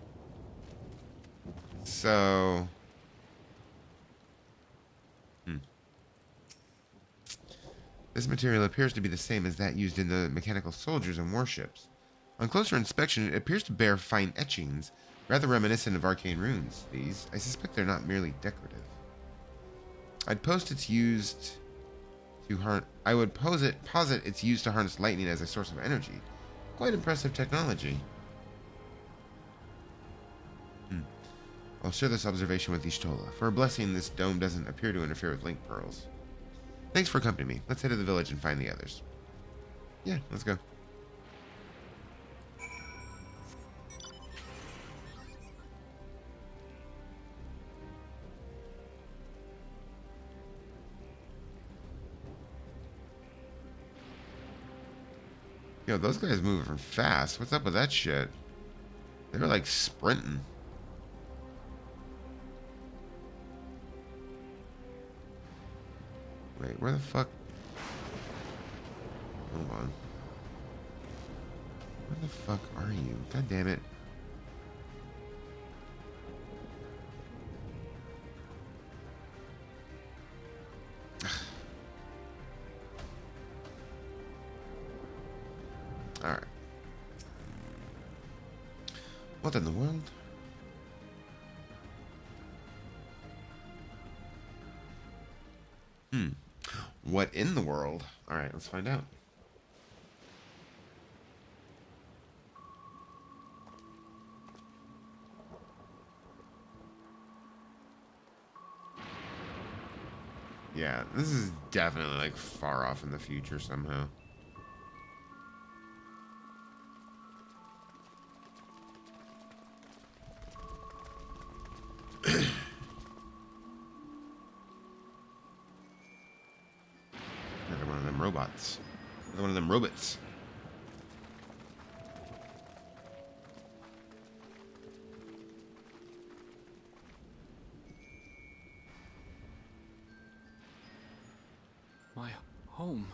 So... This material appears to be the same as that used in the mechanical soldiers and warships. On closer inspection, it appears to bear fine etchings, rather reminiscent of arcane runes. These, I suspect they're not merely decorative. I'd posit it's used to posit it's used to harness lightning as a source of energy. Quite impressive technology. I'll share this observation with Ishtola. For a blessing, this dome doesn't appear to interfere with link pearls. Thanks for accompanying me. Let's head to the village and find the others. Yeah, let's go. Yo, those guys moving fast. What's up with that shit? They were like sprinting. Wait, where the fuck? Hold on. Where the fuck are you? God damn it. Alright. What in the world? What in the world? Alright, let's find out. Yeah, this is definitely like far off in the future somehow. Another one of them robots. One of them robots. My home.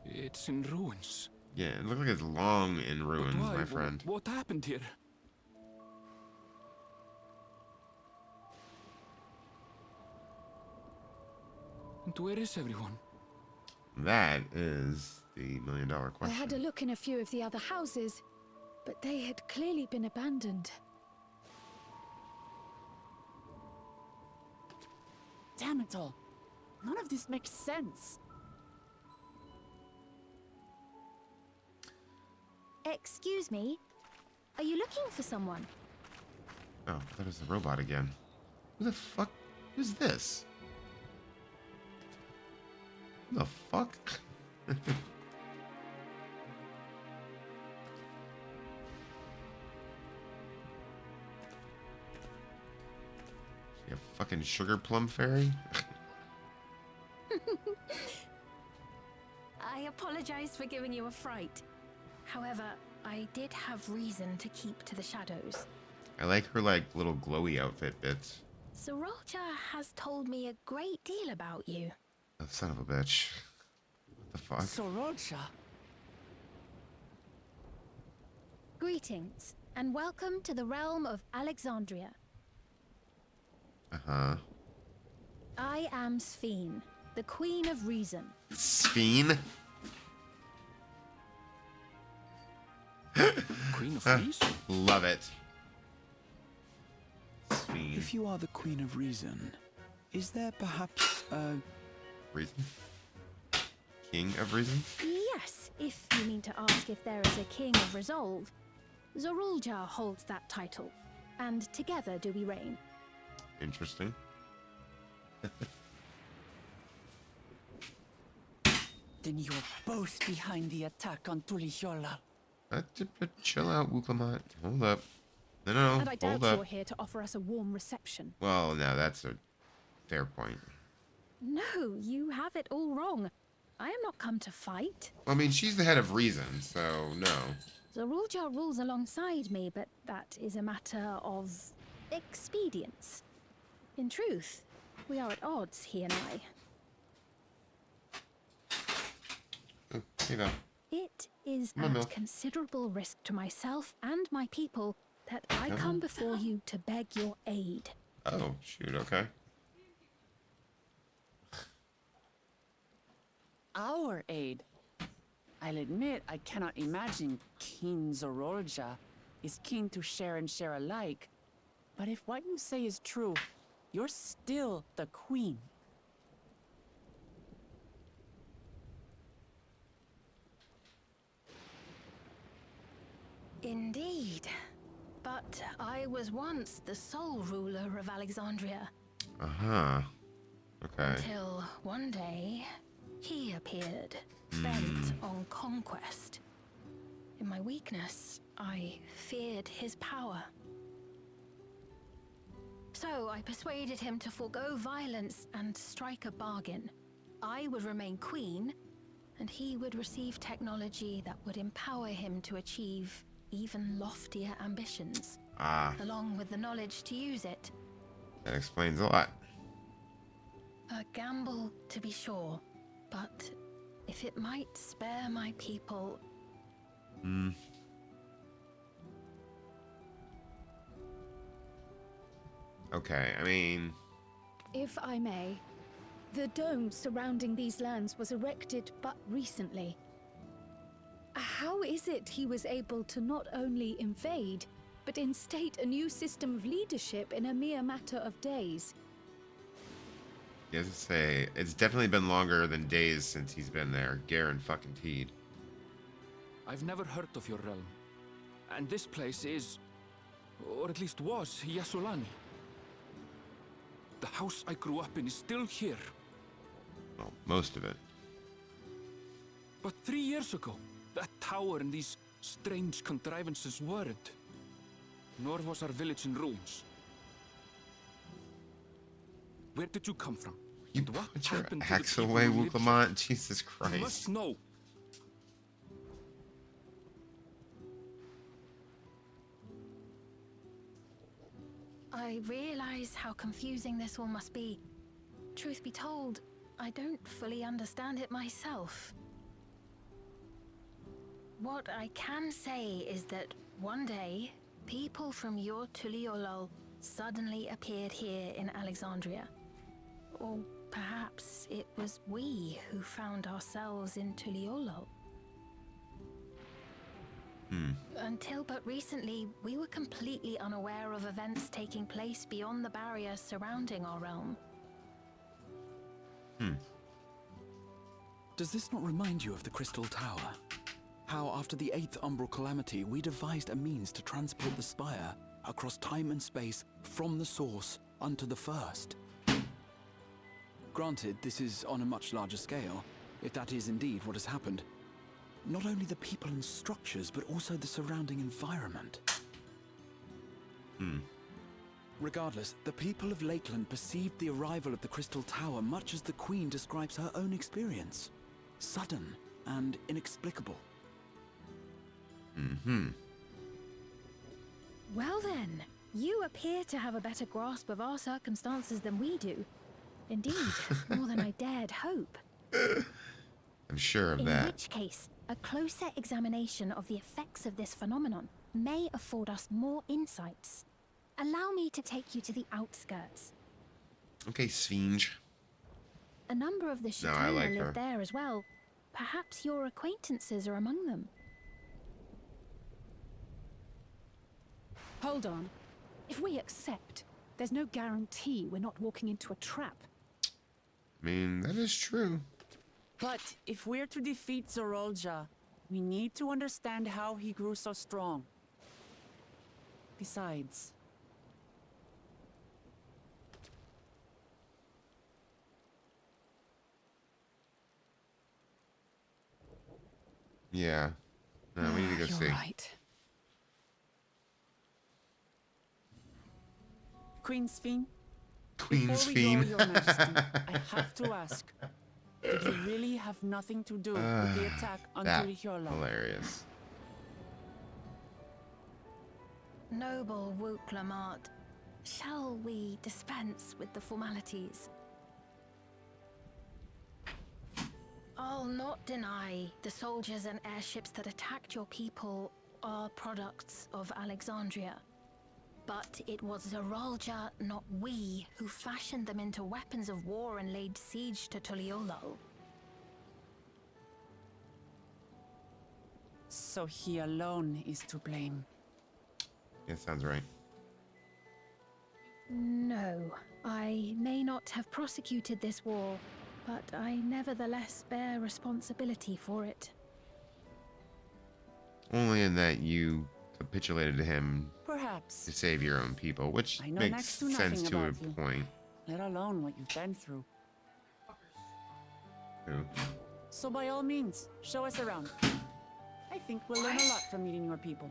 It's in ruins. Yeah, it looks like it's long in ruins, But why? my friend. What happened here? And where is everyone? That is the million-dollar I question. had a look in a few of the other houses, but they had clearly been abandoned. Damn it all. None of this makes sense. Excuse me? Are you looking for someone? Oh, I thought it was the robot again. Who the fuck? Who's this? Who the fuck? You fucking sugar plum fairy? I apologize for giving you a fright. However, I did have reason to keep to the shadows. I like her like little glowy outfit bits. Sorolja has told me a great deal about you. Oh, son of a bitch. What the fuck? Sorolja. Greetings, and welcome to the realm of Alexandria. Uh-huh. I am Sphene, the Queen of Reason. Sphene? Queen of Reason? Love it. Sphene. If you are the Queen of Reason, is there perhaps a... Reason? King of Reason? Yes, if you mean to ask if there is a King of Resolve. Zorulja holds that title, and together do we reign. Interesting. Then you're both behind the attack on Tuliyola. Chill out, Wuklamat. Hold up. No, And I doubt hold up. you're here to offer us a warm reception. Well, no, that's a fair point. No, you have it all wrong. I am not come to fight. Well, I mean, she's the head of reason, so no. Zorulja rules alongside me, but that is a matter of expedience. In truth, we are at odds, he and I. Oh, here you go. It is Come on, at Milk. considerable risk to myself and my people that I Come come on. before you to beg your aid. Oh, shoot, okay. Our aid. I'll admit I cannot imagine King Zorolja is keen to share and share alike. But if what you say is true, you're still the queen. Indeed. But I was once the sole ruler of Alexandria. Uh-huh. Okay. Until one day, he appeared, bent on conquest. In my weakness, I feared his power. So I persuaded him to forego violence and strike a bargain. I would remain queen, and he would receive technology that would empower him to achieve even loftier ambitions. Ah, Along with the knowledge to use it. that explains a lot. A gamble, to be sure, but if it might spare my people... Okay, I mean... If I may, the dome surrounding these lands was erected but recently. How is it he was able to not only invade, but instate a new system of leadership in a mere matter of days? Yes, to say, it's definitely been longer than days since he's been there. Garen fucking Teed. I've never heard of your realm. And this place is, or at least was, Yasolani. The house I grew up in is still here. Well, most of it. But 3 years ago, that tower and these strange contrivances weren't. Nor was our village in ruins. Where did you come from? You And what put your happened to the axe people away, who lived here? Wuklamont. Jesus You Christ. must know. I realize how confusing this all must be. Truth be told, I don't fully understand it myself. What I can say is that one day, people from your Tuliolol suddenly appeared here in Alexandria. Or perhaps it was we who found ourselves in Tuliolol. Until but recently, we were completely unaware of events taking place beyond the barrier surrounding our realm. Does this not remind you of the Crystal Tower? How after the 8th Umbral Calamity, we devised a means to transport the Spire across time and space from the source unto the First. Granted, this is on a much larger scale, if that is indeed what has happened. Not only the people and structures, but also the surrounding environment. Regardless, the people of Lakeland perceived the arrival of the Crystal Tower much as the Queen describes her own experience. Sudden and inexplicable. Well then, you appear to have a better grasp of our circumstances than we do. Indeed, more than I dared hope. I'm sure of In that. which case, a closer examination of the effects of this phenomenon may afford us more insights. Allow me to take you to the outskirts. Okay, Sfinge. A number of the No, I Shitona like her. live there as well. Perhaps your acquaintances are among them. Hold on. If we accept, there's no guarantee we're not walking into a trap. I mean, that is true. But if we're to defeat Zorolja, we need to understand how he grew so strong. Besides, Yeah. No, we need to go You're see. right. Queen Sphene, Queen before we go, Sphene. Your Majesty, I have to ask, did you really have nothing to do with the attack on That Turihiolo? hilarious. Noble Wuklamart, shall we dispense with the formalities? I'll not deny the soldiers and airships that attacked your people are products of Alexandria. But it was Zorolja, not we, who fashioned them into weapons of war and laid siege to Tuliolol. So he alone is to blame. Yeah, sounds right. No, I may not have prosecuted this war, but I nevertheless bear responsibility for it. Only in that you capitulated to him Perhaps. to save your own people, which I know makes next to sense nothing to a about you. point. Let alone what you've been through. Who? So by all means, show us around. I think we'll learn a lot from meeting your people.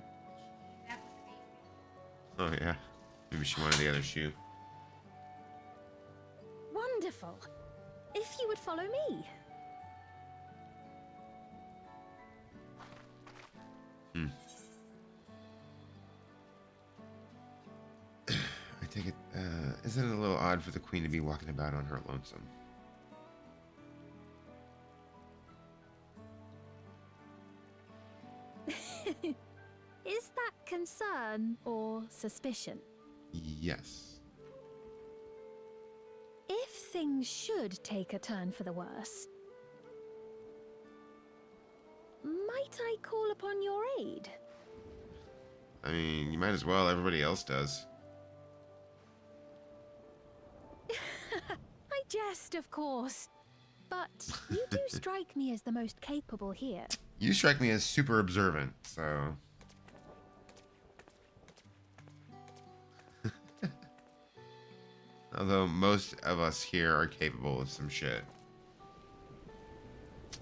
Oh yeah. Maybe she wanted the other shoe. Wonderful. If you would follow me. I take it, isn't it a little odd for the queen to be walking about on her lonesome? Is that concern or suspicion? Yes. If things should take a turn for the worse, might I call upon your aid? I mean, you might as well. Everybody else does. I jest, of course. But you do strike me as the most capable here. You strike me as super observant, so... Although most of us here are capable of some shit.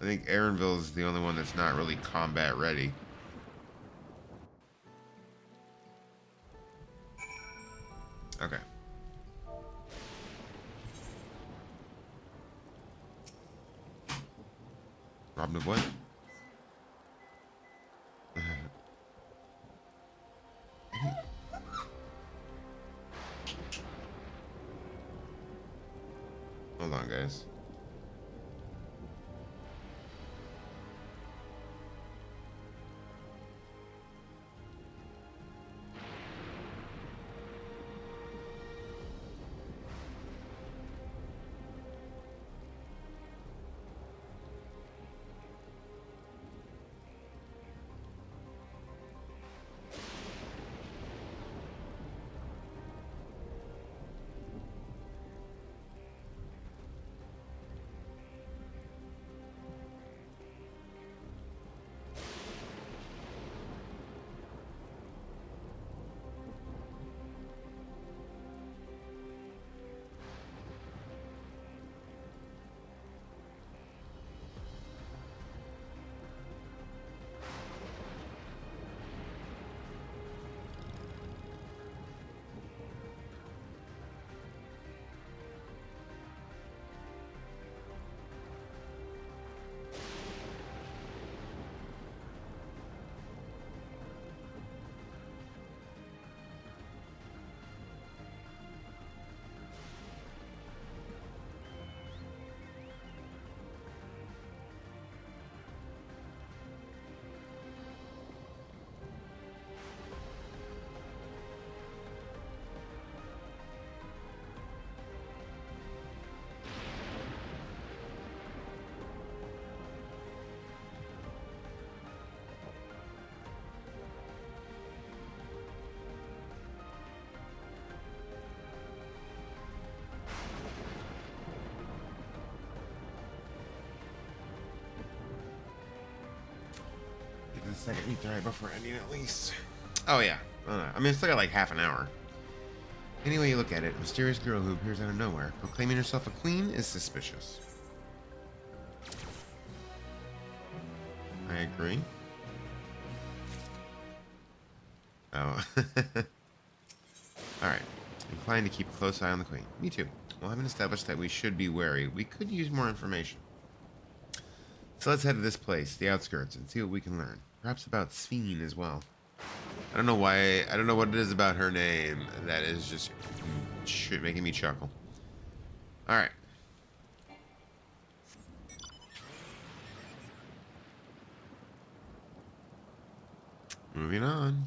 I think Aaronville is the only one that's not really combat ready. Okay. Robbed of what? Hold on, guys. The second ether right before ending at least. Oh yeah. I mean, it's still got like half an hour. Any way you look at it, a mysterious girl who appears out of nowhere, proclaiming herself a queen, is suspicious. I agree. Oh. Alright. Inclined to keep a close eye on the queen. Me too. Well, having established that we should be wary, we could use more information. So let's head to this place, the outskirts, and see what we can learn. Perhaps about Sphene as well. I don't know why. I don't know what it is about her name that is just making me chuckle. All right. Moving on.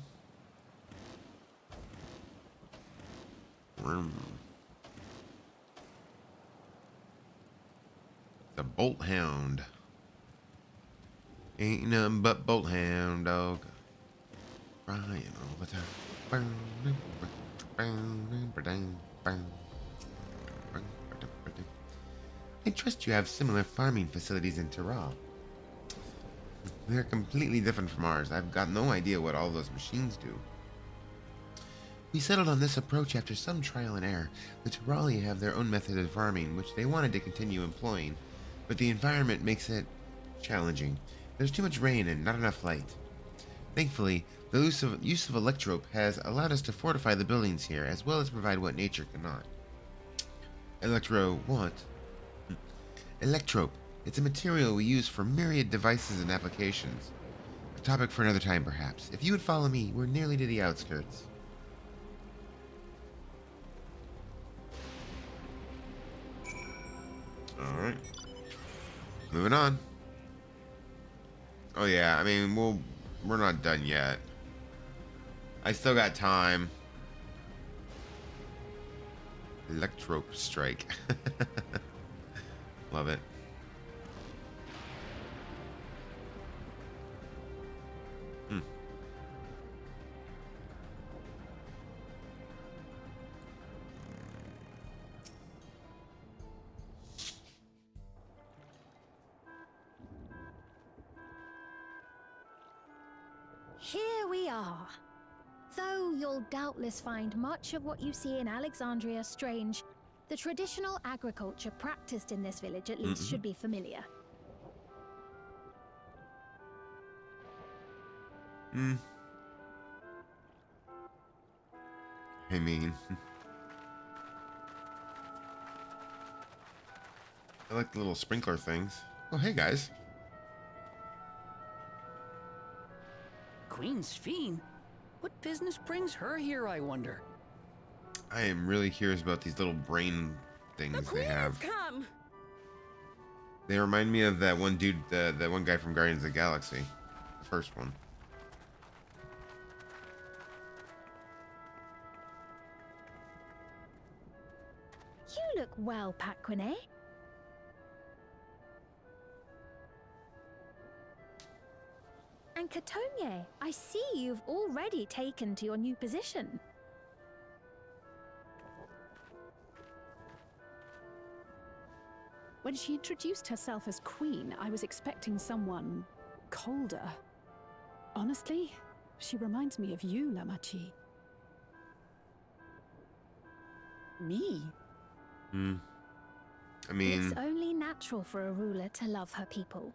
The Bolt Hound. Ain't nothing but Bolt Hound, dog. Crying all the time. I trust you have similar farming facilities in Terral. They're completely different from ours. I've got no idea what all those machines do. We settled on this approach after some trial and error. The Terrali have their own method of farming, which they wanted to continue employing, but the environment makes it challenging. There's too much rain and not enough light. Thankfully, the use of electrope has allowed us to fortify the buildings here, as well as provide what nature cannot. What? Electrope. It's a material we use for myriad devices and applications. A topic for another time, perhaps. If you would follow me, we're nearly to the outskirts. Alright. Moving on. Oh yeah, I mean, we're not done yet. I still got time. Electrope strike. Love it. Here we are. Though you'll doubtless find much of what you see in Alexandria strange, the traditional agriculture practiced in this village at least should be familiar. I mean, I like the little sprinkler things. Oh, hey guys. Queen Sphene? What business brings her here, I wonder? I am really curious about these little brain things they have. Come! They remind me of that one dude, that one guy from Guardians of the Galaxy. The first one. You look well, Paquine. And Katonye, I see you've already taken to your new position. When she introduced herself as queen, I was expecting someone colder. Honestly, she reminds me of you, Lamachi. Me? I mean... It's only natural for a ruler to love her people.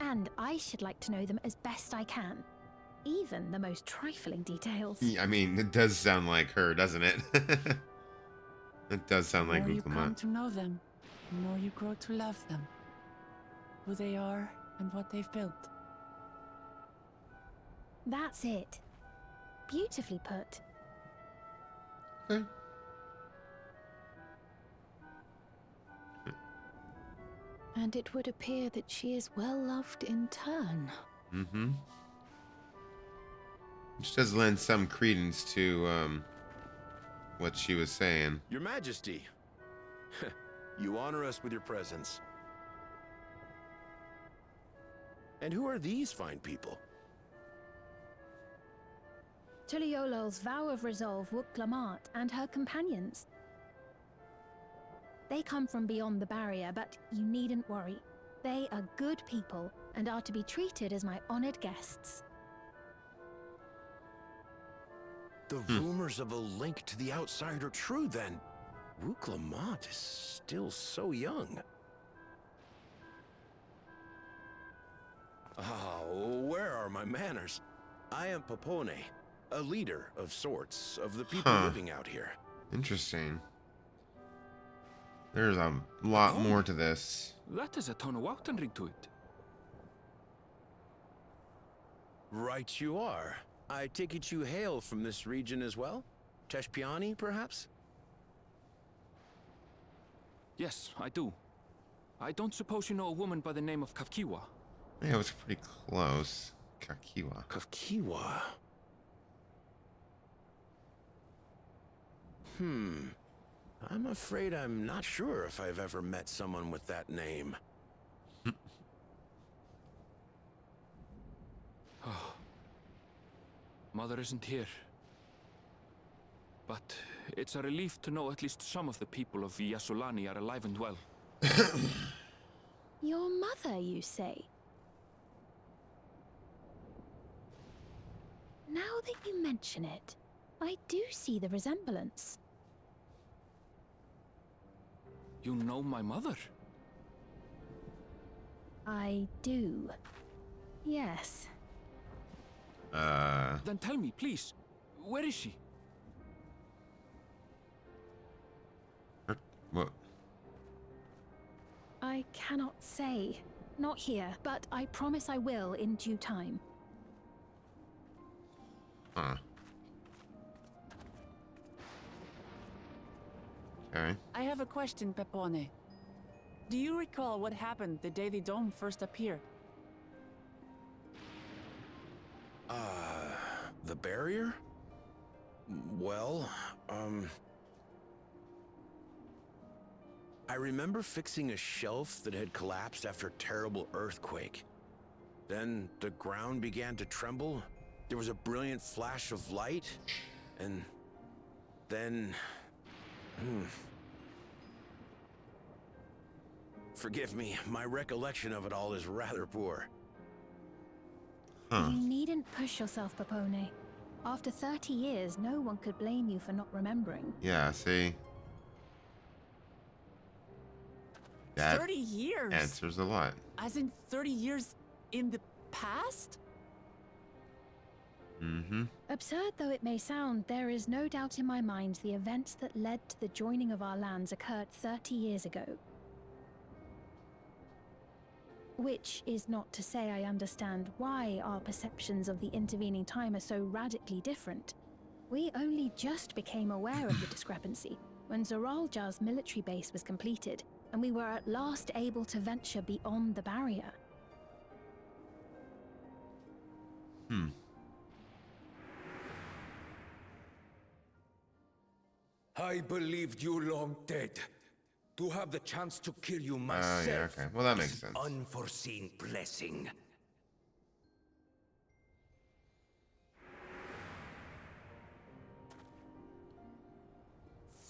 And I should like to know them as best I can. Even the most trifling details. I mean, it does sound like her, doesn't it? It does sound like The more you come Uklamat. to know them, the more you grow to love them. Who they are and what they've built. That's it. Beautifully put. Okay. And it would appear that she is well loved in turn. Mm-hmm. Which does lend some credence to, what she was saying. Your Majesty, you honor us with your presence. And who are these fine people? Tuliolo's vow of resolve Wuk-Lamat and her companions. They come from beyond the barrier, but you needn't worry. They are good people and are to be treated as my honored guests. The rumors of a link to the outside are true, then. Wuk-Lamat is still so young. Where are my manners? I am Popone, a leader of sorts of the people living out here. Interesting. There's a lot more to this. That is a Tonawautan ring to it. Right you are. I take it you hail from this region as well? Teshpiani, perhaps? Yes, I do. I don't suppose you know a woman by the name of Kafkiwa? Yeah, it was pretty close. Kakiwa. Kafkiwa. I'm afraid I'm not sure if I've ever met someone with that name. Mother isn't here. But it's a relief to know at least some of the people of Yasulani are alive and well. Your mother, you say? Now that you mention it, I do see the resemblance. You know my mother? I do. Yes. Then tell me, please. Where is she? What? I cannot say. Not here, but I promise I will in due time. Huh. Okay. I have a question, Pepone. Do you recall what happened the day the dome first appeared? The barrier? Well, I remember fixing a shelf that had collapsed after a terrible earthquake. Then the ground began to tremble. There was a brilliant flash of light, and then... Forgive me, my recollection of it all is rather poor. You needn't push yourself, Popone. After 30 years, no one could blame you for not remembering. Yeah, see? That 30 years? answers a lot. As in 30 years in the past? Absurd though it may sound, there is no doubt in my mind the events that led to the joining of our lands occurred 30 years ago. Which is not to say I understand why our perceptions of the intervening time are so radically different. We only just became aware of the discrepancy when Zoralja's military base was completed, and we were at last able to venture beyond the barrier. I believed you long dead. To have the chance to kill you myself. Yeah, okay. Well, that makes is sense. Unforeseen blessing.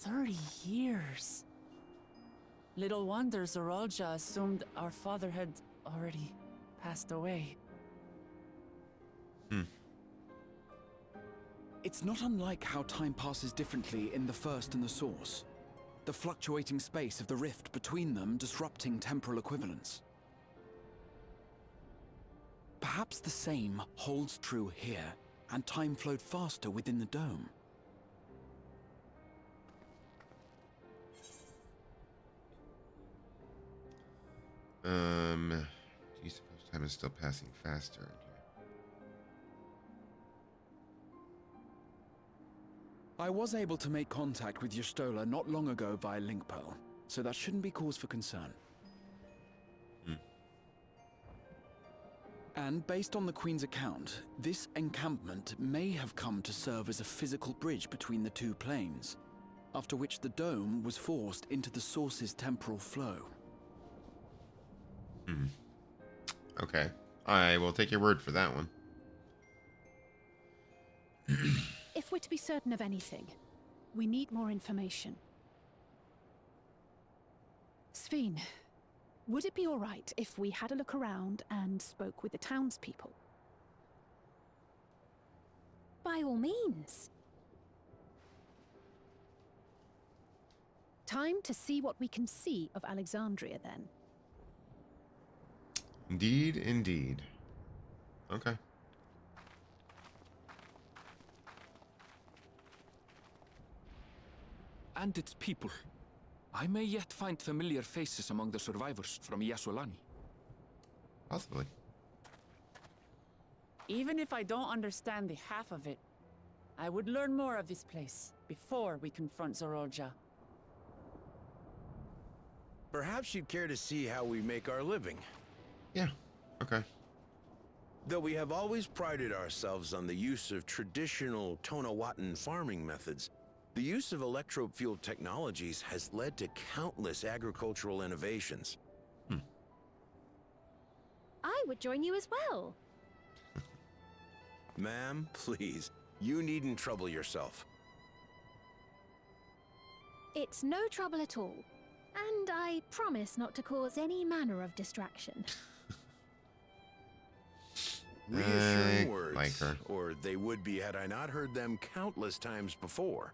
$30 years. Little wonder Zoralja assumed our father had already passed away. It's not unlike how time passes differently in the First and the Source. The fluctuating space of the rift between them disrupting temporal equivalence. Perhaps the same holds true here, and time flowed faster within the dome. Do you suppose time is still passing faster? I was able to make contact with Yestola not long ago via link pearl, so that shouldn't be cause for concern. And based on the Queen's account, this encampment may have come to serve as a physical bridge between the two planes, after which the dome was forced into the Source's temporal flow. Okay. I will take your word for that one. If we're to be certain of anything, we need more information. Sphene, would it be all right if we had a look around and spoke with the townspeople? By all means. Time to see what we can see of Alexandria, then. Indeed, indeed. Okay. And its people. I may yet find familiar faces among the survivors from Yasolani. Possibly. Even if I don't understand the half of it, I would learn more of this place before we confront Zoralja. Perhaps you'd care to see how we make our living. Yeah, okay. Though we have always prided ourselves on the use of traditional Tonawatan farming methods, the use of electro-fueled technologies has led to countless agricultural innovations. I would join you as well. Ma'am, please, you needn't trouble yourself. It's no trouble at all. And I promise not to cause any manner of distraction. Reassuring words, like her. or they would be had I not heard them countless times before.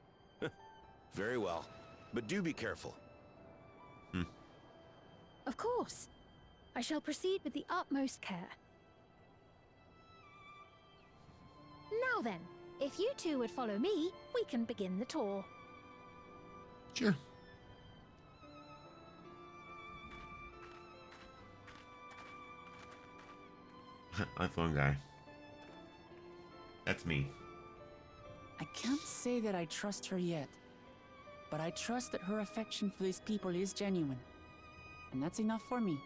Very well, but do be careful. Of course. I shall proceed with the utmost care. Now then, if you two would follow me, we can begin the tour. Sure. iPhone guy. That's me. I can't say that I trust her yet, but I trust that her affection for these people is genuine. And that's enough for me.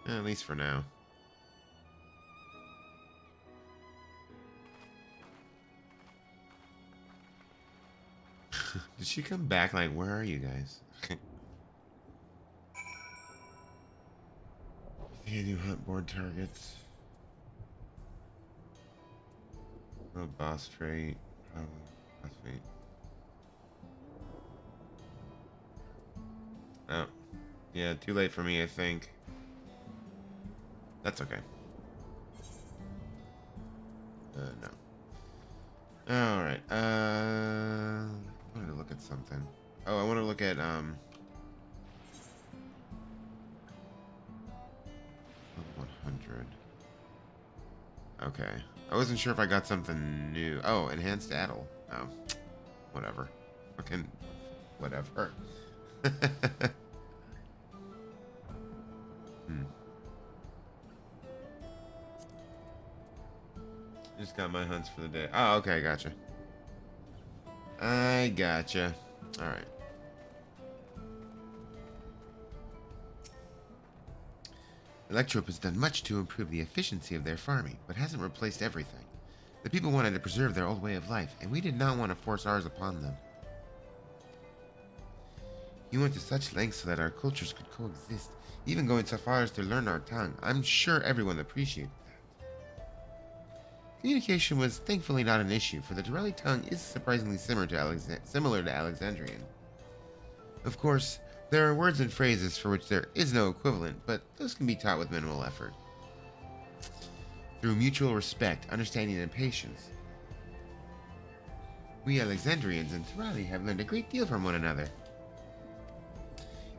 At least for now. Did she come back? Like, where are you guys? You do hunt board targets. Oh, boss trait. Oh, boss trait. Oh. Yeah, too late for me, I think. That's okay. No. Alright, I wanted to look at something. Oh, I want to look at, 100. Okay. I wasn't sure if I got something new. Oh, enhanced addle. Oh. Whatever. Fucking whatever. Just got my hunts for the day. Oh, okay, gotcha. I gotcha. Alright. Electrope has done much to improve the efficiency of their farming, but hasn't replaced everything. The people wanted to preserve their old way of life, and we did not want to force ours upon them. You went to such lengths so that our cultures could coexist, even going so far as to learn our tongue. I'm sure everyone appreciated that. Communication was thankfully not an issue, for the Dorelli tongue is surprisingly similar to Alexandrian. Of course, there are words and phrases for which there is no equivalent, but those can be taught with minimal effort. Through mutual respect, understanding, and patience. We Alexandrians and Dorelli have learned a great deal from one another.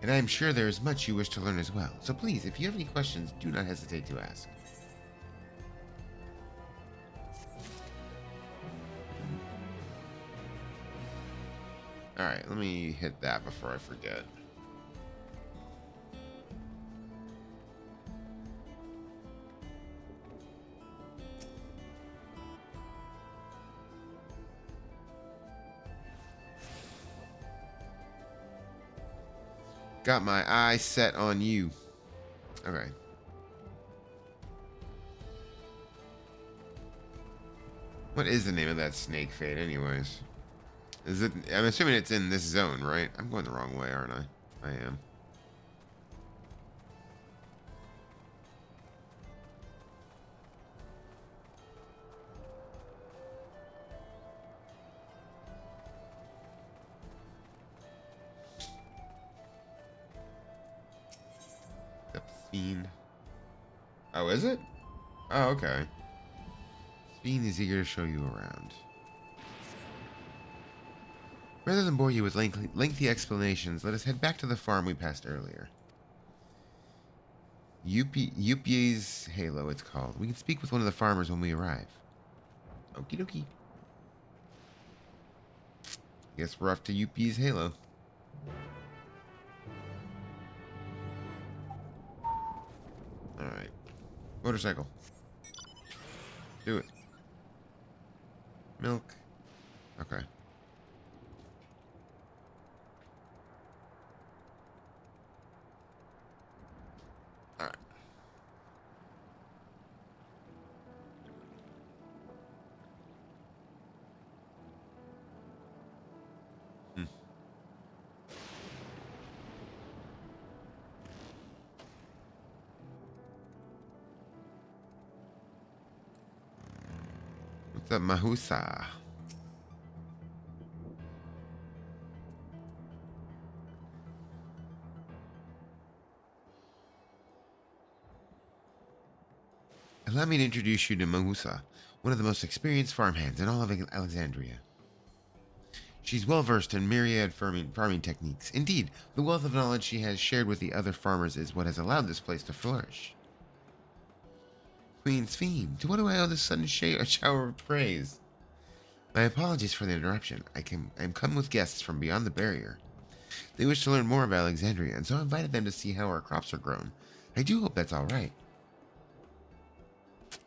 And I am sure there is much you wish to learn as well, so please, if you have any questions, do not hesitate to ask. Alright, let me hit that before I forget. Got my eye set on you. Okay. What is the name of that snake fade anyways? Is it... I'm assuming it's in this zone, right? I'm going the wrong way, aren't I? I am. Fiend. Oh, is it? Oh, okay. Fiend is eager to show you around. Rather than bore you with lengthy explanations, let us head back to the farm we passed earlier. Yuppie's Halo, it's called. We can speak with one of the farmers when we arrive. Okie dokie. Guess we're off to Yuppie's Halo. Alright. Motorcycle. Do it. Milk. Okay. Alright. What's up, Mahusa? Allow me to introduce you to Mahusa, one of the most experienced farmhands in all of Alexandria. She's well versed in myriad farming techniques. Indeed, the wealth of knowledge she has shared with the other farmers is what has allowed this place to flourish. Queen's Fiend, to what do I owe this sudden shower of praise? My apologies for the interruption. I'm come with guests from beyond the barrier. They wish to learn more about Alexandria, and so I invited them to see how our crops are grown. I do hope that's all right.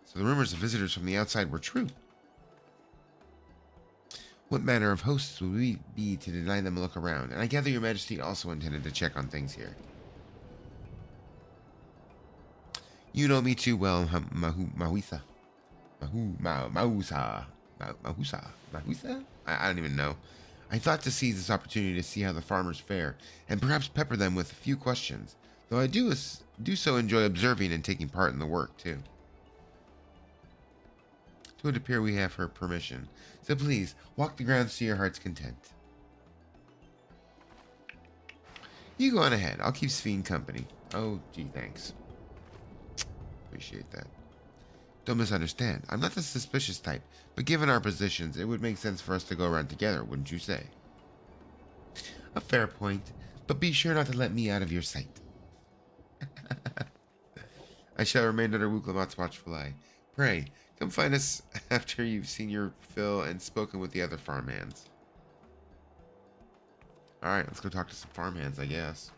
So the rumors of visitors from the outside were true. What manner of hosts would we be to deny them a look around? And I gather your majesty also intended to check on things here. You know me too well, Mahusa. Mahusa. I don't even know. I thought to seize this opportunity to see how the farmers fare, and perhaps pepper them with a few questions, though I do so enjoy observing and taking part in the work, too. It would appear we have her permission, so please, walk the grounds to your heart's content. You go on ahead. I'll keep Sphene company. Oh, gee, thanks. Appreciate that. Don't misunderstand. I'm not the suspicious type, but given our positions, it would make sense for us to go around together, wouldn't you say? A fair point, but be sure not to let me out of your sight. I shall remain under Wuklamat's watchful eye. Pray, come find us after you've seen your fill and spoken with the other farmhands. Alright, let's go talk to some farmhands, I guess.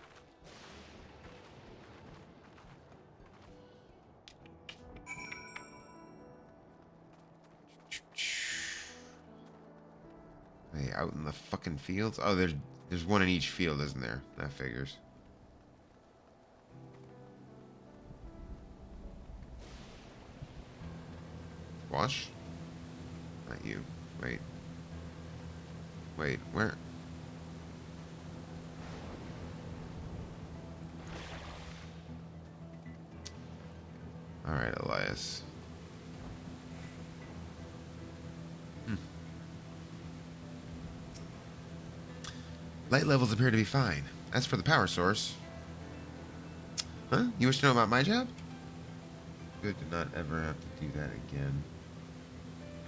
Hey, out in the fucking fields? Oh, there's one in each field, isn't there? That figures. Wash? Not you. Wait. Wait, where? Alright, Elias. Light levels appear to be fine. As for the power source... Huh? You wish to know about my job? Good to not ever have to do that again.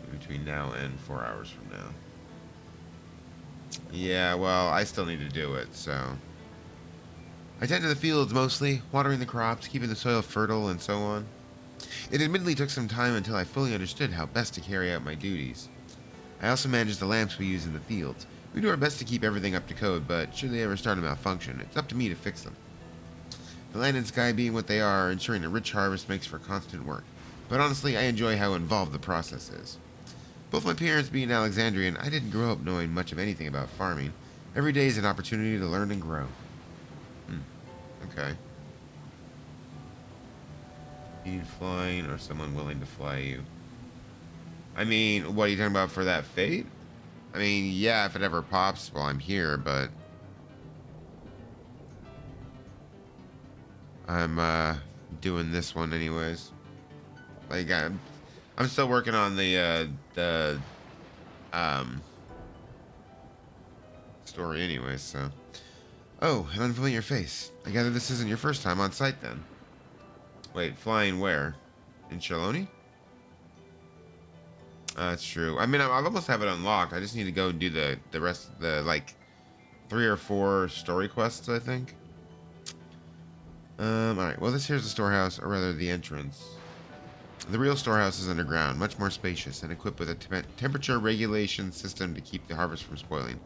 Between now and 4 hours from now. Yeah, well, I still need to do it, so... I tend to the fields mostly, watering the crops, keeping the soil fertile, and so on. It admittedly took some time until I fully understood how best to carry out my duties. I also manage the lamps we use in the fields. We do our best to keep everything up to code, but should they ever start to malfunction, it's up to me to fix them. The land and sky being what they are, ensuring a rich harvest makes for constant work. But honestly, I enjoy how involved the process is. Both my parents being Alexandrian, I didn't grow up knowing much of anything about farming. Every day is an opportunity to learn and grow. Okay. You need flying or someone willing to fly you. I mean, what are you talking about for that fate? I mean, yeah, if it ever pops while I'm here, but... I'm, doing this one anyways. Like, I'm still working on the story anyways, so... Oh, an unfamiliar face. I gather this isn't your first time on site, then. Wait, flying where? In Shaloni? That's true. I mean, I've almost have it unlocked. I just need to go and do the rest of the, like, 3 or 4 story quests, I think. Alright. Well, this here's the storehouse, or rather the entrance. The real storehouse is underground, much more spacious, and equipped with a temperature regulation system to keep the harvest from spoiling.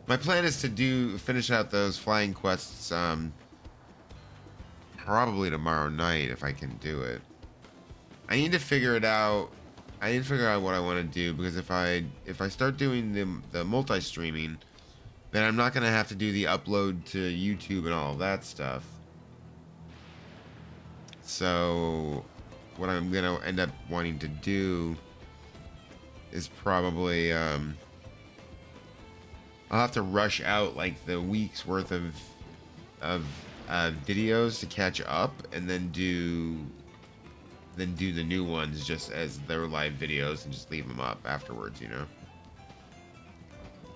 My plan is to finish out those flying quests, probably tomorrow night, if I can do it. I need to figure it out. I need to figure out what I want to do, because if I start doing the multi-streaming, then I'm not going to have to do the upload to YouTube and all that stuff. So, what I'm going to end up wanting to do is probably, I'll have to rush out like the week's worth of videos to catch up, and then do the new ones just as their live videos and just leave them up afterwards, you know.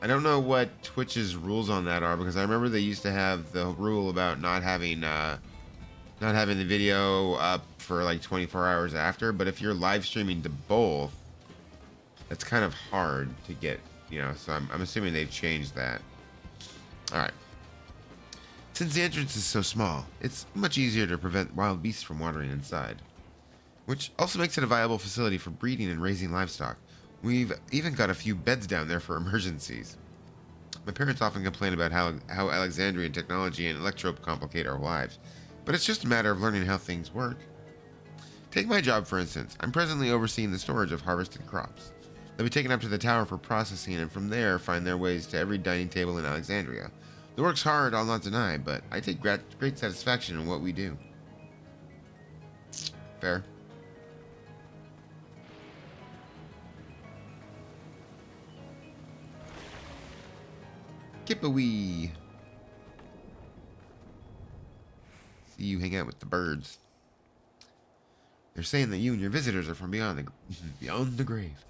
I don't know what Twitch's rules on that are, because I remember they used to have the rule about not having the video up for like 24 hours after, but if you're live streaming to both, that's kind of hard to get, you know, so I'm assuming they've changed that. Alright. Since the entrance is so small, it's much easier to prevent wild beasts from wandering inside, which also makes it a viable facility for breeding and raising livestock. We've even got a few beds down there for emergencies. My parents often complain about how Alexandrian technology and electrope complicate our lives, but it's just a matter of learning how things work. Take my job, for instance. I'm presently overseeing the storage of harvested crops. They'll be taken up to the tower for processing, and from there find their ways to every dining table in Alexandria. The work's hard, I'll not deny, but I take great satisfaction in what we do. Fair. Kippawee. See you hang out with the birds. They're saying that you and your visitors are from beyond the grave,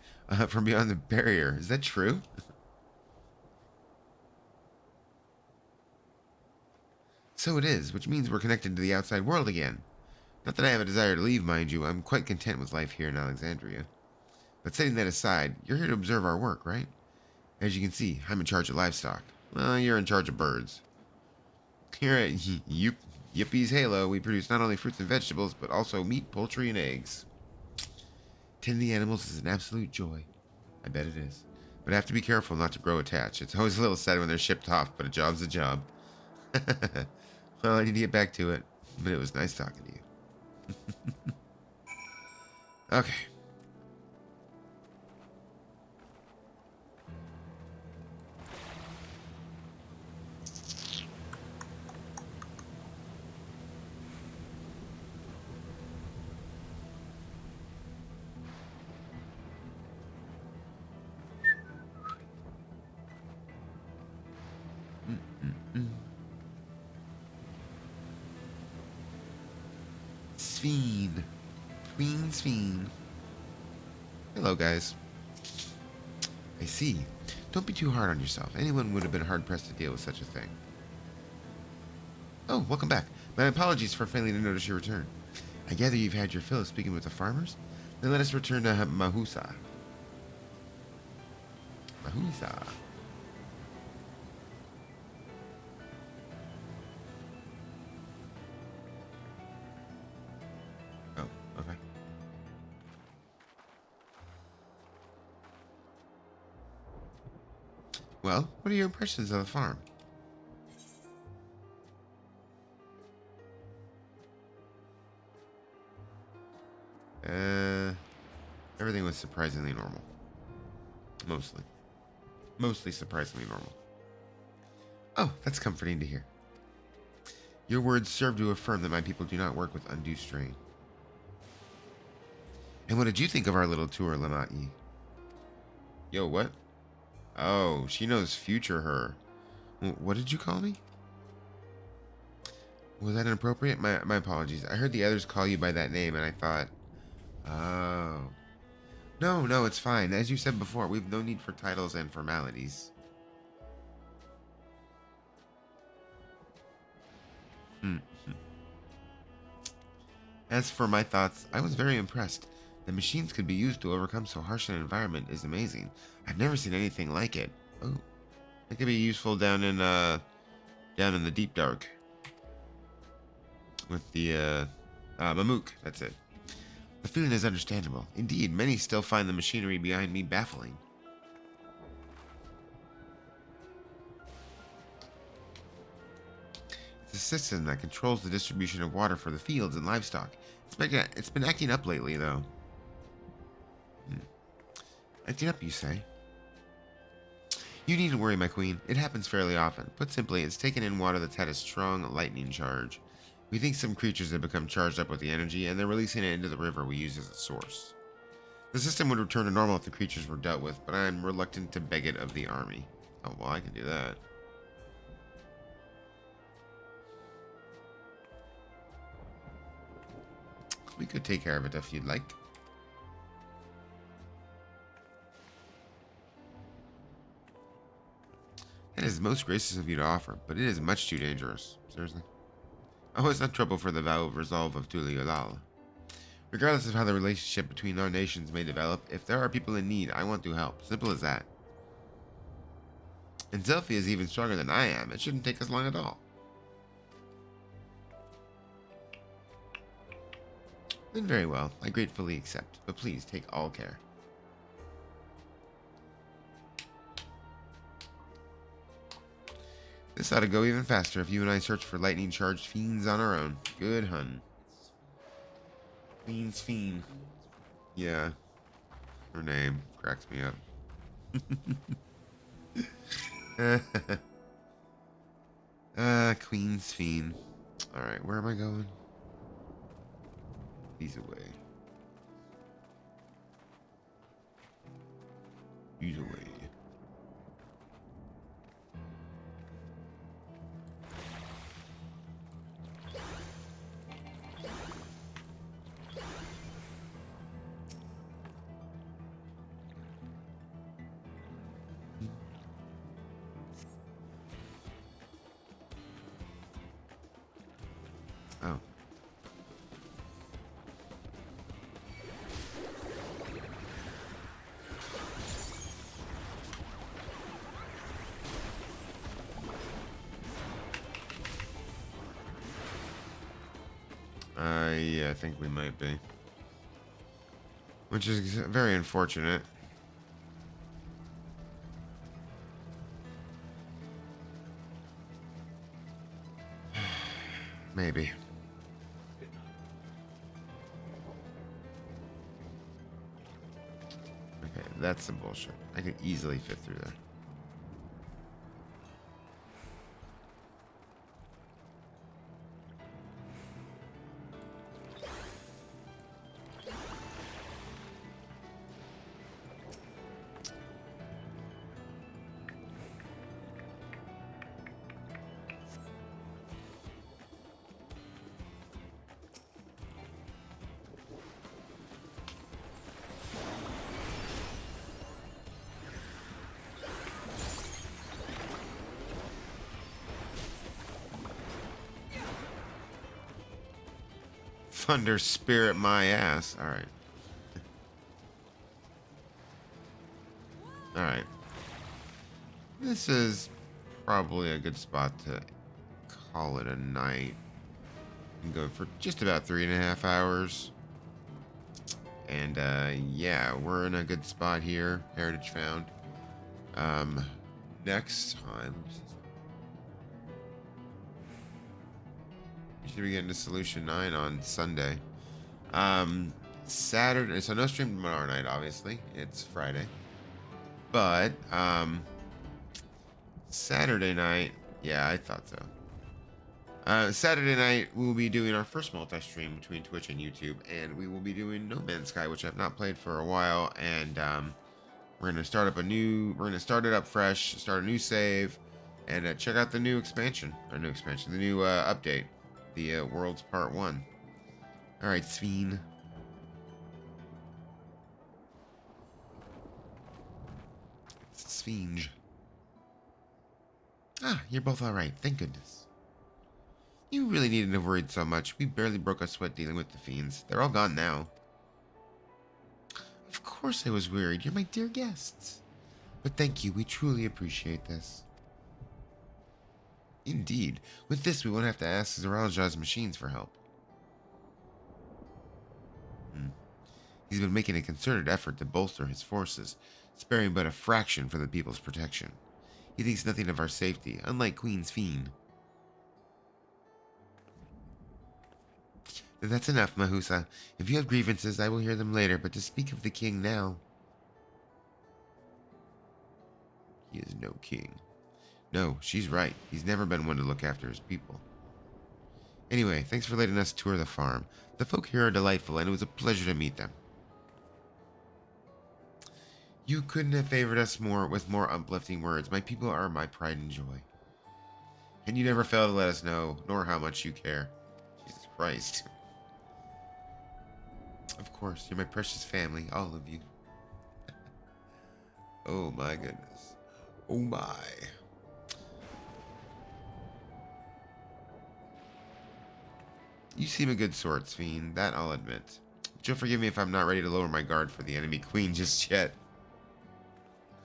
from beyond the barrier. Is that true? So it is, which means we're connected to the outside world again. Not that I have a desire to leave, mind you. I'm quite content with life here in Alexandria. But setting that aside, you're here to observe our work, right? As you can see, I'm in charge of livestock. Well, you're in charge of birds. Here at Yippie's Halo, we produce not only fruits and vegetables, but also meat, poultry, and eggs. Tending the animals is an absolute joy. I bet it is. But I have to be careful not to grow attached. It's always a little sad when they're shipped off, but a job's a job. Well, I need to get back to it, but it was nice talking to you. Okay. Fiend. Queen's Fiend. Hello, guys. I see. Don't be too hard on yourself. Anyone would have been hard-pressed to deal with such a thing. Oh, welcome back. My apologies for failing to notice your return. I gather you've had your fill of speaking with the farmers? Then let us return to Mahusa. Mahusa. Oh, okay. Well, what are your impressions of the farm? Everything was surprisingly normal. Mostly surprisingly normal. Oh, that's comforting to hear. Your words serve to affirm that my people do not work with undue strain. And what did you think of our little tour, Lamati? Yo, what? Oh, she knows future her. What did you call me? Was that inappropriate? My apologies. I heard the others call you by that name, and I thought... Oh. No, it's fine. As you said before, we've no need for titles and formalities. As for my thoughts, I was very impressed. The machines could be used to overcome so harsh an environment is amazing. I've never seen anything like it. Oh. It could be useful down in the deep dark. With the Mamook, that's it. The feeling is understandable. Indeed, many still find the machinery behind me baffling. It's a system that controls the distribution of water for the fields and livestock. It's been acting up lately, though. Acting up, you say? You needn't worry, my queen. It happens fairly often. Put simply, it's taken in water that's had a strong lightning charge. We think some creatures have become charged up with the energy, and they're releasing it into the river we use as a source. The system would return to normal if the creatures were dealt with, but I'm reluctant to beg it of the army. Oh, well, I can do that. We could take care of it if you'd like. That is most gracious of you to offer, but it is much too dangerous. Seriously? Oh, it's not trouble for the vow of resolve of Tuliolal. Regardless of how the relationship between our nations may develop, if there are people in need, I want to help. Simple as that. And Zelfie is even stronger than I am. It shouldn't take us long at all. Then very well. I gratefully accept, but please take all care. This ought to go even faster if you and I search for lightning-charged fiends on our own. Good hun. Queen's Fiend. Yeah. Her name cracks me up. Queen's Fiend. Alright, where am I going? These away. These away. Oh. Yeah, I think we might be. Which is very unfortunate. Maybe. Okay, that's some bullshit. I could easily fit through there. Thunder spirit my ass. All right. All right. This is probably a good spot to call it a night. I'm going for just about 3.5 hours. And yeah, we're in a good spot here. Heritage found. Next time, we should be getting to Solution 9 on Sunday. Saturday, so no stream tomorrow night, obviously. It's Friday. But Saturday night, yeah, I thought so. Saturday night, we'll be doing our first multi-stream between Twitch and YouTube, and we will be doing No Man's Sky, which I've not played for a while, and we're gonna start it up fresh, start a new save, and check out the new expansion, the new update, the Worlds Part 1. All right, Sveen. It's Sphenge. Ah, you're both all right. Thank goodness. You really needn't have worried so much. We barely broke a sweat dealing with the fiends. They're all gone now. Of course I was worried. You're my dear guests. But thank you. We truly appreciate this. Indeed. With this, we won't have to ask Zeralja's machines for help. He's been making a concerted effort to bolster his forces, sparing but a fraction for the people's protection. He thinks nothing of our safety, unlike Queen's Fiend. That's enough, Mahusa. If you have grievances, I will hear them later, but to speak of the king now... He is no king. No, she's right. He's never been one to look after his people. Anyway, thanks for letting us tour the farm. The folk here are delightful, and it was a pleasure to meet them. You couldn't have favored us more with more uplifting words. My people are my pride and joy. And you never fail to let us know, nor how much you care. Jesus Christ. Of course, you're my precious family, all of you. Oh my goodness. Oh my. You seem a good sort, Fiend, that I'll admit. But you'll forgive me if I'm not ready to lower my guard for the enemy queen just yet.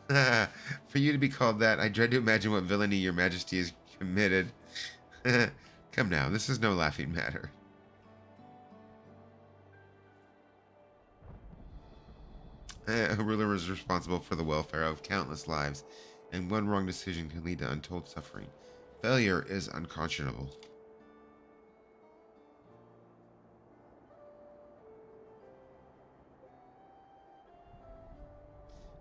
For you to be called that, I dread to imagine what villainy your majesty has committed. Come now, this is no laughing matter. A ruler is responsible for the welfare of countless lives, and one wrong decision can lead to untold suffering. Failure is unconscionable.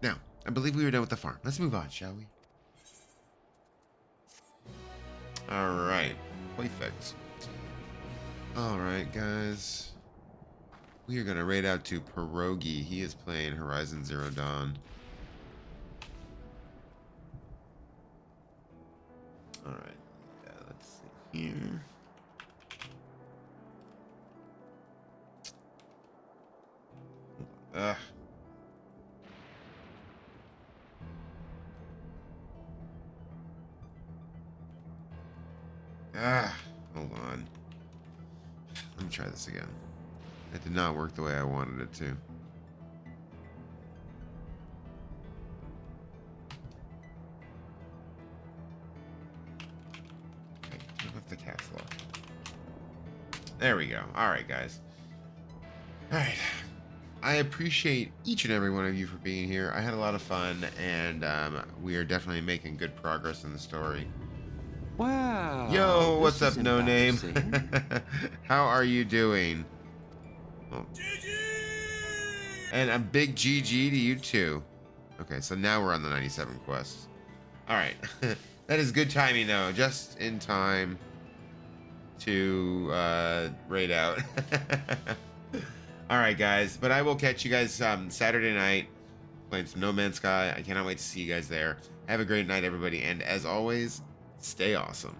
Now, I believe we are done with the farm. Let's move on, shall we? Alright. Perfect. Alright, guys. We are going to raid out to Pierogi. He is playing Horizon Zero Dawn. Alright. Yeah, let's see here. Ugh. Hold on. Let me try this again. It did not work the way I wanted it to. Okay, turn off the caps lock. There we go. Alright, guys. Alright. I appreciate each and every one of you for being here. I had a lot of fun, and we are definitely making good progress in the story. Wow. Yo, what's up, No Name? How are you doing? Oh. And a big GG to you too. Okay, so now we're on the 97 quests. Alright. That is good timing though. Just in time to raid out. Alright guys, but I will catch you guys Saturday night playing some No Man's Sky. I cannot wait to see you guys there. Have a great night everybody, and as always, stay awesome.